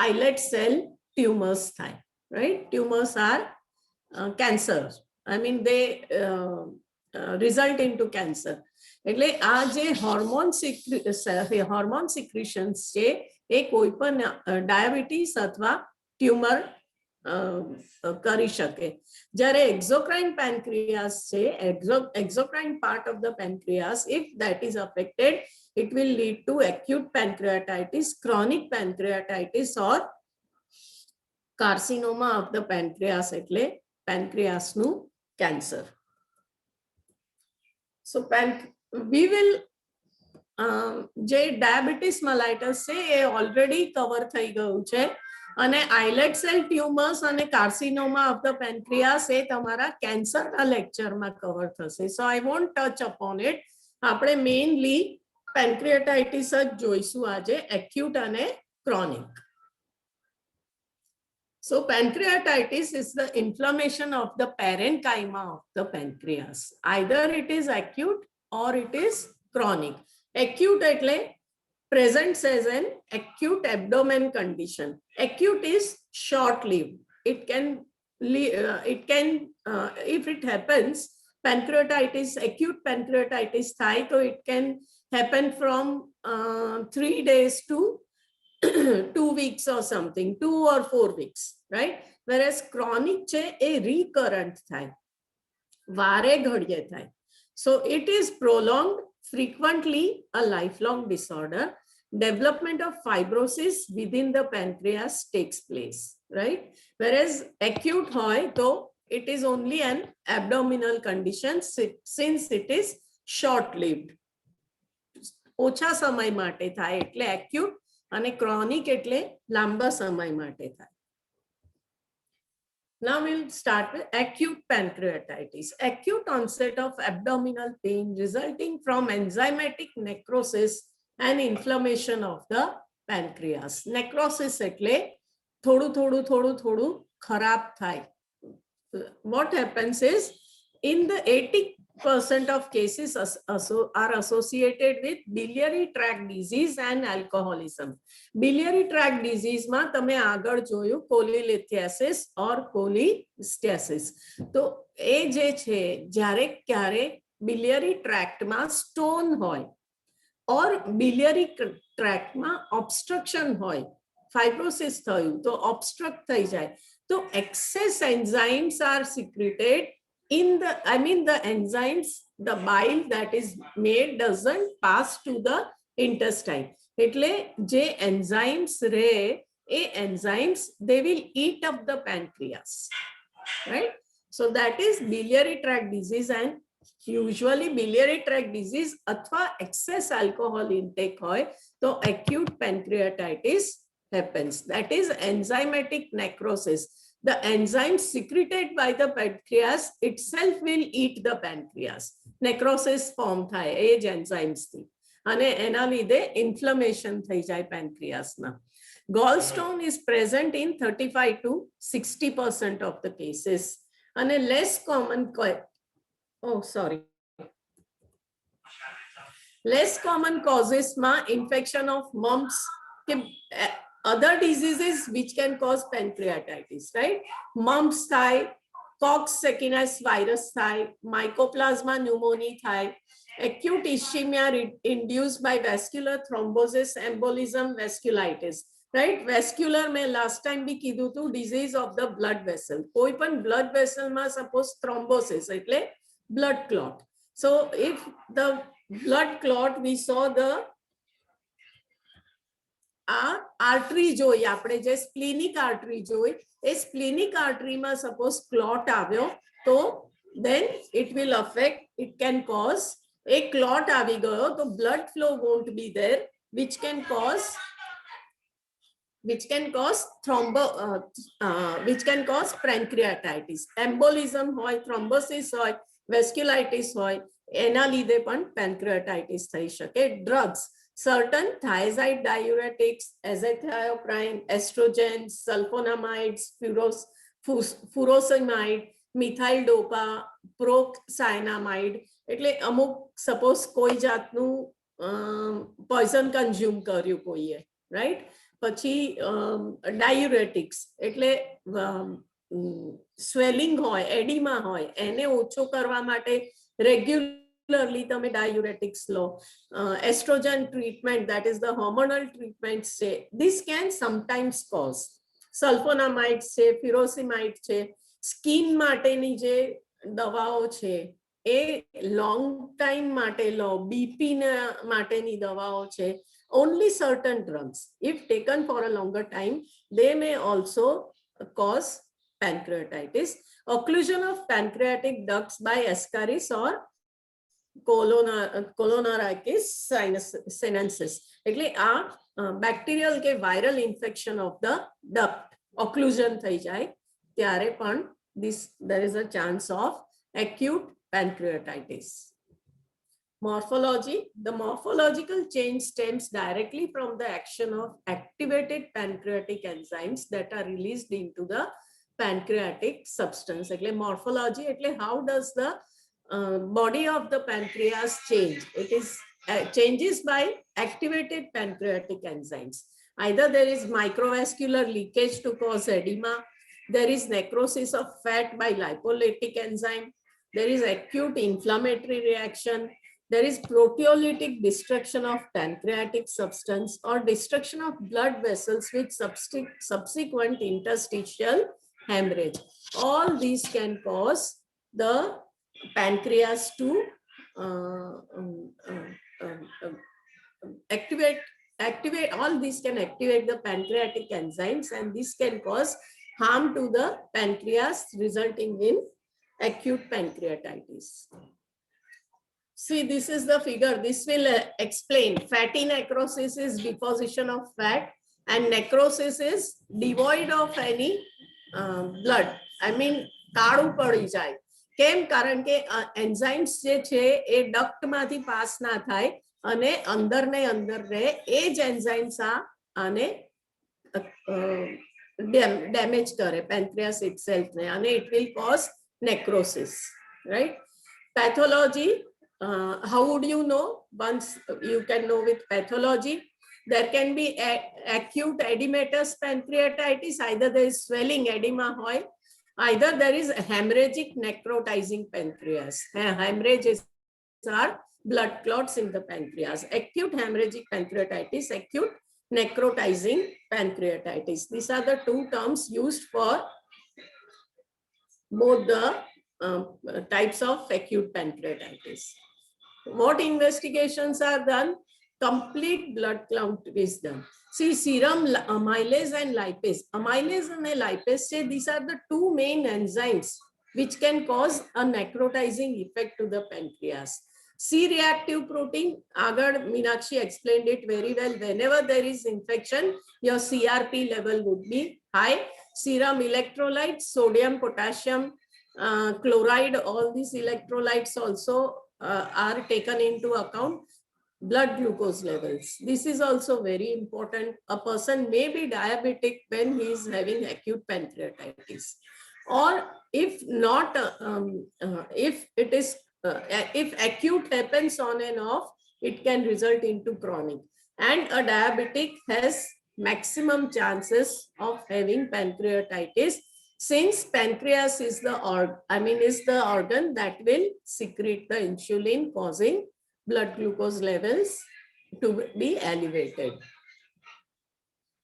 islet cell tumors થાય, right? Tumors are cancers. I mean, they result into cancer. એટલે આ જે hormone secretions છે એ કોઈ પણ ડાયાબિટીસ અથવા ટ્યુમર કરી શકે. જ્યારે exocrine pancreas છે, exocrine part of the pancreas, if that is affected, it will lead to acute pancreatitis, chronic pancreatitis, or carcinoma of the pancreas, એટલે pancreas નું cancer. So we will જે diabetes mellitus છે એ already cover થઈ ગયું છે અને islet cell tumours અને કાર્સિનોમા ઓફ ધ પેન્ક્રિયાસ એ તમારા કેન્સરના લેક્ચરમાં કવર થશે. So I want touch upon it. આપણે મેઇનલી પેન્ક્રિયાટાઇટિસ જ જોઈશું આજે, એક્યુટ અને chronic. So pancreatitis is the inflammation of the parenchyma of the pancreas. Either it is acute or it is chronic. Acute એટલે presents as an acute abdomen condition. Acute is short-lived. It can if it happens, pancreatitis, acute pancreatitis થાય તો it can happen from 3 days to 2 weeks or something, 2 or 4 weeks, right? Whereas chronic છે એ recurrent થાય, વારે ઘડીએ થાય. So it is prolonged, frequently a lifelong disorder. Development of fibrosis within the pancreas takes place, right? Whereas acute હોય તો it is only an abdominal condition since it is short-lived. ઓછા સમય માટે થાય એટલે acute, અને ક્રોનિક એટલે લાંબા સમય માટે થાય. Now we'll start with acute pancreatitis. Acute onset of abdominal pain resulting from enzymatic necrosis and inflammation of the pancreas. Necrosis એટલે થોડું ખરાબ થાય. What happens is, in the 80% of cases are associated with biliary tract disease and alcoholism. Biliary tract disease માં તમે આગળ જોયું કોલિલિથિયાસિસ or cholestasis. તો એ જે છે, જ્યારે ક્યારે biliary tract માં સ્ટોન હોય or biliary tract માં obstruction હોય, fibrosis થયું તો obstruct થઈ જાય, તો excess enzymes are secreted in the, the enzymes, the bile that is made doesn't pass to the intestine. એટલે જે enzymes રહે, એ enzymes, they will eat up the pancreas, right? So that is biliary tract disease, and usually biliary tract disease અથવા excess alcohol intake હોય તો acute pancreatitis happens. That is enzymatic necrosis. The enzymes secreted by the pancreas itself will eat the pancreas. Necrosis form થાય એ જ enzymes થી, અને એના લીધે inflammation થઈ જાય pancreasમાં. Gallstone is present in 35 to 60% of the cases. અને less common less common causes માં infection of mumps, other diseases which can cause pancreatitis, right? Mumps થાય, Coxsackie virus થાય, Mycoplasma pneumoniae થાય, acute ischemia induced by vascular thrombosis, embolism, vasculitis, right? Vascular મેં last time બી કીધું હતું, disease of the blood vessel. કોઈ પણ blood vessel માં suppose thrombosis એટલે blood clot. So if the blood clot, we saw the artery જોઈ, આપણે જે સ્પ્લિનિક આર્ટરી જોઈ, એ સ્પ્લિનિક આર્ટરીમાં સપોઝ ક્લોટ આવ્યો તો then it will affect, it can cause, a clot આવી ગયો તો blood flow won't be there, which can cause pancreatitis. Embolism હોય, thrombosis હોય, vasculitis હોય, એના લીધે પણ pancreatitis થઈ શકે. Drugs, certain thiazide diuretics, azathioprine, estrogens, sulfonamides, furosemide, methyl dopa, procyanamide. એટલે અમુક સપોઝ કોઈ જાતનું પોઈઝન કન્ઝ્યુમ કર્યું કોઈએ, રાઈટ? પછી ડાયુરેટિક્સ એટલે સ્વેલિંગ હોય, એડિમા હોય, એને ઓછો કરવા માટે રેગ્યુલરલી તમે ડાયુરેટિક્સ લો. Oestrogen treatment, that is the hormonal treatments છે, this can sometimes cause. સલ્ફોનામાઇડ છે, ફ્યુરોસિમાઇડ છે, સ્કિન માટેની જે દવાઓ છે એ લોંગ ટાઈમ માટે લો, બીપી માટેની દવાઓ છે. Only certain drugs, if taken for a longer time, they may also cause pancreatitis. Occlusion of pancreatic ducts by ascaris or કોલોનરાઇટિસ સિનેન્સિસ એટલે આ બેક્ટેરિયલ કે viral infection of the duct occlusion થઈ જાય ત્યારે પણ there is a chance of acute pancreatitis. Morphology. The morphological change stems directly from the action of activated pancreatic enzymes that are released into the pancreatic substance. એટલે morphology એટલે how does the body of the pancreas change? It is changes by activated pancreatic enzymes. Either there is microvascular leakage to cause edema, there is necrosis of fat by lipolytic enzyme, there is acute inflammatory reaction, there is proteolytic destruction of pancreatic substance or destruction of blood vessels with subsequent interstitial hemorrhage. All these can cause the pancreas to activate. All these can activate the pancreatic enzymes, and this can cause harm to the pancreas, resulting in acute pancreatitis. See, this is the figure. This will explain. Fatty necrosis is deposition of fat, and necrosis is devoid of any blood. I mean, કાળું પડી જાય. કેમ? કારણ કે enzymes જે છે એ ડક્ટમાંથી pass ના થાય અને અંદર ને અંદર રહે. એ જ એન્ઝાઇમ્સ આને ડેમેજ કરે પેન્ક્રિયાસ ઇટસેલ્ફ ને, અને it will cause necrosis, right? Pathology. How would you know? Once you can know with pathology, there can be acute edematous pancreatitis. Either there is swelling, edema, either there is hemorrhagic necrotizing pancreas. Hemorrhages are blood clots in the pancreas. Acute hemorrhagic pancreatitis, acute necrotizing pancreatitis. These are the two terms used for both the types of acute pancreatitis. What investigations are done? Complete blood count is done. See, serum amylase and lipase. Amylase and lipase, these are the two main enzymes which can cause a necrotizing effect to the pancreas. C-reactive protein, Agar Meenakshi explained it very well. Whenever there is infection, your CRP level would be high. Serum electrolytes, sodium, potassium, chloride, all these electrolytes also are taken into account. Blood glucose levels. This is also very important. A person may be diabetic when he is having acute pancreatitis. Or if not, if it is, if acute happens on and off, it can result into chronic. And a diabetic has maximum chances of having pancreatitis, since pancreas is the organ that will secrete the insulin, causing blood glucose levels to be elevated.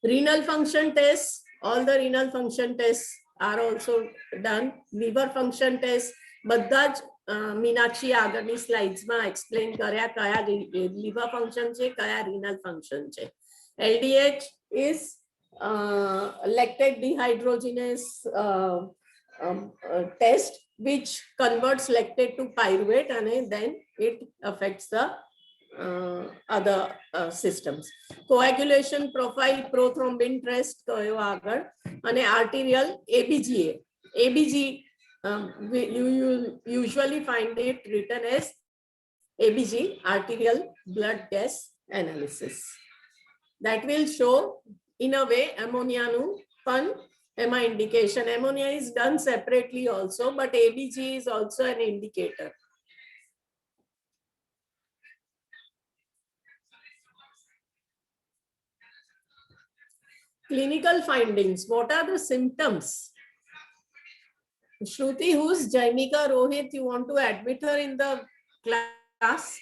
Renal function tests, all the renal function tests are also done. Liver function tests, બધા જ મીનાક્ષી આગળની સ્લાઇડ્સમાં explain કર્યા કયા liver function છે, કયા renal function છે. LDH is lactate dehydrogenase test, which converts lactate to pyruvate, and then it affects the other systems. Coagulation profile, prothrombin test કયો આગળ, અને arterial ABGA. ABG, you usually find it written as ABG, arterial blood gas analysis. That will show in a way ammonia nu pan ema indication. Ammonia is done separately also, but ABG is also an indicator. Clinical findings. What are the symptoms? Shruti, who's Jaimika Rohit? You want to admit her in the class?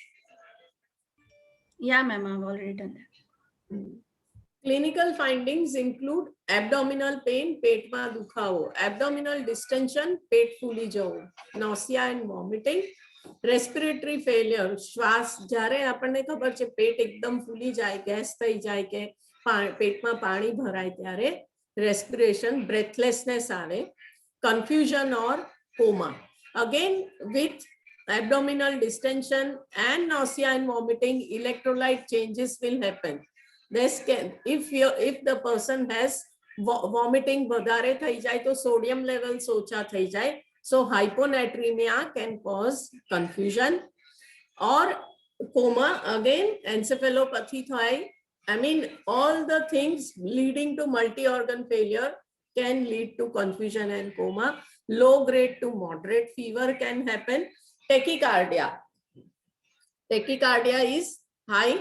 Yeah, ma'am, I've already done that. Clinical findings include abdominal pain, પેટમાં દુખાવો, abdominal distension, પેટ ફૂલી જવું, nausea and vomiting, respiratory failure, શ્વાસ જ્યારે આપણને ખબર છે પેટ એકદમ ફૂલી જાય, ગેસ થઈ જાય કે પેટમાં પાણી ભરાય ત્યારે respiration, breathlessness આવે, confusion or coma. Again, with abdominal distension and nausea and vomiting, electrolyte changes will happen. This can, if the person has vomiting વધારે થઈ જાય તો sodium levels ઓછા થઈ જાય, so hyponatremia can cause confusion or coma, again encephalopathy થાય. I mean, all the things leading to multi-organ failure can lead to confusion and coma. Low grade to moderate fever can happen. Tachycardia. Tachycardia is high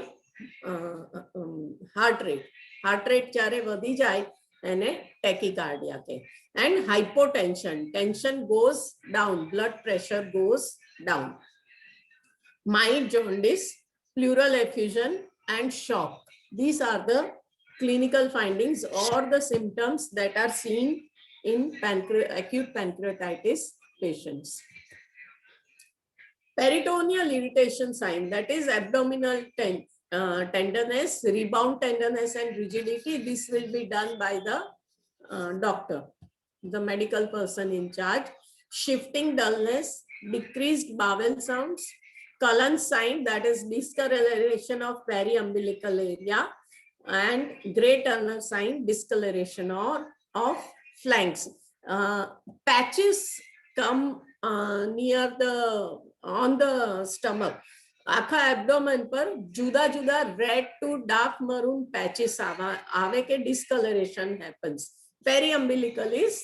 heart rate. Heart rate જ્યારે વધી જાય એને tachycardia કહે. And hypotension. Tension goes down. Blood pressure goes down. Mild jaundice, pleural effusion, and shock. These are the clinical findings or the symptoms that are seen in acute pancreatitis patients. Peritoneal irritation sign, that is abdominal tenderness, rebound tenderness, and rigidity. This will be done by the doctor, the medical person in charge. Shifting dullness, decreased bowel sounds, Cullen sign, that is discoloration of periumbilical area, and Gray Turner sign, discoloration of flanks. Patches come near on the stomach. આખા abdomen પર જુદા જુદા red to dark maroon patches આવે કે discoloration happens. Periumbilical is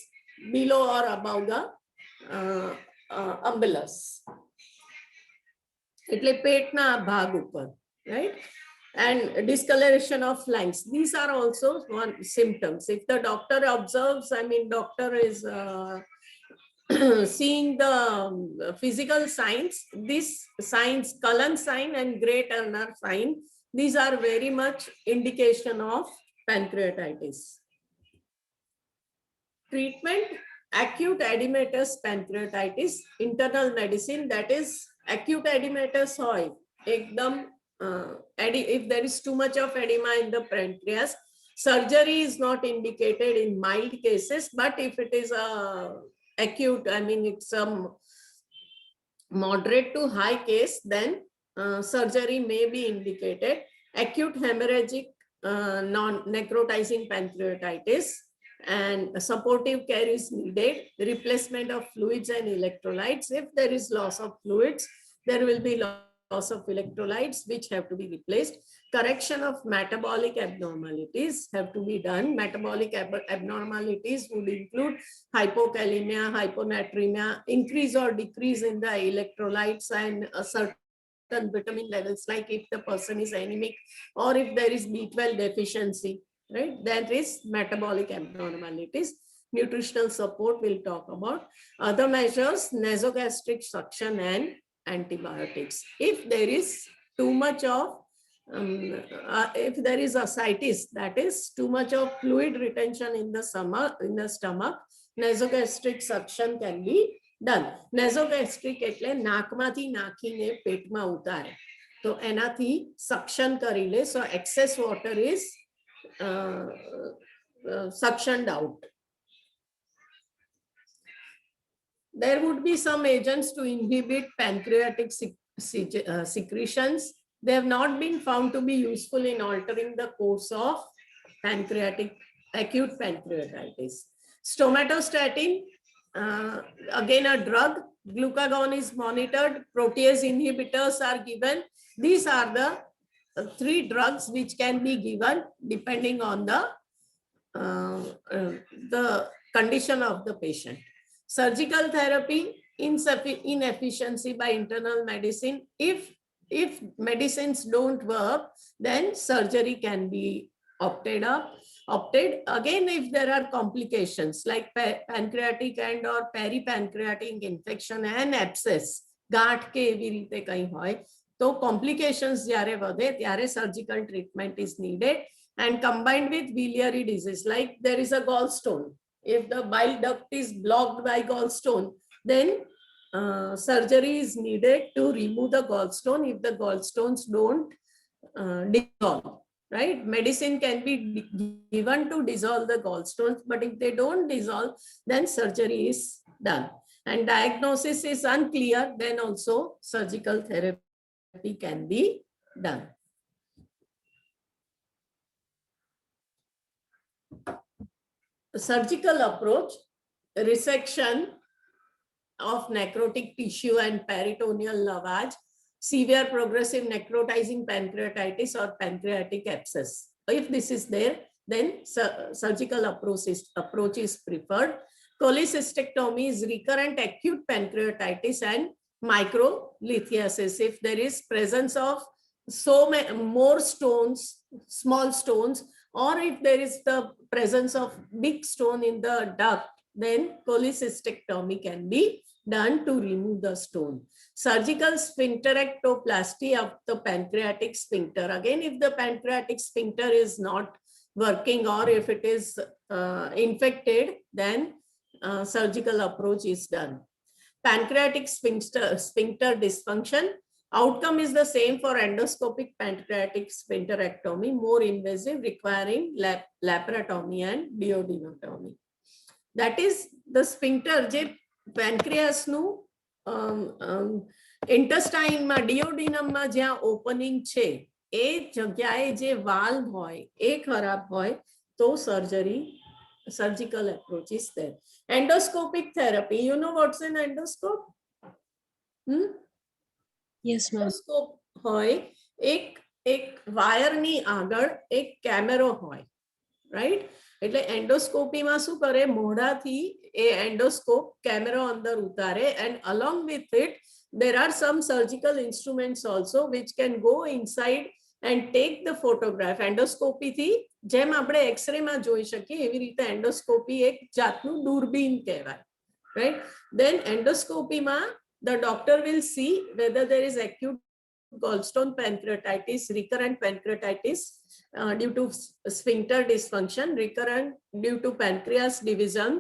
below or above the umbilus. એટલે પેટના ભાગ ઉપર, right? And discoloration of flanks. These are also one symptoms. If the doctor observes, I mean, doctor is seeing the physical signs, these signs, Cullen sign and Gray Turner sign, these are very much indication of pancreatitis. Treatment, acute edematous pancreatitis, internal medicine, that is acute edematous hoy, ekdam if there is too much of edema in the pancreas, surgery is not indicated in mild cases, but if it is a acute, I mean it's a moderate to high case, then surgery may be indicated. Acute hemorrhagic non-necrotizing pancreatitis, and supportive care is needed. Replacement of fluids and electrolytes. If there is loss of fluids, there will be loss of electrolytes which have to be replaced. Correction of metabolic abnormalities have to be done. Metabolic abnormalities would include hypokalemia, hyponatremia, increase or decrease in the electrolytes and a certain vitamin levels, like if the person is anemic or if there is B12 deficiency, right? That is metabolic abnormalities. Nutritional support we'll talk about. Other measures, nasogastric suction and antibiotics. If there is too much of if there is ascites, that is too much of fluid retention in the stomach, nasogastric suction can be done. Nasogastric એટલે નાકમાંથી નાખીને પેટમાં ઉતારે, તો એનાથી suction કરી લે, so excess water is suctioned out. There would be some agents to inhibit pancreatic secretions. They have not been found to be useful in altering the course of acute pancreatitis. Stomatostatin, again a drug. Glucagon is monitored. Protease inhibitors are given. These are the 3 drugs which can be given depending on the condition of the patient. Surgical therapy, inefficiency by internal medicine. If medicines don't work, then surgery can be opted. Again, if there are complications like pancreatic and or peripancreatic infection and abscess, ગાંઠ કે એવી રીતે કંઈ હોય, તો complications જ્યારે વધે ત્યારે surgical treatment is needed. And combined with biliary disease, like there is a gallstone. If the bile duct is blocked by gallstone, then surgery is needed to remove the gallstone if the gallstones don't dissolve, right? Medicine can be given to dissolve the gallstones, but if they don't dissolve, then surgery is done. and diagnosis is unclear, then also surgical therapy can be done. Surgical approach, resection of necrotic tissue and peritoneal lavage, severe progressive necrotizing pancreatitis or pancreatic abscess. If this is there, then surgical approach is preferred. Cholecystectomy is recurrent acute pancreatitis and microlithiasis. If there is presence of so many more stones, small stones, or if there is the presence of big stone in the duct, then cholecystectomy can be done to remove the stone. Surgical sphincterectoplasty of the pancreatic sphincter. Again, if the pancreatic sphincter is not working or if it is infected, then surgical approach is done. Pancreatic sphincter dysfunction. Outcome is the same for endoscopic pancreatic sphincterectomy, more invasive, requiring laparotomy and duodenectomy. That is the sphincter, જે પેન્ક્રિયાસનું ઇન્ટેસ્ટાઇનમાં ડિયોડિનમમાં જ્યાં opening છે એ જગ્યાએ જે valve હોય એ ખરાબ હોય તો surgical approach is there. Endoscopic therapy, you know what's an endoscope? Yes, ma'am. Endoscope હોય એક વાયરની આગળ એક કેમેરો હોય, રાઈટ? એટલે એન્ડોસ્કોપીમાં શું કરે, મોઢાથી એ એન્ડોસ્કોપ કેમેરો અંદર ઉતારે, and along with it there are some surgical instruments also which can go inside and take the photograph. Endoscopy થી જેમ આપણે એક્સરે માં જોઈ શકીએ એવી રીતે એન્ડોસ્કોપી એક જાતનું દૂરબીન કહેવાય, right? Then endoscopy માં the doctor will see whether there is acute gallstone pancreatitis, recurrent pancreatitis due to sphincter dysfunction, recurrent due to pancreas division.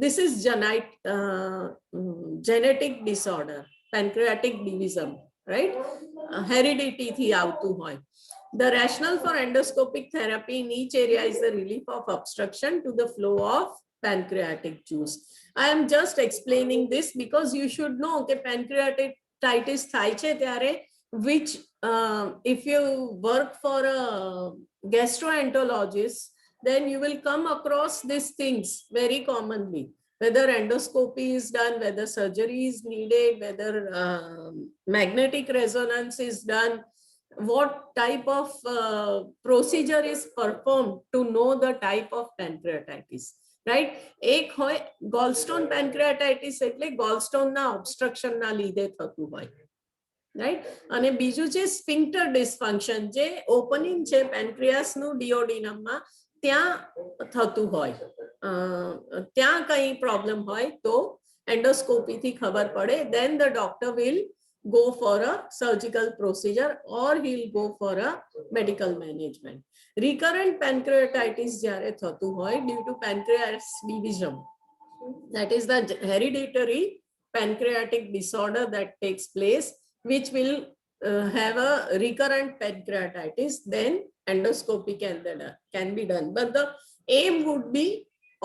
This is genetic disorder, pancreatic division, right? Heredity thi avtu hoy. The rationale for endoscopic therapy in each area is the relief of obstruction to the flow of pancreatic juice. I am just explaining this because you should know that pancreatitis થાય છે ત્યારે which if you work for a gastroenterologist, then you will come across these things very commonly, whether endoscopy is done, whether surgery is needed, whether magnetic resonance is done, what type of procedure is performed to know the type of pancreatitis, right? એક હોય gallstone pancreatitis એટલે gallstone ના obstruction ના લીધે થતું હોય, right? અને બીજું છે sphincter dysfunction, જે ઓપનિંગ છે પેન્ક્રિયાસનું ડિયોડિનમમાં ત્યાં થતું હોય, ત્યાં કઈ પ્રોબ્લેમ હોય તો એન્ડોસ્કોપીથી ખબર પડે. Then the doctor will go for a surgical procedure or he'll go for a medical management. Recurrent pancreatitis જ્યારે થતું હોય due to pancreas division, that is the hereditary pancreatic disorder that takes place, which will have a recurrent pancreatitis, then endoscopy can be done. But the aim would be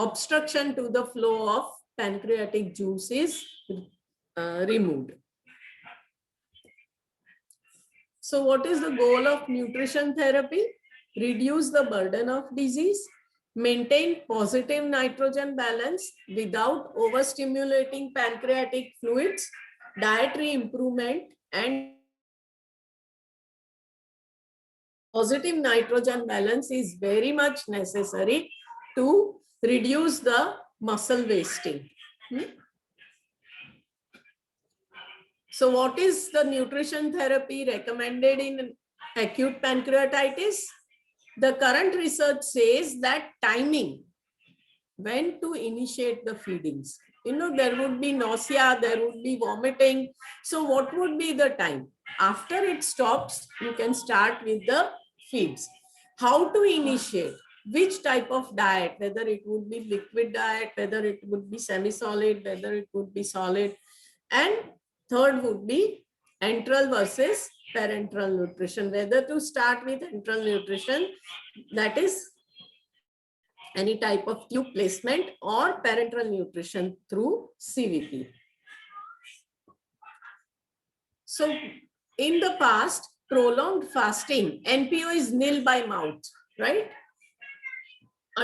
obstruction to the flow of pancreatic juice is removed. So what is the goal of nutrition therapy? Reduce the burden of disease, maintain positive nitrogen balance without overstimulating pancreatic fluids, dietary improvement, and positive nitrogen balance is very much necessary to reduce the muscle wasting. So what is the nutrition therapy recommended in acute pancreatitis? The current research says that timing, when to initiate the feedings. You know, there would be nausea, there would be vomiting. So what would be the time? After it stops, you can start with the feeds. How to initiate? Which type of diet? Whether it would be liquid diet, whether it would be semi-solid, whether it would be solid. And third would be enteral versus parenteral nutrition. Whether to start with enteral nutrition, that is any type of tube placement, or parenteral nutrition through CVP. So in the past, prolonged fasting, NPO is nil by mouth, right?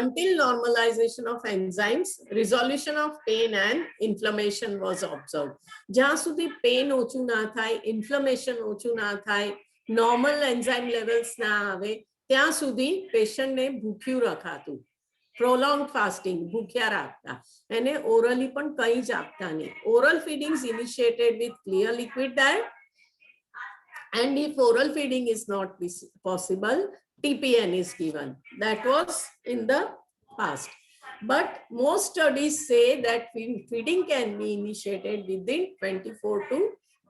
Until normalization of enzymes, resolution of pain and inflammation was observed. જ્યાં સુધી pain ઓછું ના થાય, inflammation ઓછું ના થાય, normal enzyme levels ના આવે, ત્યાં સુધી patient ને ભૂખ્યું રખાતું. Prolonged fasting, ભૂખ્યા રાખતા. એને orally પણ કંઈ જ આપતા નહીં. Oral feeding is initiated with clear liquid diet. And if oral feeding is not possible, TPN is given. That was in the past. But most studies say that feeding can be initiated within 24 to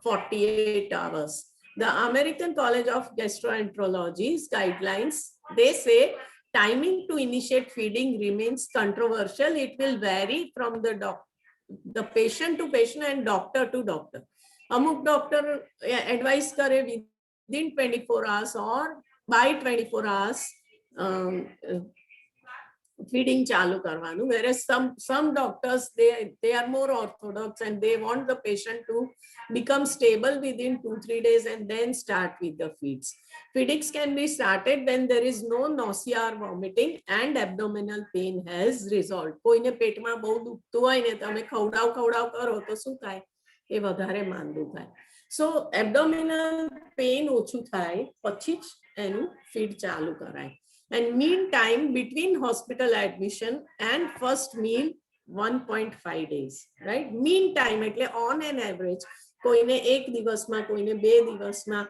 48 hours. The American College of Gastroenterology's guidelines, they say timing to initiate feeding remains controversial. It will vary from the patient to patient and doctor to doctor. અમુક doctor advice કરે within 24 hours or by 24 hours feeding ચાલુ કરવાનું, whereas some doctors they are more orthodox and they want the patient to become stable within 2-3 days and then start with the feeds. Feedings can be started when there is no nausea or vomiting and abdominal pain has resolved. કોઈને પેટમાં બહુ દુખતું હોય ને તમે ખવડાવ કરો તો શું થાય? એ વધારે માંદું થાય. So abdominal pain ઓછું થાય પછી જ એનું ફીડ ચાલુ કરાય. And mean time between hospital admission and first meal 1.5 days, right? Mean time એટલે on an average કોઈને એક દિવસમાં કોઈને 2 દિવસમાં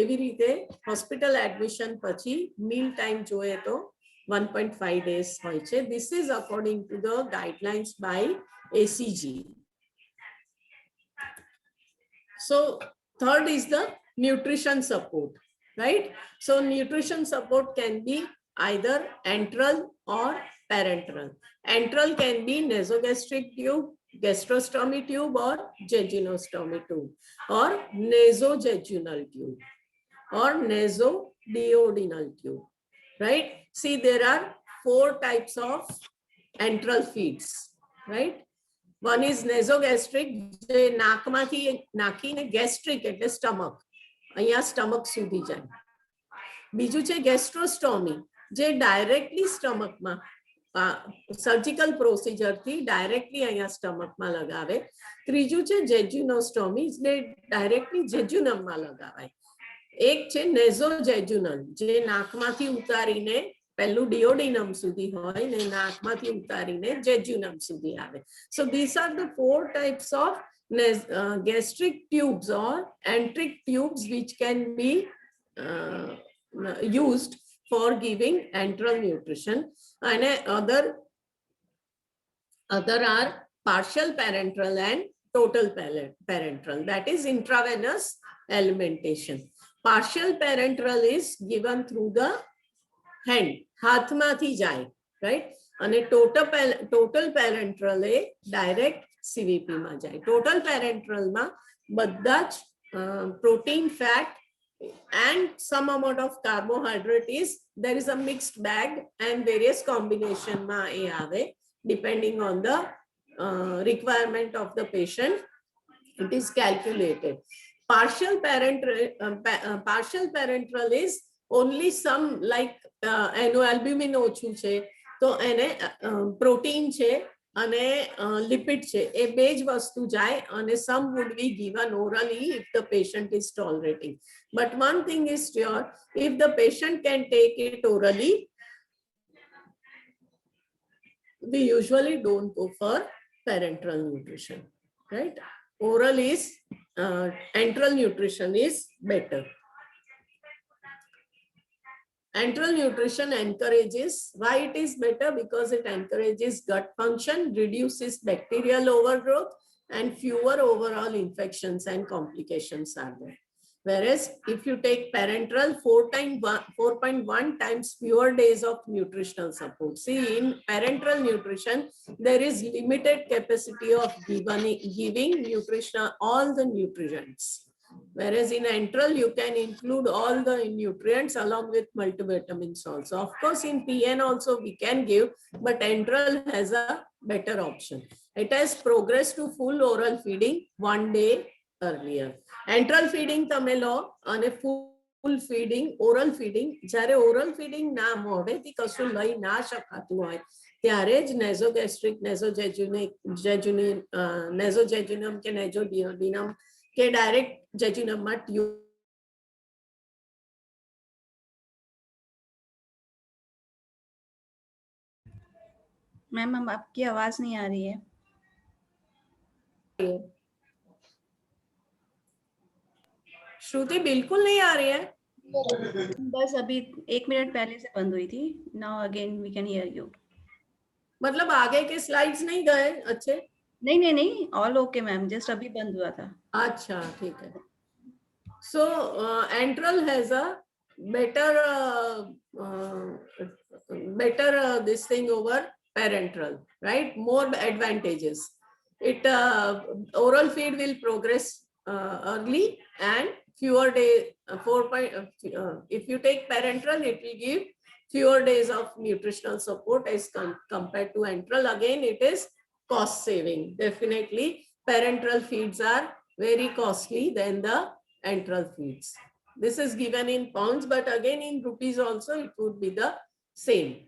એવી રીતે hospital admission પછી meal time જોઈએ તો 1.5 days હોય છે. This is according to the guidelines by ACG. So third is the nutrition support, right? So nutrition support can be either enteral or parenteral. Enteral can be nasogastric tube, gastrostomy tube or jejunostomy tube, or nasojejunal tube or nasoduodenal tube, right? See, there are 4 types of enteral feeds, right? One is nasogastric, જે નાકમાંથી નાખીને gastric એટલે stomach, અહીંયા stomach સુધી જાય. બીજું છે gastrostomy, જે directly stomachમાં surgical procedure થી directly અહીંયા stomachમાં લગાવે. ત્રીજું છે jejunostomy, જે directly jejunumમાં લગાવાય. એક છે nasojejunal, જે નાકમાંથી ઉતારીને પહેલું ડિયોડિનમ સુધી હોય ને નાકમાંથી ઉતારીને જેજ્યુનમ સુધી આવે. So these are the 4 types of gastric tubes or enteric tubes which can be used for giving enteral nutrition. And other are partial parenteral and total parenteral, that is intravenous alimentation. Partial parenteral is given through the hand, હાથમાંથી જાય, right? અને total parenteral એ direct CVP માં જાય. Total parenteral માં બધા જ protein, fat and some amount of carbohydrate is, there is a mixed bag and various combination માં એ આવે depending on the requirement of the patient. It is calculated. Partial parenteral is only some, like એનું albumin ઓછું છે તો એને protein છે અને lipid છે, એ બે જ વસ્તુ જાય અને some would be given orally if the patient is tolerating. But one thing is sure, if the patient can take it orally, we usually don't go for parenteral nutrition, right? Oral is enteral nutrition is better. Enteral nutrition encourages, why it is better? Because it encourages gut function, reduces bacterial overgrowth, and fewer overall infections and complications are there. Whereas if you take parenteral, 4.1 times fewer days of nutritional support. See, in parenteral nutrition, there is limited capacity of giving nutrition, all the nutrients. Whereas in enteral, you can include all the nutrients along with multivitamins also. Of course, in PN also we can give, but enteral has a better option. It has progressed to full oral feeding 1 day earlier. Enteral feeding તમે લો અને full feeding, oral feeding, જ્યારે oral feeding ના મોઢેથી કશું લઈ ના શકાતું હોય ત્યારે જ નેઝોગેસ્ટ્રિક, નેઝોજેજ્યુનમ કે નેઝોડિયનમ કે ડાયરેક્ટ જેજ્યુનમમાં ટ્યુબ. मैम हम आपकी आवाज नहीं आ रही है. श्रुति बिल्कुल नहीं आ रही है. बस अभी 1 मिनट पहले से बंद हुई थी. Now again we can hear you. मतलब आगे के स्लाइड्स नहीं गए अच्छे? नहीं नहीं नहीं, ऑल ओके मैम, जस्ट अभी बंद हुआ था. अच्छा ठीक है. So enteral has a better this thing over parenteral, right? More advantages. It oral feed will progress early and fewer days. If you take parenteral, it will give fewer days of nutritional support as compared to enteral. Again, it is cost saving. Definitely, parenteral feeds are very costly than the enteral feeds. This is given in pounds, but again in rupees also it would be the same.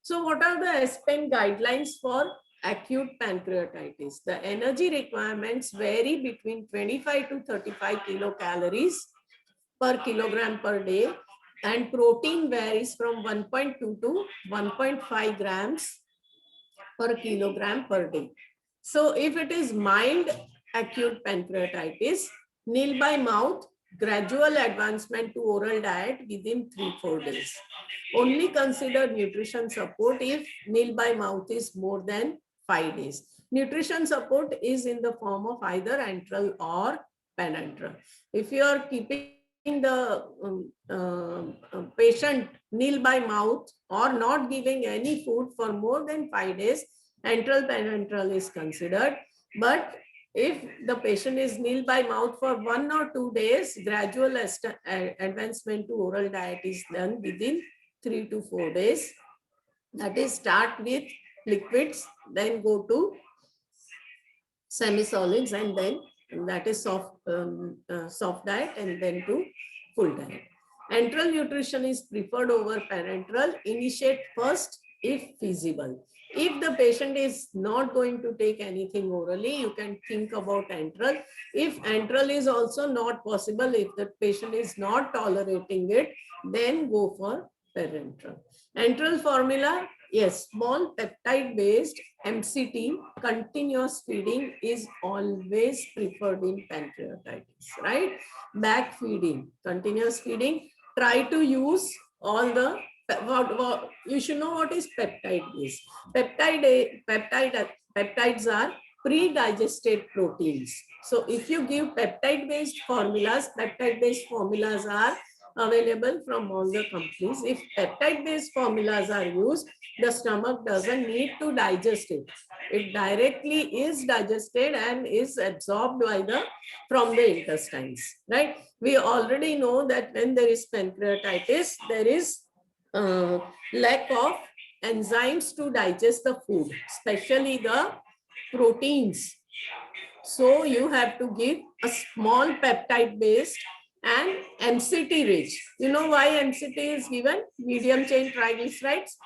So what are the SPEN guidelines for acute pancreatitis? The energy requirements vary between 25 to 35 kilocalories per kilogram per day, and protein varies from 1.2 to 1.5 grams per kilogram per day. So if it is mild acute pancreatitis, nil by mouth, gradual advancement to oral diet within 3-4 days. Only consider nutrition support if nil by mouth is more than 5 days. Nutrition support is in the form of either enteral or parenteral. If you are keeping the patient nil by mouth or not giving any food for more than 5 days, enteral parenteral is considered. But if the patient is nil by mouth for 1 or 2 days, gradual advancement to oral diet is done within 3 to 4 days. That is, start with liquids, then go to semi-solids, and then that is soft diet, and then to full diet. Enteral nutrition is preferred over parenteral. Initiate first if feasible. If the patient is not going to take anything orally, you can think about enteral. If enteral is also not possible, if the patient is not tolerating it, then go for parenteral. Enteral formula, yes, small peptide based MCT continuous feeding is always preferred in pancreatitis, right? Back feeding, continuous feeding, try to use all the you should know what is peptide based. Peptides are pre-digested proteins. So if you give peptide based formulas are available from all the companies. If peptide based formulas are used, the stomach doesn't need to digest it. It directly is digested and is absorbed from the intestines, right? We already know that when there is pancreatitis, there is lack of enzymes to digest the food, especially the proteins. So you have to give a small peptide based and MCT rich. You know why MCT is given? Medium chain triglycerides.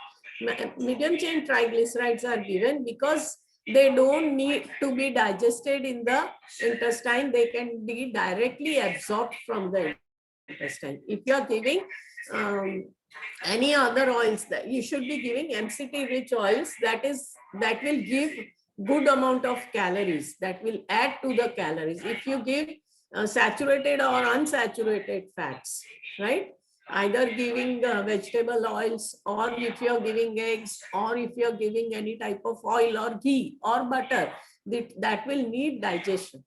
Medium chain triglycerides are given because they don't need to be digested in the intestine. They can be directly absorbed from the intestine. If you are giving any other oils, that you should be giving MCT rich oils, that will give good amount of calories, that will add to the calories. If you give saturated or unsaturated fats, right? Either giving vegetable oils, or if you're giving eggs, or if you're giving any type of oil or ghee or butter, that will need digestion.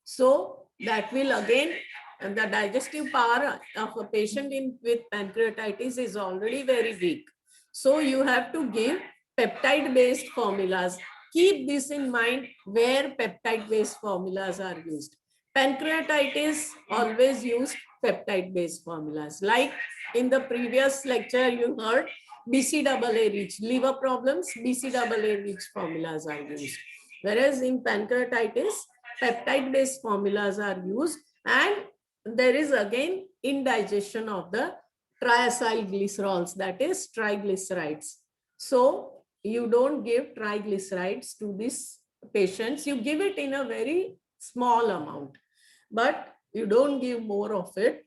So that will again, and the digestive power of a patient with pancreatitis is already very weak. So you have to give peptide based formulas. Keep this in mind where peptide based formulas are used. Pancreatitis always use peptide based formulas. Like in the previous lecture you heard, BCAA rich liver problems, BCAA rich formulas are used. Whereas in pancreatitis, peptide-based formulas are used, and there is again indigestion of the triacylglycerols, that is triglycerides. So you don't give triglycerides to these patients. You give it in a very small amount, but you don't give more of it.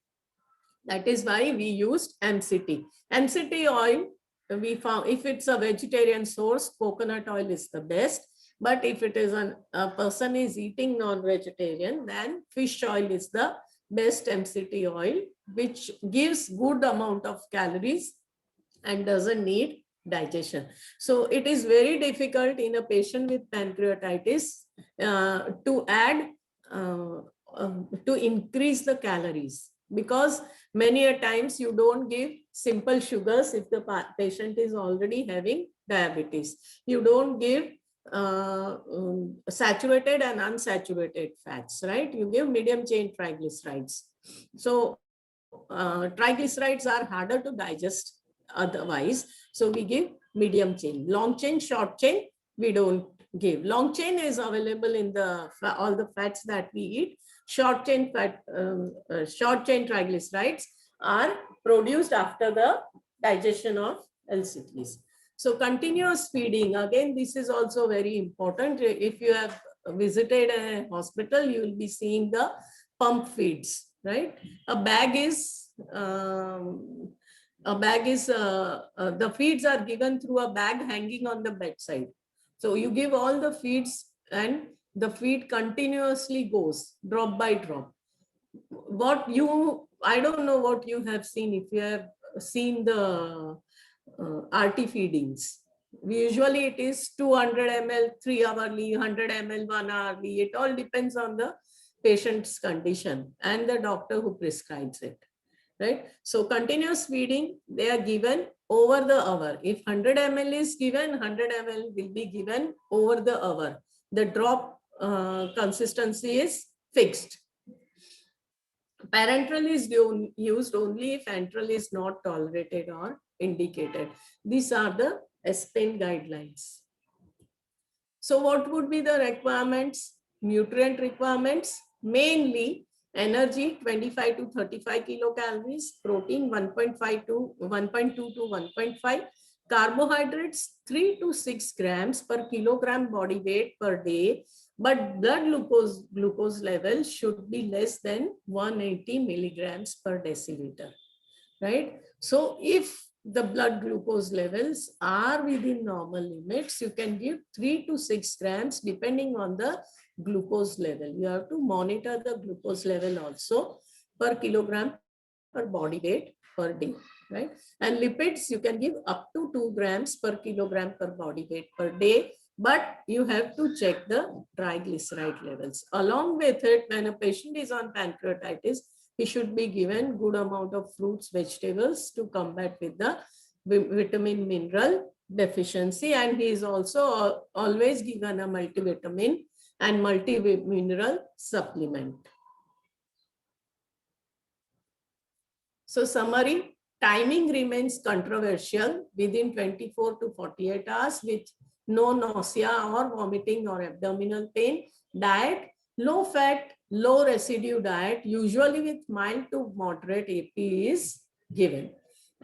That is why we used MCT. MCT oil, we found if it's a vegetarian source, coconut oil is the best. But if it is a person is eating non-vegetarian, then fish oil is the best MCT oil, which gives good amount of calories and doesn't need digestion. So it is very difficult in a patient with pancreatitis to add, to increase the calories, because many a times you don't give simple sugars if the patient is already having diabetes. You don't give saturated and unsaturated fats, right? You give medium chain triglycerides. So triglycerides are harder to digest otherwise. So we give medium chain. Long chain, short chain, we don't give. Long chain is available in the all the fats that we eat. Short chain triglycerides are produced after the digestion of LCTs. So continuous feeding, again, this is also very important. If you have visited a hospital, you will be seeing the pump feeds, right? A bag is the feeds are given through a bag hanging on the bedside. So you give all the feeds and the feed continuously goes drop by drop. I don't know what you have seen, if you have seen the RT feedings. Usually it is 200 ml 3 hourly, 100 ml 1 hourly. It all depends on the patient's condition and the doctor who prescribes it, right? So continuous feeding, they are given over the hour. If 100 ml is given, 100 ml will be given over the hour. The drop consistency is fixed. Parenteral is used only if enteral is not tolerated or indicated. These are the SPEN guidelines. So what would be the requirements? Nutrient requirements, mainly energy 25 to 35 kilocalories, protein 1.2 to 1.5, carbohydrates 3 to 6 grams per kilogram body weight per day, but blood glucose level should be less than 180 milligrams per deciliter, right? So if the blood glucose levels are within normal limits, you can give 3 to 6 grams depending on the glucose level. You have to monitor the glucose level also per kilogram per body weight per day, right? And lipids, you can give up to 2 grams per kilogram per body weight per day, but you have to check the triglyceride levels. Along with it, when a patient is on pancreatitis, he should be given good amount of fruits, vegetables to combat with the vitamin mineral deficiency. And he is also always given a multivitamin and multi-mineral supplement. So summary, timing remains controversial within 24 to 48 hours with no nausea or vomiting or abdominal pain. Diet, low fat, low residue diet, usually with mild to moderate AP is given.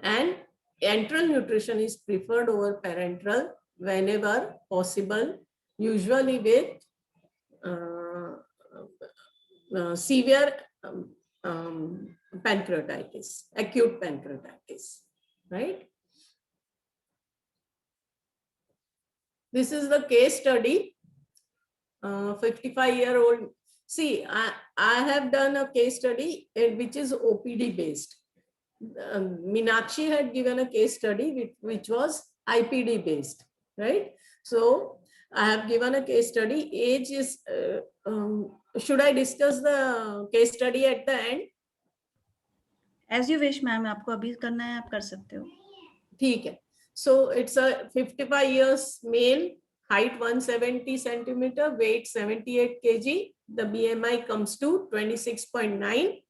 And enteral nutrition is preferred over parenteral whenever possible, usually with severe pancreatitis, acute pancreatitis, right? This is the case study, 55-year-old. See, I have done a case study which is OPD based. Meenakshi had given a case study which was IPD based, right? So I have given a case study. Age is, should I discuss the case study at the end? As you wish, ma'am. आपको अभी करना है, आप कर सकते हो. ठीक है. So it's a 55 years male, height 170 centimeter, weight 78 kg. The BMI comes to 26.9.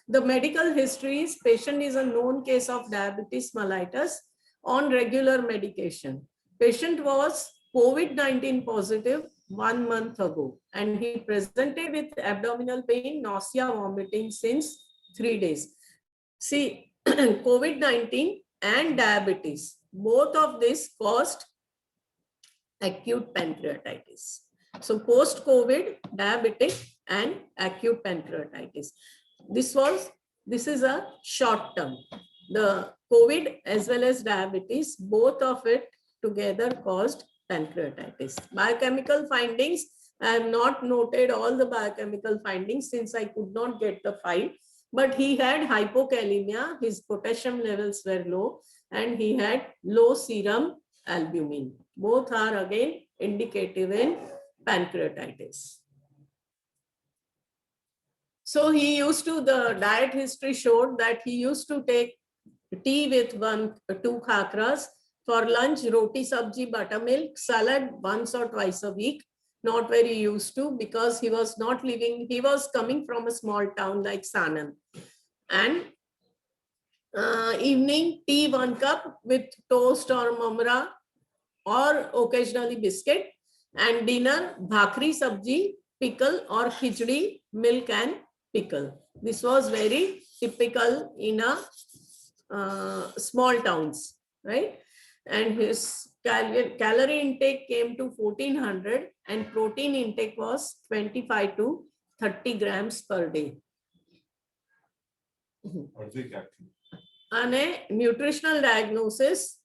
The medical history is patient is a known case of diabetes mellitus on regular medication. Patient was COVID-19 positive 1 month ago, and he presented with abdominal pain, nausea, vomiting since 3 days. See, COVID-19 and diabetes, both of this caused acute pancreatitis. So post-COVID, diabetic and acute pancreatitis. This is a short term. The COVID as well as diabetes, both of it together caused pancreatitis. Biochemical findings, I have not noted all the biochemical findings since I could not get the file, but he had hypokalemia, his potassium levels were low, and he had low serum albumin. Both are again indicative in pancreatitis. So he used to, the diet history showed that he used to take tea with 2 khakras, for lunch roti sabji buttermilk, salad once or twice a week. Not very used to, because he was not living, he was coming from a small town like Sanand. And evening tea 1 cup with toast or mamra or occasionally biscuit, and dinner bhakri sabji, pickle or khichdi, milk and pickle. This was very typical in a small towns, right? And his calorie intake came to 1400, and protein intake was 25 to 30 grams per day. And a nutritional diagnosis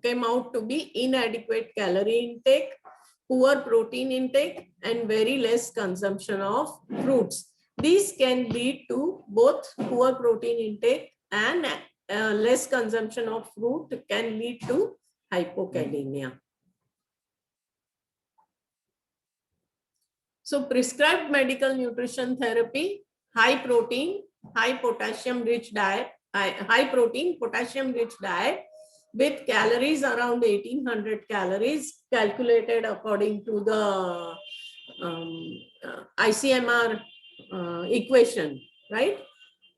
came out to be inadequate calorie intake, poor protein intake, and very less consumption of fruits. These can lead to both poor protein intake and less consumption of fruit can lead to hypokalemia. So prescribed medical nutrition therapy, high protein, high potassium rich diet, high protein, potassium rich diet with calories around 1800 calories calculated according to the ICMR equation, right?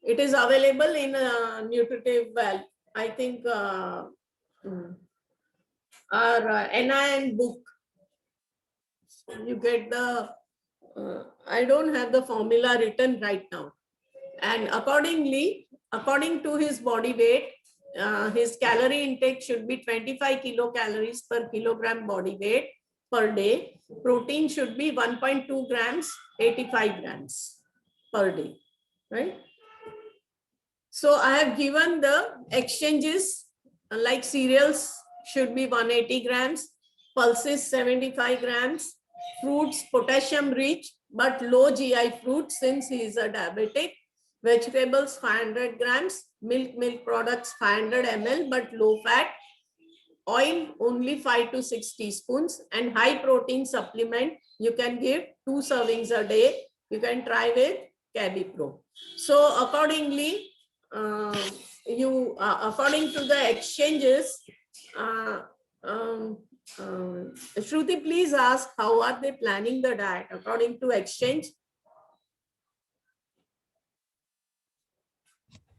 It is available in a nutritive, well, I think our NIN book. You get the, I don't have the formula written right now. And accordingly, according to his body weight, his calorie intake should be 25 kilocalories per kilogram body weight per day. Protein should be 1.2 grams, 85 grams per day, right? So I have given the exchanges, like cereals should be 180 grams, pulses 75 grams, fruits potassium rich but low GI fruits since he is a diabetic, vegetables 500 grams, milk products 500 ml but low fat, oil only 5 to 6 teaspoons, and high protein supplement you can give 2 servings a day. You can try with Cabipro. So accordingly, according to the exchanges, Shruti, please ask how are they planning the diet according to exchange?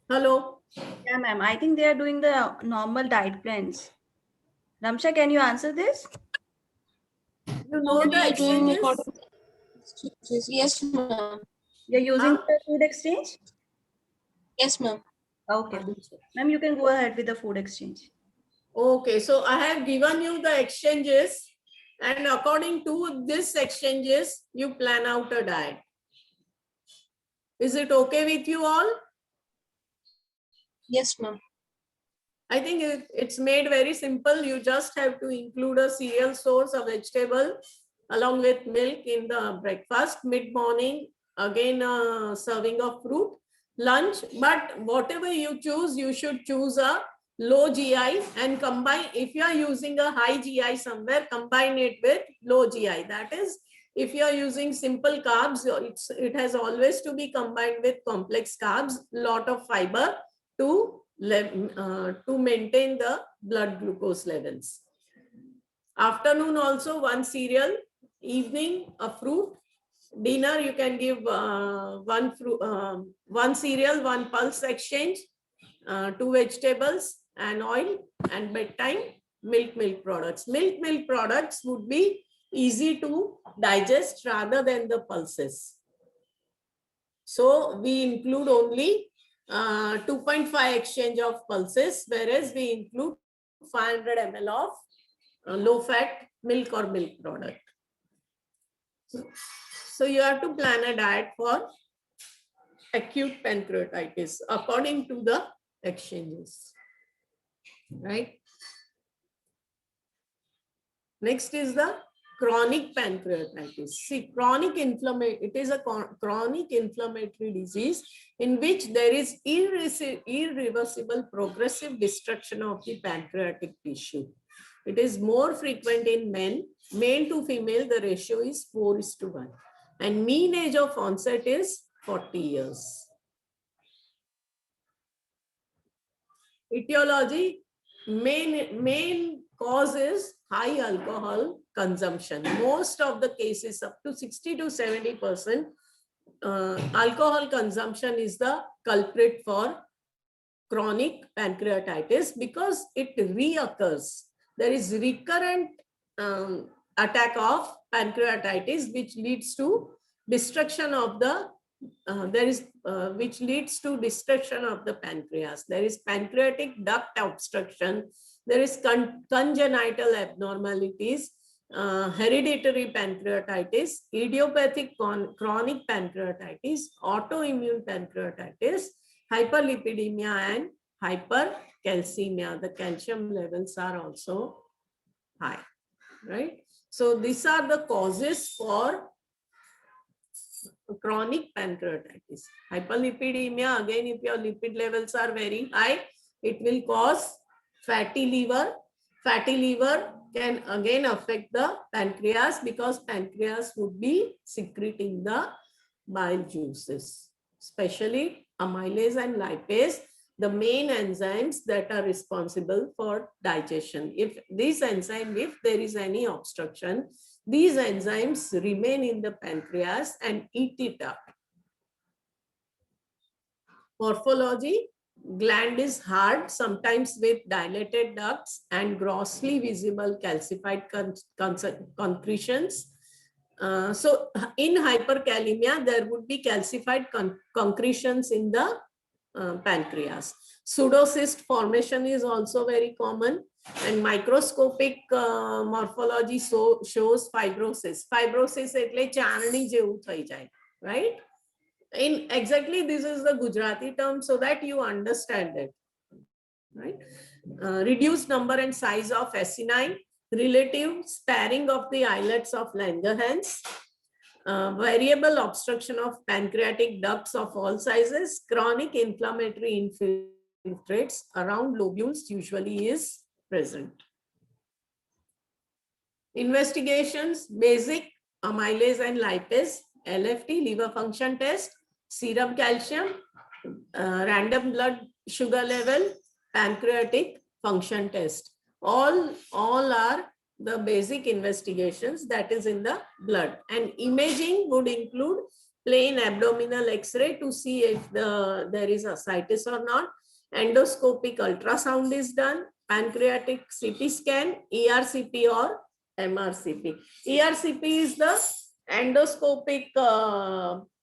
Hello? Yeah, ma'am. I think they are doing the normal diet plans. Ramsha, can you answer this? You know the exchanges? Yes, ma'am. You're using the food exchange? Yes, ma'am. Okay. Ma'am, you can go ahead with the food exchange. Okay, so I have given you the exchanges, and according to this exchanges, you plan out a diet. Is it okay with you all? Yes, ma'am. I think it's made very simple. You just have to include a cereal source, a vegetable, along with milk in the breakfast. Mid-morning, again a serving of fruit. Lunch, but whatever you choose, you should choose a low GI and combine. If you are using a high GI somewhere, combine it with low GI. That is, if you are using simple carbs, it has always to be combined with complex carbs, lot of fiber to maintain the blood glucose levels. Afternoon also 1 cereal, evening a fruit, dinner you can give 1 cereal, 1 pulse exchange, 2 vegetables and oil, and bedtime milk products. Milk products would be easy to digest rather than the pulses. So we include only 2.5 exchange of pulses, whereas we include 500 ml of low-fat milk or milk product. So you have to plan a diet for acute pancreatitis according to the exchanges, right? Next is the chronic pancreatitis. See, it is a chronic inflammatory disease in which there is irreversible progressive destruction of the pancreatic tissue. It is more frequent in men. Male to female, the ratio is 4:1. And mean age of onset is 40 years. Etiology, main cause is high alcohol consumption. Most of the cases, up to 60 to 70%, alcohol consumption is the culprit for chronic pancreatitis because it reoccurs. There is recurrent attack of pancreatitis, which leads to destruction of the which leads to destruction of the pancreas. There is pancreatic duct obstruction. There is congenital abnormalities, hereditary pancreatitis, idiopathic chronic pancreatitis, autoimmune pancreatitis, hyperlipidemia, and hypercalcemia. The calcium levels are also high, right? So these are the causes for chronic pancreatitis. Hyperlipidemia, again, if your lipid levels are very high, it will cause fatty liver. Fatty liver can again affect the pancreas because pancreas would be secreting the bile juices, especially amylase and lipase, the main enzymes that are responsible for digestion. If these enzymes, if there is any obstruction, these enzymes remain in the pancreas and eat it up. Morphology, gland is hard, sometimes with dilated ducts and grossly visible calcified concretions. So in hyperkalemia, there would be calcified concretions in the pancreas. Pseudocyst formation is also very common, and microscopic morphology shows fibrosis. Fibrosis એટલે ચારણી જેવું થઈ જાય, right? In exactly this is the Gujarati term so that you understand it, right? Reduced number and size of acinine, relative sparing of the islets of Langerhans, variable obstruction of pancreatic ducts of all sizes, chronic inflammatory infiltrates around lobules usually is present. Investigations, basic amylase and lipase, LFT, liver function test, serum calcium, random blood sugar level, pancreatic function test. All are the basic investigations that is in the blood. And imaging would include plain abdominal X-ray to see if there is ascites or not. Endoscopic ultrasound is done, pancreatic CT scan, ERCP or MRCP. ERCP is the endoscopic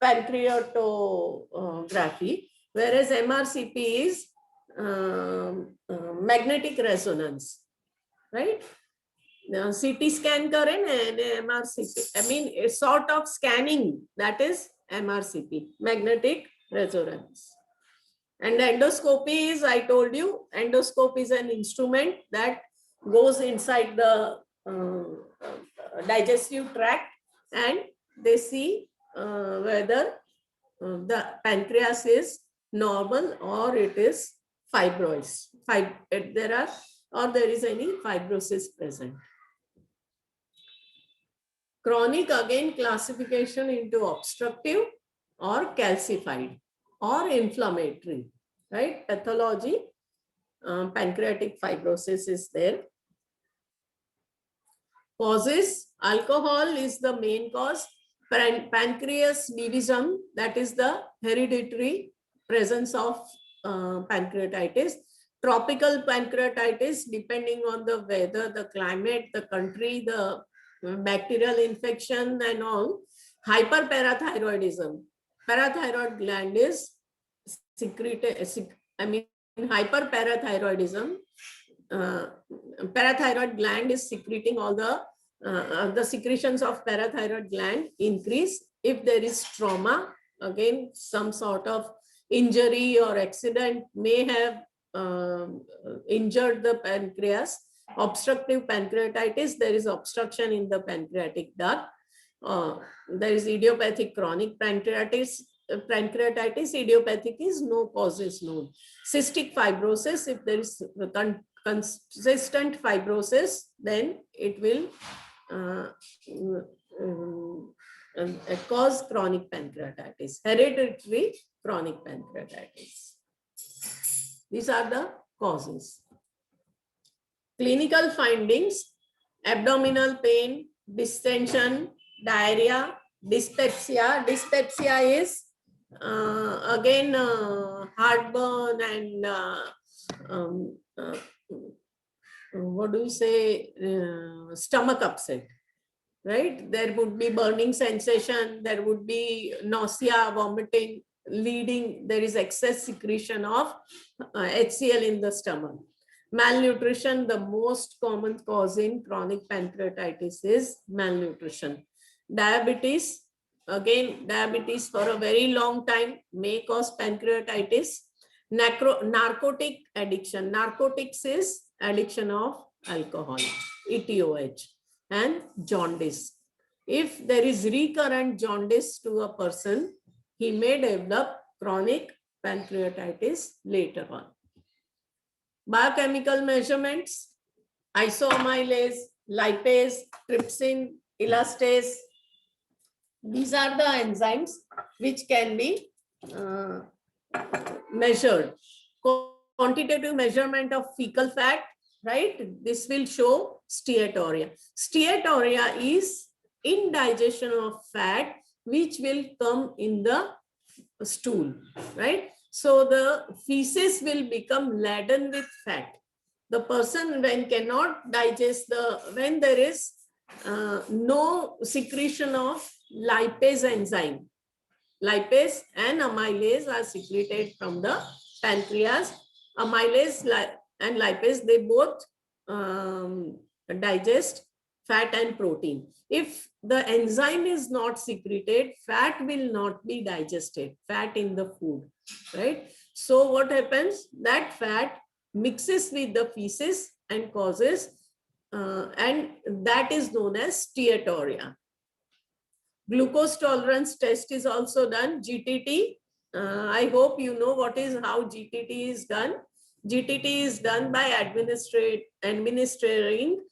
pancreatography, whereas MRCP is magnetic resonance, right? CT scan karen and MRCP. I mean, a sort of scanning, that is MRCP, magnetic resonance. And endoscopy is, I told you, endoscope is an instrument that goes inside the digestive tract and they see whether the pancreas is normal or it is fibroid. There is any fibrosis present. Chronic, again, classification into obstructive or calcified or inflammatory, right? Pathology, pancreatic fibrosis is there. Causes, alcohol is the main cause. Pancreas divisum, that is the hereditary presence of pancreatitis. Tropical pancreatitis, depending on the weather, the climate, the country, the bacterial infection and all. Hyperparathyroidism. Parathyroid gland is secreted, hyperparathyroidism. Parathyroid gland is secreting all the secretions of parathyroid gland increase. If there is trauma, again, some sort of injury or accident may have injured the pancreas. Obstructive pancreatitis, there is obstruction in the pancreatic duct. There is idiopathic chronic pancreatitis. Idiopathic is no cause is known. Cystic fibrosis, if there is consistent fibrosis, then it will cause chronic pancreatitis, hereditary chronic pancreatitis. These are the causes. Clinical findings: abdominal pain, distension, diarrhea, dyspepsia. Dyspepsia is again heartburn and what do you say, stomach upset, right? There would be burning sensation, there would be nausea, vomiting, bleeding, there is excess secretion of HCl in the stomach. Malnutrition, the most common cause in chronic pancreatitis is malnutrition. Diabetes, again, diabetes for a very long time may cause pancreatitis. Narcotic addiction. Narcotics is addiction of alcohol, ETOH, and jaundice. If there is recurrent jaundice to a person, he may develop chronic pancreatitis later on. Biochemical measurements: isoamylase, lipase, trypsin, elastase. These are the enzymes which can be measured. Quantitative measurement of fecal fat, right? This will show steatorrhea. Steatorrhea is indigestion of fat which will come in the stool, right? So the feces will become laden with fat. The person when cannot digest when there is no secretion of lipase enzyme. Lipase and amylase are secreted from the pancreas. Amylase and lipase, they both digest fat and protein. If the enzyme is not secreted, fat will not be digested, fat in the food, right? So what happens? That fat mixes with the feces and causes, and that is known as steatorrhea. Glucose tolerance test is also done, GTT. I hope you know how GTT is done. GTT is done by administering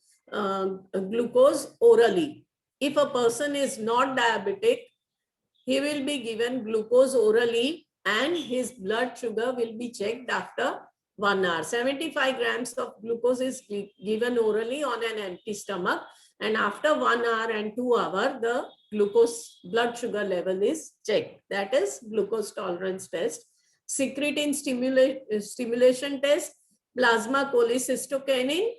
glucose orally. If a person is not diabetic, he will be given glucose orally and his blood sugar will be checked after 1 hour. 75 grams of glucose is given orally on an empty stomach, and after 1 hour and 2 hours, the glucose blood sugar level is checked. That is glucose tolerance test. Secretin stimulation test, plasma cholecystokinin,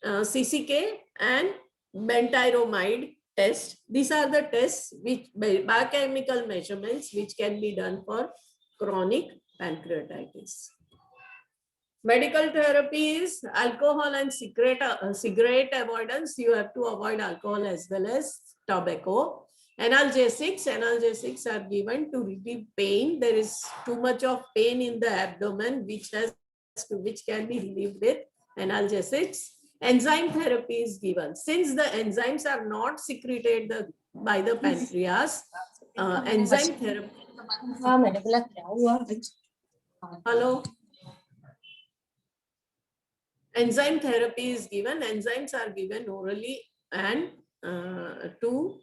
CCK, and bentyromide test. These are the tests which biochemical measurements which can be done for chronic pancreatitis. Medical therapy is alcohol and cigarette avoidance. You have to avoid alcohol as well as tobacco. Analgesics are given to relieve pain. There is too much of pain in the abdomen which can be relieved with analgesics. Enzyme therapy is given. Since the enzymes are not secreted by the pancreas, enzyme therapy. Hello. Enzyme therapy is given. Enzymes are given orally and to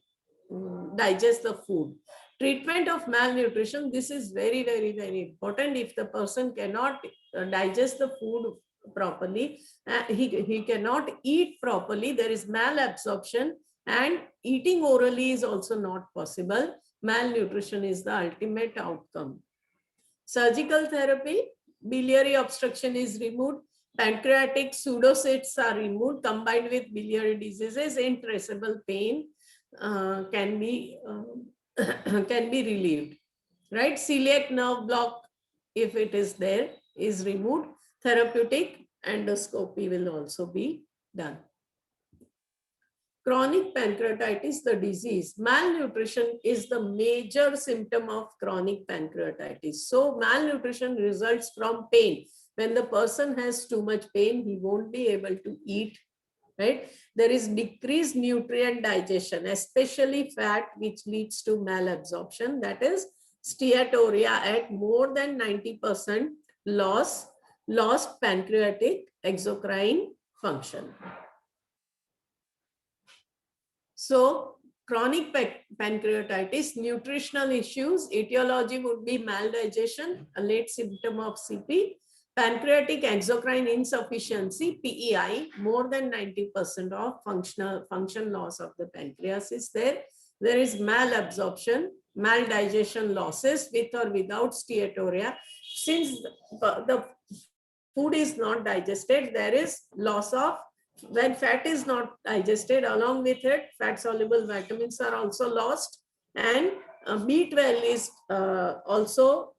digest the food. Treatment of malnutrition. This is very, very, very important. If the person cannot digest the food properly, he cannot eat properly, there is malabsorption, and eating orally is also not possible. Malnutrition is the ultimate outcome. Surgical therapy, biliary obstruction is removed. pancreatic pseudocysts are removed combined with biliary diseases, intracerebral pain can be relieved, right? Celiac nerve block, if it is there, is removed. Therapeutic endoscopy will also be done. Chronic pancreatitis, the disease. Malnutrition is the major symptom of chronic pancreatitis. So malnutrition results from pain. When the person has too much pain, he won't be able to eat, right? There is decreased nutrient digestion, especially fat, which leads to malabsorption. That is steatorrhea at more than 90% lost pancreatic exocrine function. So chronic pancreatitis, nutritional issues, etiology would be maldigestion, a late symptom of CP. Pancreatic exocrine insufficiency, PEI, more than 90% of function loss of the pancreas is there. There is malabsorption, maldigestion losses with or without steatorrhea. Since the food is not digested, there is loss of, when fat is not digested, along with it, fat soluble vitamins are also lost, and B12 is also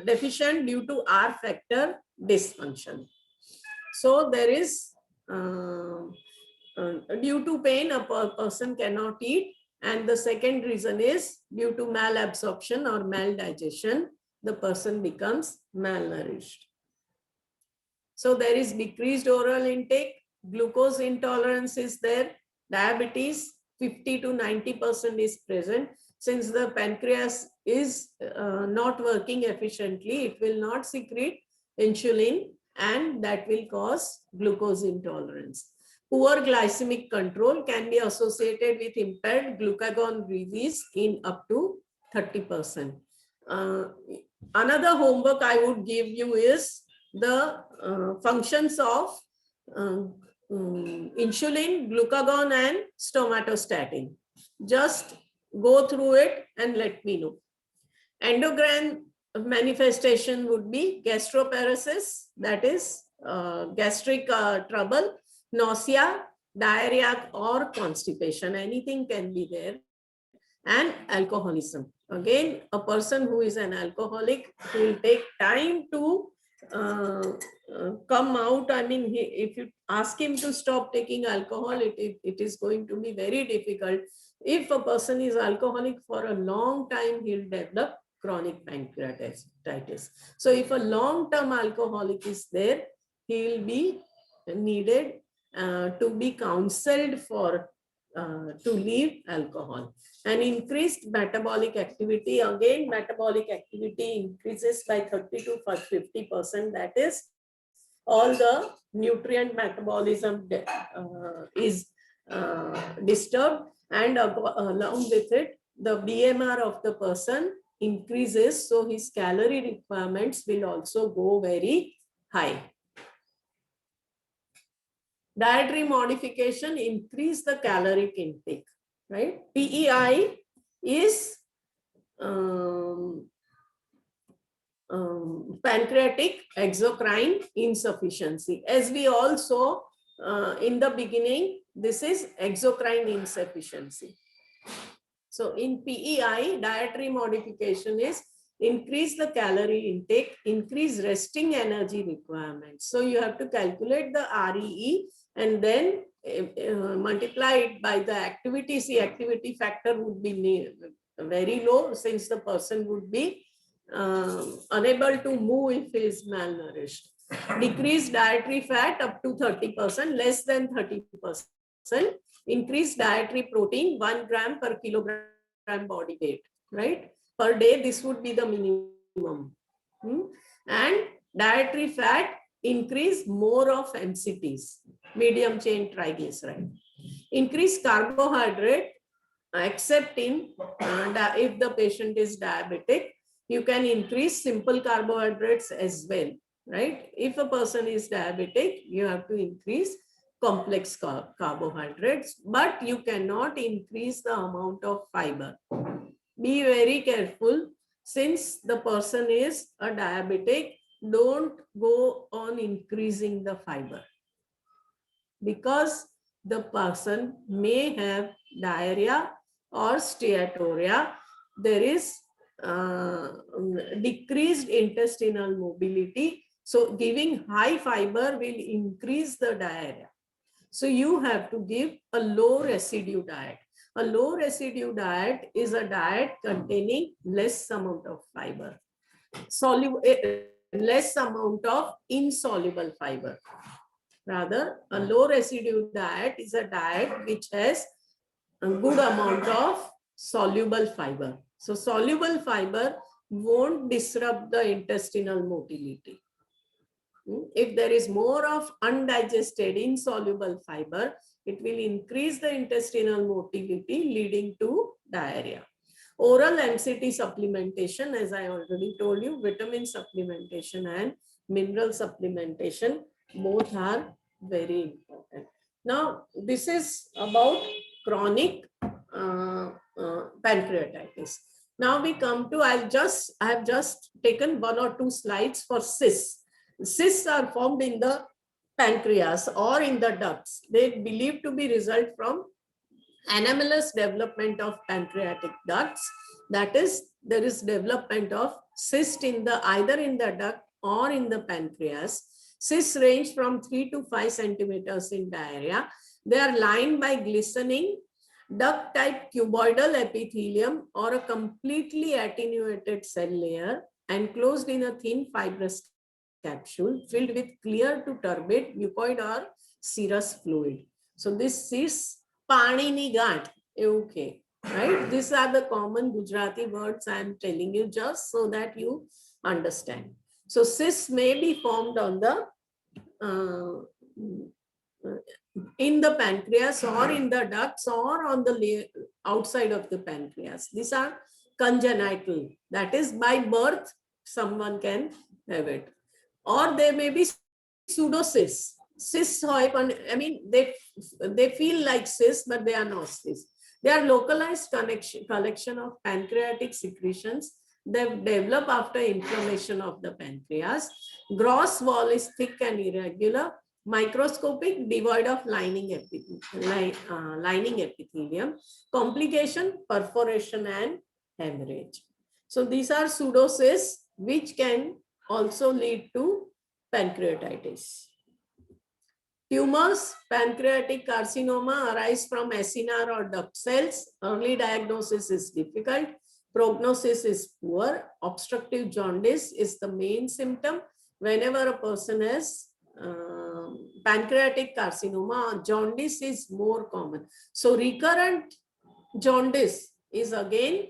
deficient due to R factor dysfunction. So there is, due to pain, a person cannot eat. And the second reason is due to malabsorption or maldigestion, the person becomes malnourished. So there is decreased oral intake, glucose intolerance is there, diabetes 50 to 90% is present. Since the pancreas is not working efficiently, it will not secrete insulin, and that will cause glucose intolerance. Poor glycemic control can be associated with impaired glucagon release in up to 30%. Another homework I would give you is the functions of insulin, glucagon, and somatostatin. Just go through it and let me know. Endocrine manifestation would be gastroparesis, that is gastric trouble, nausea, diarrhea, or constipation. Anything can be there. And alcoholism. Again, a person who is an alcoholic will take time to come out. I mean, if you ask him to stop taking alcohol, it is going to be very difficult. If a person is alcoholic for a long time, he'll develop chronic pancreatitis. So if a long-term alcoholic is there, he will be needed to be counseled for to leave alcohol. And increased metabolic activity, again metabolic activity increases by 30 to 50%. That is, all the nutrient metabolism is disturbed, and along with it, the BMR of the person increases, so his calorie requirements will also go very high. Dietary modification increase the caloric intake, right? PEI is pancreatic exocrine insufficiency. As we all saw in the beginning, this is exocrine insufficiency. So in PEI, dietary modification is increase the calorie intake, increase resting energy requirements. So you have to calculate the REE and then multiply it by the activity. See, activity factor would be very low, since the person would be unable to move if he is malnourished. Decrease dietary fat up to 30%, less than 30%. Increase dietary protein 1 gram per kilogram body weight, right? Per day, this would be the minimum. And dietary fat, increase more of MCTs, medium chain triglyceride. Increase carbohydrate, except in if the patient is diabetic, you can increase simple carbohydrates as well, right? If a person is diabetic, you have to increase complex carbohydrates, but you cannot increase the amount of fiber. Be very careful, since the person is a diabetic, don't go on increasing the fiber, because the person may have diarrhea or steatorrhea. There is decreased intestinal mobility. So giving high fiber will increase the diarrhea. So you have to give a low residue diet. A low residue diet is a diet containing less amount of fiber, less amount of insoluble fiber. Rather, a low residue diet is a diet which has a good amount of soluble fiber. So soluble fiber won't disrupt the intestinal motility. If there is more of undigested insoluble fiber, it will increase the intestinal motility, leading to diarrhea. Oral MCT supplementation, as I already told you, vitamin supplementation and mineral supplementation, both are very important. Now, this is about chronic pancreatitis. Now we come to, I have just taken one or two slides for cysts. Cysts are formed in the pancreas or in the ducts. They believed to be result from anomalous development of pancreatic ducts. That is, there is development of cyst in the either in the duct or in the pancreas. Cysts range from 3 to 5 centimeters in diameter. They are lined by glistening duct-type cuboidal epithelium or a completely attenuated cell layer enclosed in a thin fibrous capsule filled with clear to turbid mucoid or serous fluid. So this cyst Pani ni gaંઠ, okay, right? These are the common Gujarati words I am telling you just so that you understand. So cysts may be formed on the in the pancreas or in the ducts or on the outside of the pancreas. These are congenital. That is, by birth, someone can have it. Or there may be pseudocysts. Cysts, I mean, they feel like cysts, but they are not cysts. They are localized collection of pancreatic secretions. They develop after inflammation of the pancreas. Gross wall is thick and irregular, microscopic, devoid of lining epithelium. Complication, perforation and hemorrhage. So these are pseudocysts which can also lead to pancreatitis. Tumors, pancreatic carcinoma arise from acinar or duct cells. Early diagnosis is difficult. Prognosis is poor. Obstructive jaundice is the main symptom. Whenever a person has pancreatic carcinoma, jaundice is more common. So recurrent jaundice is again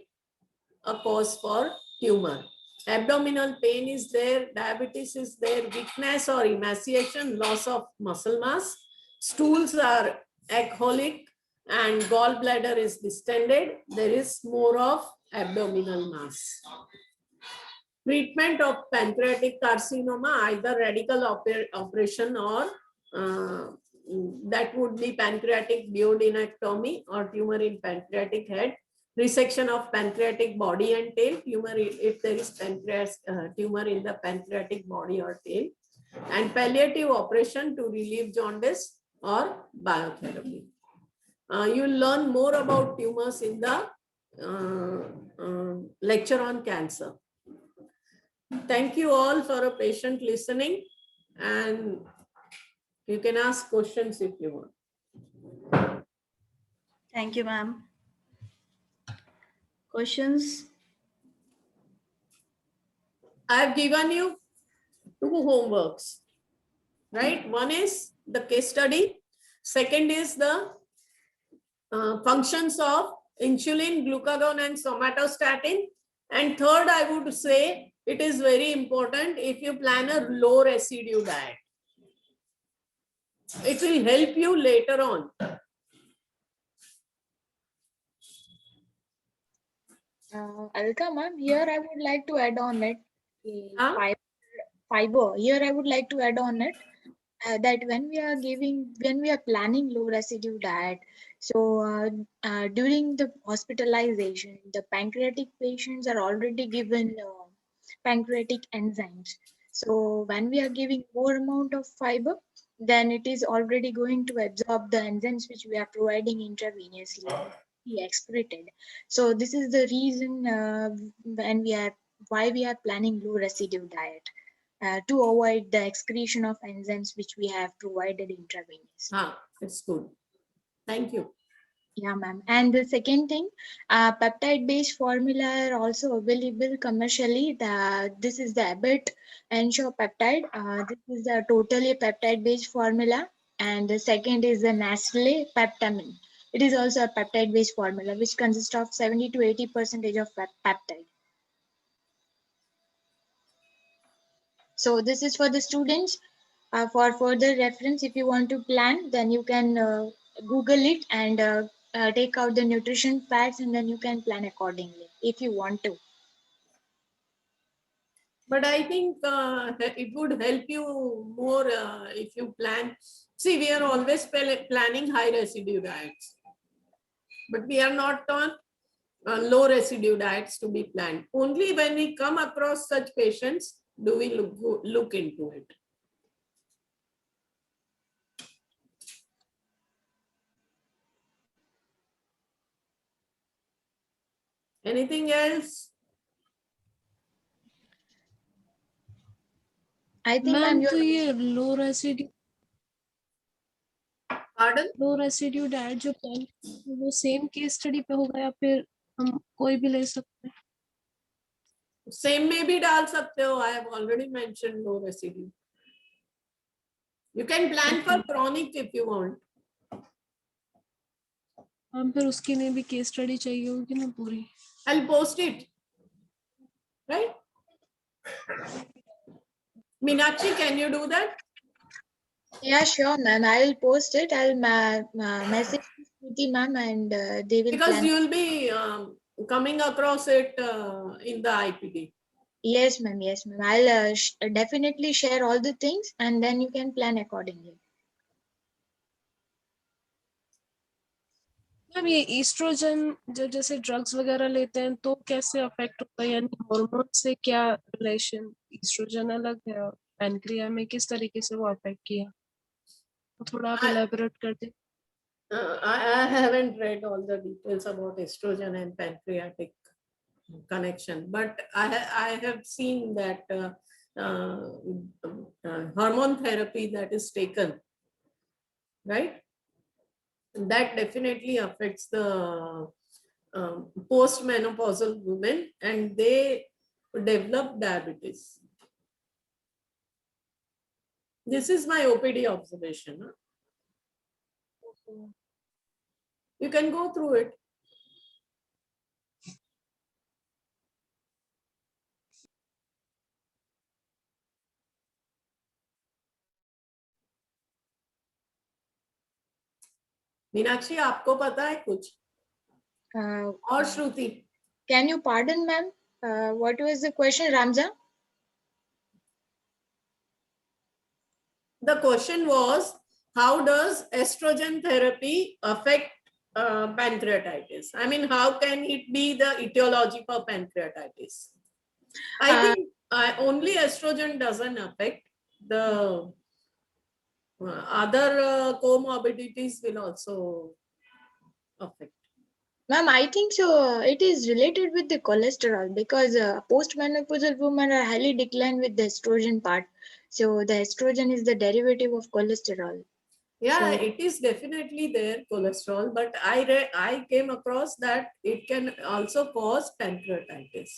a cause for tumor. Abdominal pain is there, diabetes is there, weakness or emaciation, loss of muscle mass. Stools are alcoholic and gallbladder is distended. There is more of abdominal mass. Treatment of pancreatic carcinoma, either radical operation or that would be pancreatic duodenectomy or tumor in pancreatic head. Resection of pancreatic body and tail, tumor if there is pancreas tumor in the pancreatic body or tail, and palliative operation to relieve jaundice or biotherapy. You will learn more about tumors in the lecture on cancer. Thank you all for a patient listening, and you can ask questions if you want. Thank you, ma'am. Questions? I have given you 2 homeworks, right? One is the case study. Second is the functions of insulin, glucagon, and somatostatin. And third, I would say it is very important if you plan a low residue diet. It will help you later on. Alka ma'am, here I would like to add on it. Fiber. Here I would like to add on it that when we are planning low residue diet, so during the hospitalization, the pancreatic patients are already given pancreatic enzymes. So when we are giving more amount of fiber, then it is already going to absorb the enzymes which we are providing intravenously, be excreted. So this is the reason when we are why we are planning low residue diet to avoid the excretion of enzymes which we have provided intravenously. It's good. Thank you. Yeah, ma'am. And the second thing, peptide-based formula are also available commercially. This is the Abbott Ensure peptide. This is a totally peptide-based formula. And the second is the Nestle Peptamin. It is also a peptide-based formula which consists of 70 to 80% of peptide. So this is for the students. For further reference, if you want to plan, then you can Google it and take out the nutrition facts, and then you can plan accordingly if you want to. But I think it would help you more if you plan. See, we are always planning high residue diets, but we are not on low residue diets to be planned. Only when we come across such patients do we look into it. Anything else? I think, ma'am ma'am, तो you're ये Pardon? लो residue diet जो plan वो same case study पे होगा या फिर हम कोई भी ले सकते हैं? Same में भी डाल सकते हो. I have already mentioned low residue. You can plan for chronic if you want. हम फिर उसके लिए भी केस स्टडी चाहिए होगी ना पूरी. I'll post it. Right? Meenakshi, can you do that? Yeah, sure, ma'am. I will post it. I'll message Smriti, ma'am, and they will Because plan. you will be coming across it in the IPD. Yes, ma'am. Yes, ma'am. I'll definitely share all the things, and then you can plan accordingly. Ma'am ये oestrogen जो जैसे drugs वगैरह लेते हैं तो कैसे affect होता है, यानी हार्मोन से क्या रिलेशन? ईस्ट्रोजन अलग है और पैनक्रिया में किस तरीके से वो अफेक्ट किया, तो थोड़ा आप इलैबोरेट कर दें. I haven't read all the details about estrogen and pancreatic connection, but I have seen that hormone therapy that is taken, right? That definitely affects the postmenopausal women, and they develop diabetes. This is my OPD observation. Huh? You can go through it. Meenakshi, आपको पता है कुछ? और श्रुति? Can you pardon, ma'am? What was the question, Ramja? The question was, how does estrogen therapy affect pancreatitis? I mean, how can it be the etiology for pancreatitis? I think only estrogen doesn't affect. The other comorbidities will also affect. Ma'am, I think so. It is related with the cholesterol because postmenopausal women are highly declined with the estrogen part. So the estrogen is the derivative of cholesterol. Yeah, So, it is definitely there, cholesterol, but I came across that it can also cause pancreatitis.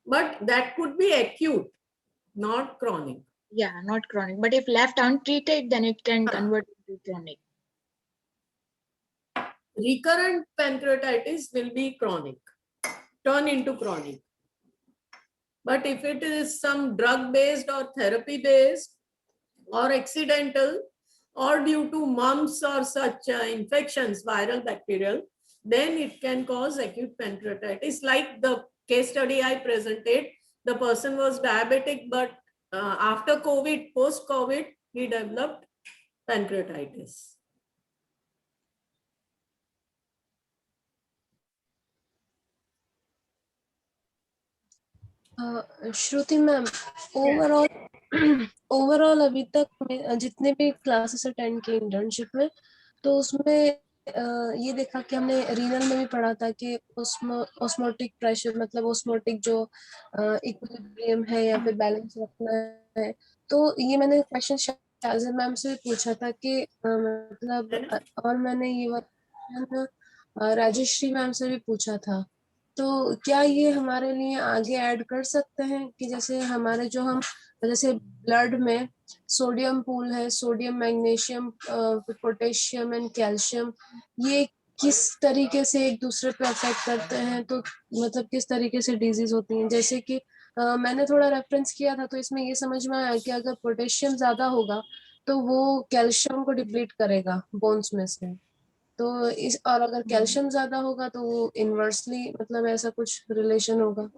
But that could be acute, not chronic. yeah, not chronic. But if left untreated, then it can convert into chronic. Recurrent pancreatitis will be chronic, turn into chronic. But if it is some drug-based or therapy-based or accidental or due to mumps or such infections, viral, bacterial, then it can cause acute pancreatitis. Like the case study I presented, the person was diabetic, but after COVID, post-COVID, he developed pancreatitis. Shruti ma'am, overall अभी तक मैं जितने भी classes attend किए internship में, तो उसमें ये देखा कि हमने रीनल में भी पढ़ा था कि ऑस्मोटिक प्रेशर, मतलब ऑस्मोटिक जो इक्विलिब्रियम है या फिर बैलेंस रखना है, तो ये मैंने क्वेश्चन शाजिर मैम से भी पूछा था कि मतलब और मैंने ये क्वेश्चन राजेश्री मैम से भी पूछा था। तो क्या ये हमारे लिए आगे ऐड कर सकते हैं कि जैसे हमारे जो हम जैसे ब्लड में सोडियम पूल है, sodium, magnesium, potassium and calcium, ये किस तरीके से एक दूसरे पे अफेक्ट करते हैं, तो मतलब किस तरीके से डिजीज होती हैं। जैसे कि मैंने थोड़ा रेफरेंस किया था, तो इसमें ये समझ में आया कि अगर पोटेशियम ज्यादा होगा तो वो कैल्शियम को डिप्लीट करेगा बोन्स में से, तो इस, और अगर कैल्शियम ज्यादा होगा तो वो इनवर्सली मतलब ऐसा कुछ रिलेशन होगा।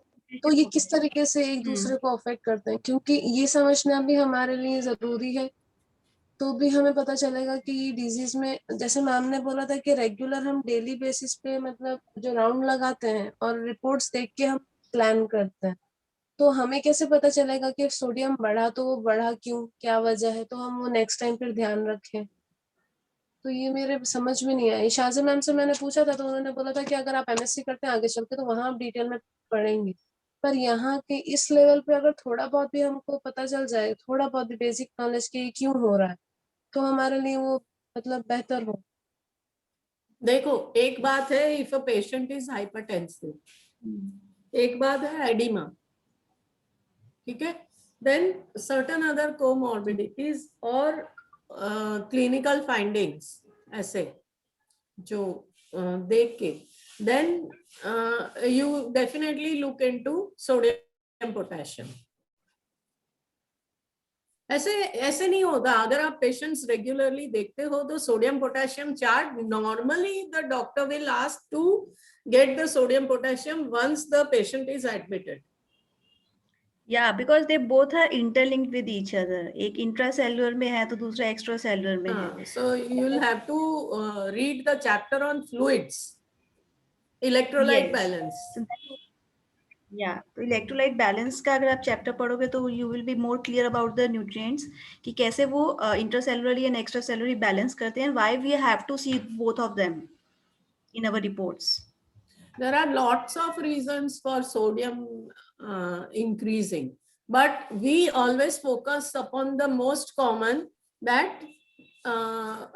तो ये किस तरीके से एक दूसरे को अफेक्ट करते हैं, क्योंकि ये समझना भी हमारे लिए जरूरी है, तो भी हमें पता चलेगा कि ये डिजीज में, जैसे मैम ने बोला था कि रेगुलर हम डेली बेसिस पे मतलब जो राउंड लगाते हैं और रिपोर्ट्स देख के हम प्लान करते हैं, तो हमें कैसे पता चलेगा कि सोडियम बढ़ा तो वो बढ़ा क्यों, क्या वजह है, तो हम वो नेक्स्ट टाइम फिर ध्यान रखें। तो ये मेरे समझ में नहीं आया। शाज़ा मैम से मैंने पूछा था, तो उन्होंने बोला था कि अगर आप एमएससी करते हैं आगे चल के तो वहाँ आप डिटेल में पढ़ेंगे, पर यहाँ के इस लेवल पे अगर थोड़ा बहुत भी हमको पता चल जाए, थोड़ा बहुत भी बेसिक नॉलेज के क्यों हो रहा है, तो हमारे लिए वो मतलब बेहतर हो। देखो, एक बात है if a patient is hypertensive, एक बात है एडिमा, ठीक है, देन सर्टन अदर कोमॉर्बिडिटीज और क्लिनिकल फाइंडिंग्स ऐसे जो देख के, then you definitely look into sodium potassium. ऐसे ऐसे नहीं होता, अगर आप पेशेंट्स रेगुलरली देखते हो तो sodium potassium chart, normally the doctor will ask to get the sodium potassium once the patient is admitted. या because they both are interlinked with each other, एक इंट्रासेल्युलर में है तो दूसरा एक्स्ट्रा सेल्युलर में है। So you will have to read the chapter on fluids, electrolyte balance. या तो इलेक्ट्रोलाइट बैलेंस का अगर आप चैप्टर पढ़ोगे तो you will be more clear about the nutrients कि कैसे वो intercellularly and extra cellularly balance करते हैं, why we have to see both of them in our reports. There are lots of reasons for sodium increasing, but we always focus upon the most common, that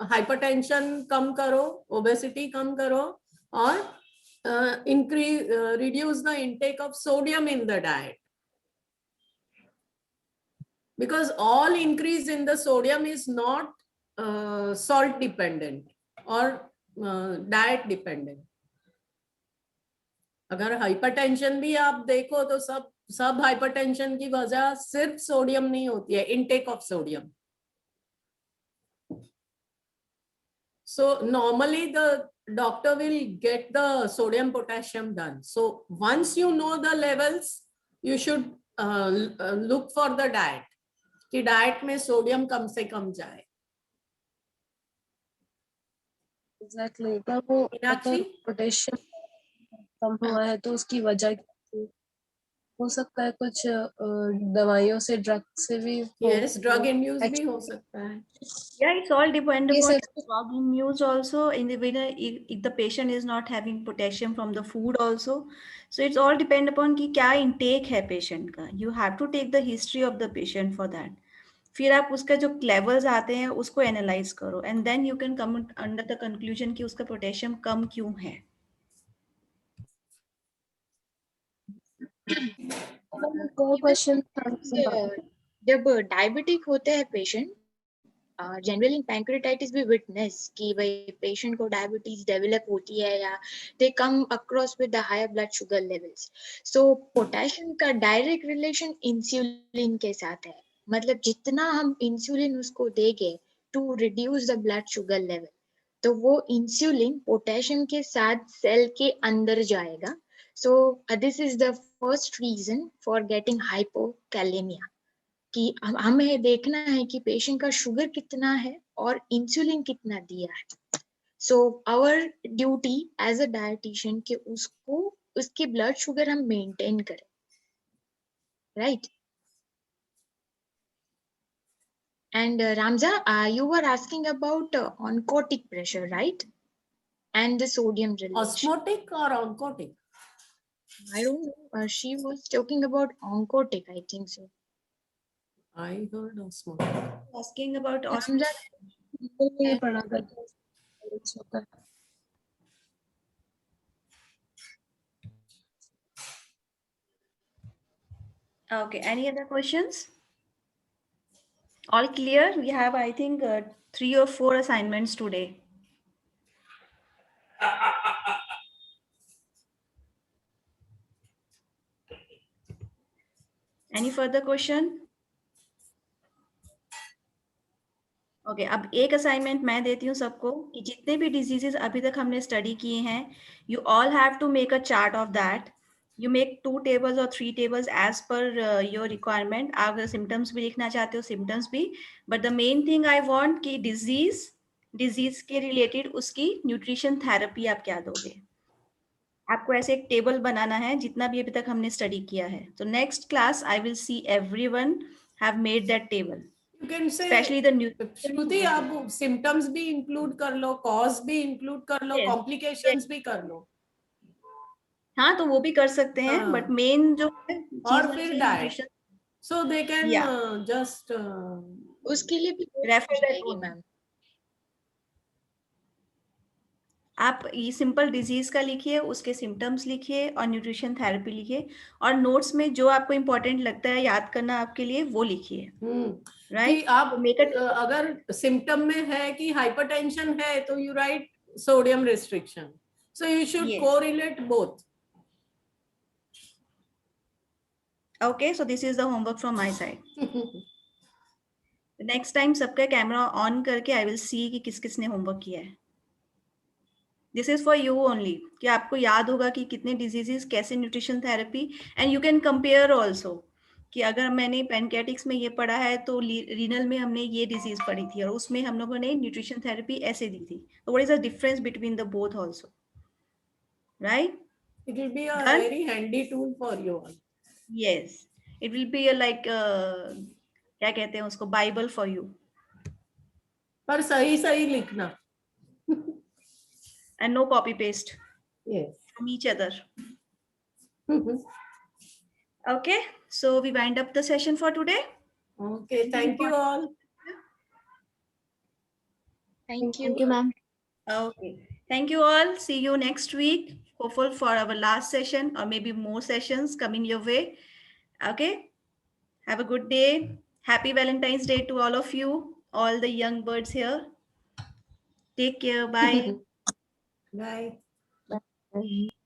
hypertension कम करो, obesity कम करो, और reduce the intake of sodium in the diet, because all increase in the sodium is not salt dependent or diet dependent. अगर hypertension भी आप देखो तो सब hypertension की वजह सिर्फ सोडियम नहीं होती है, intake of sodium. So normally the doctor will get the sodium potassium done. So once you know the levels, you should look for the diet, कि डाइट में सोडियम कम से कम जाए। एग्जैक्टली, पर वो मीनाक्षी, पोटेशियम कम हुआ है तो उसकी वजह क्या थी? हो सकता है कुछ दवाइयों से, ड्रग से भी यस, ड्रग इंड्यूस भी हो सकता है। Yeah, it's all depend ये upon सब drug use also in the winner if the patient is not having potassium from the food also. So it's all depend upon कि क्या intake है patient का. You have to take the history of the patient for that. फिर आप उसका जो levels आते हैं उसको analyze करो and then you can come under the conclusion कि उसका potassium कम क्यों है. क्वेश्चन जब डायबिटिक होते हैं पेशेंट, जनरली इन पैंक्रेटाइटिस भी विटनेस कि भाई पेशेंट को डायबिटीज डेवलप होती है या they come across with the higher blood sugar levels. So potassium का डायरेक्ट रिलेशन इंसुलिन के साथ है, मतलब जितना हम इंसुलिन उसको देंगे to reduce the blood sugar level, तो वो इंसुलिन पोटेशियम के साथ सेल के अंदर जाएगा। So this is the first reason for getting hypokalaemia, कि हमें देखना है कि पेशेंट का शुगर कितना है और इंसुलिन कितना दिया है। So our duty as a dietitian कि उसको उसकी ब्लड शुगर हम मेंटेन करें। right? And Ramza, you were asking about oncotic pressure, right? And the sodium relation. Osmotic or oncotic? I don't know. She was talking about oncotic, I think so. I heard osmotic. Asking about Ramza, नहीं पढ़ा था balance होता है. Okay, any other questions? All clear? We have, I think, 3 or 4 assignments today. Any further question? Okay अब एक assignment मैं देती हूँ सबको कि जितने भी डिजीजेस अभी तक हमने स्टडी किए हैं you all have to make a chart of that you make 2 tables और 3 tables as per your requirement आप अगर सिम्टम्स भी लिखना चाहते हो सिम्टम्स भी but the main thing I want कि डिजीज के रिलेटेड उसकी न्यूट्रिशन थेरेपी आप क्या दोगे आपको ऐसे एक टेबल बनाना है जितना भी अभी तक हमने स्टडी किया है तो next class I will see everyone have made that table You can say, specially the Shruti आप सिम्टम्स भी इंक्लूड कर लो, कॉज भी इंक्लूड कर लो, कॉम्प्लिकेशंस भी कर लो. हाँ तो वो भी कर सकते हैं हाँ. बट मेन जो है और चीज फिर है diet. Nutrition So they can Yeah. just उसके लिए भी रेफर दैट जाएगी मैम. आप ये सिंपल डिजीज का लिखिए उसके सिम्टम्स लिखिए और न्यूट्रिशन थेरेपी लिखिए और नोट्स में जो आपको इम्पोर्टेंट लगता है याद करना आपके लिए वो लिखिए कि राइट आप अगर सिम्टम में है कि हाइपरटेंशन है तो you right sodium restriction. So you should Yes. correlate both. Okay so this is the homework from my side next time सबका कैमरा ऑन करके आई विल सी कि किस किसने होमवर्क किया है this is for you only कि आपको याद होगा कि कितने डिजीजेस कैसे nutrition therapy and you can compare also कि अगर मैंने पैनक्रेटिक्स में ये पढ़ा है तो रीनल में हमने ये डिजीज पढ़ी थी और उसमें हम लोगों ने न्यूट्रिशन थेरेपी ऐसे दी थी तो what is the difference between the both also right It will be a Done? very handy tool for you all. Yes it will be like क्या कहते हैं उसको बाइबल फॉर यू पर सही सही लिखना. And no copy paste Yes. From each other okay so we wind up the session for today Okay, thank you all. Thank you. Thank you, ma'am. okay thank you all see you next week hopeful for our last session or maybe more sessions coming your way okay have a good day happy Valentine's Day to all of you all the young birds here take care bye Bye. Bye.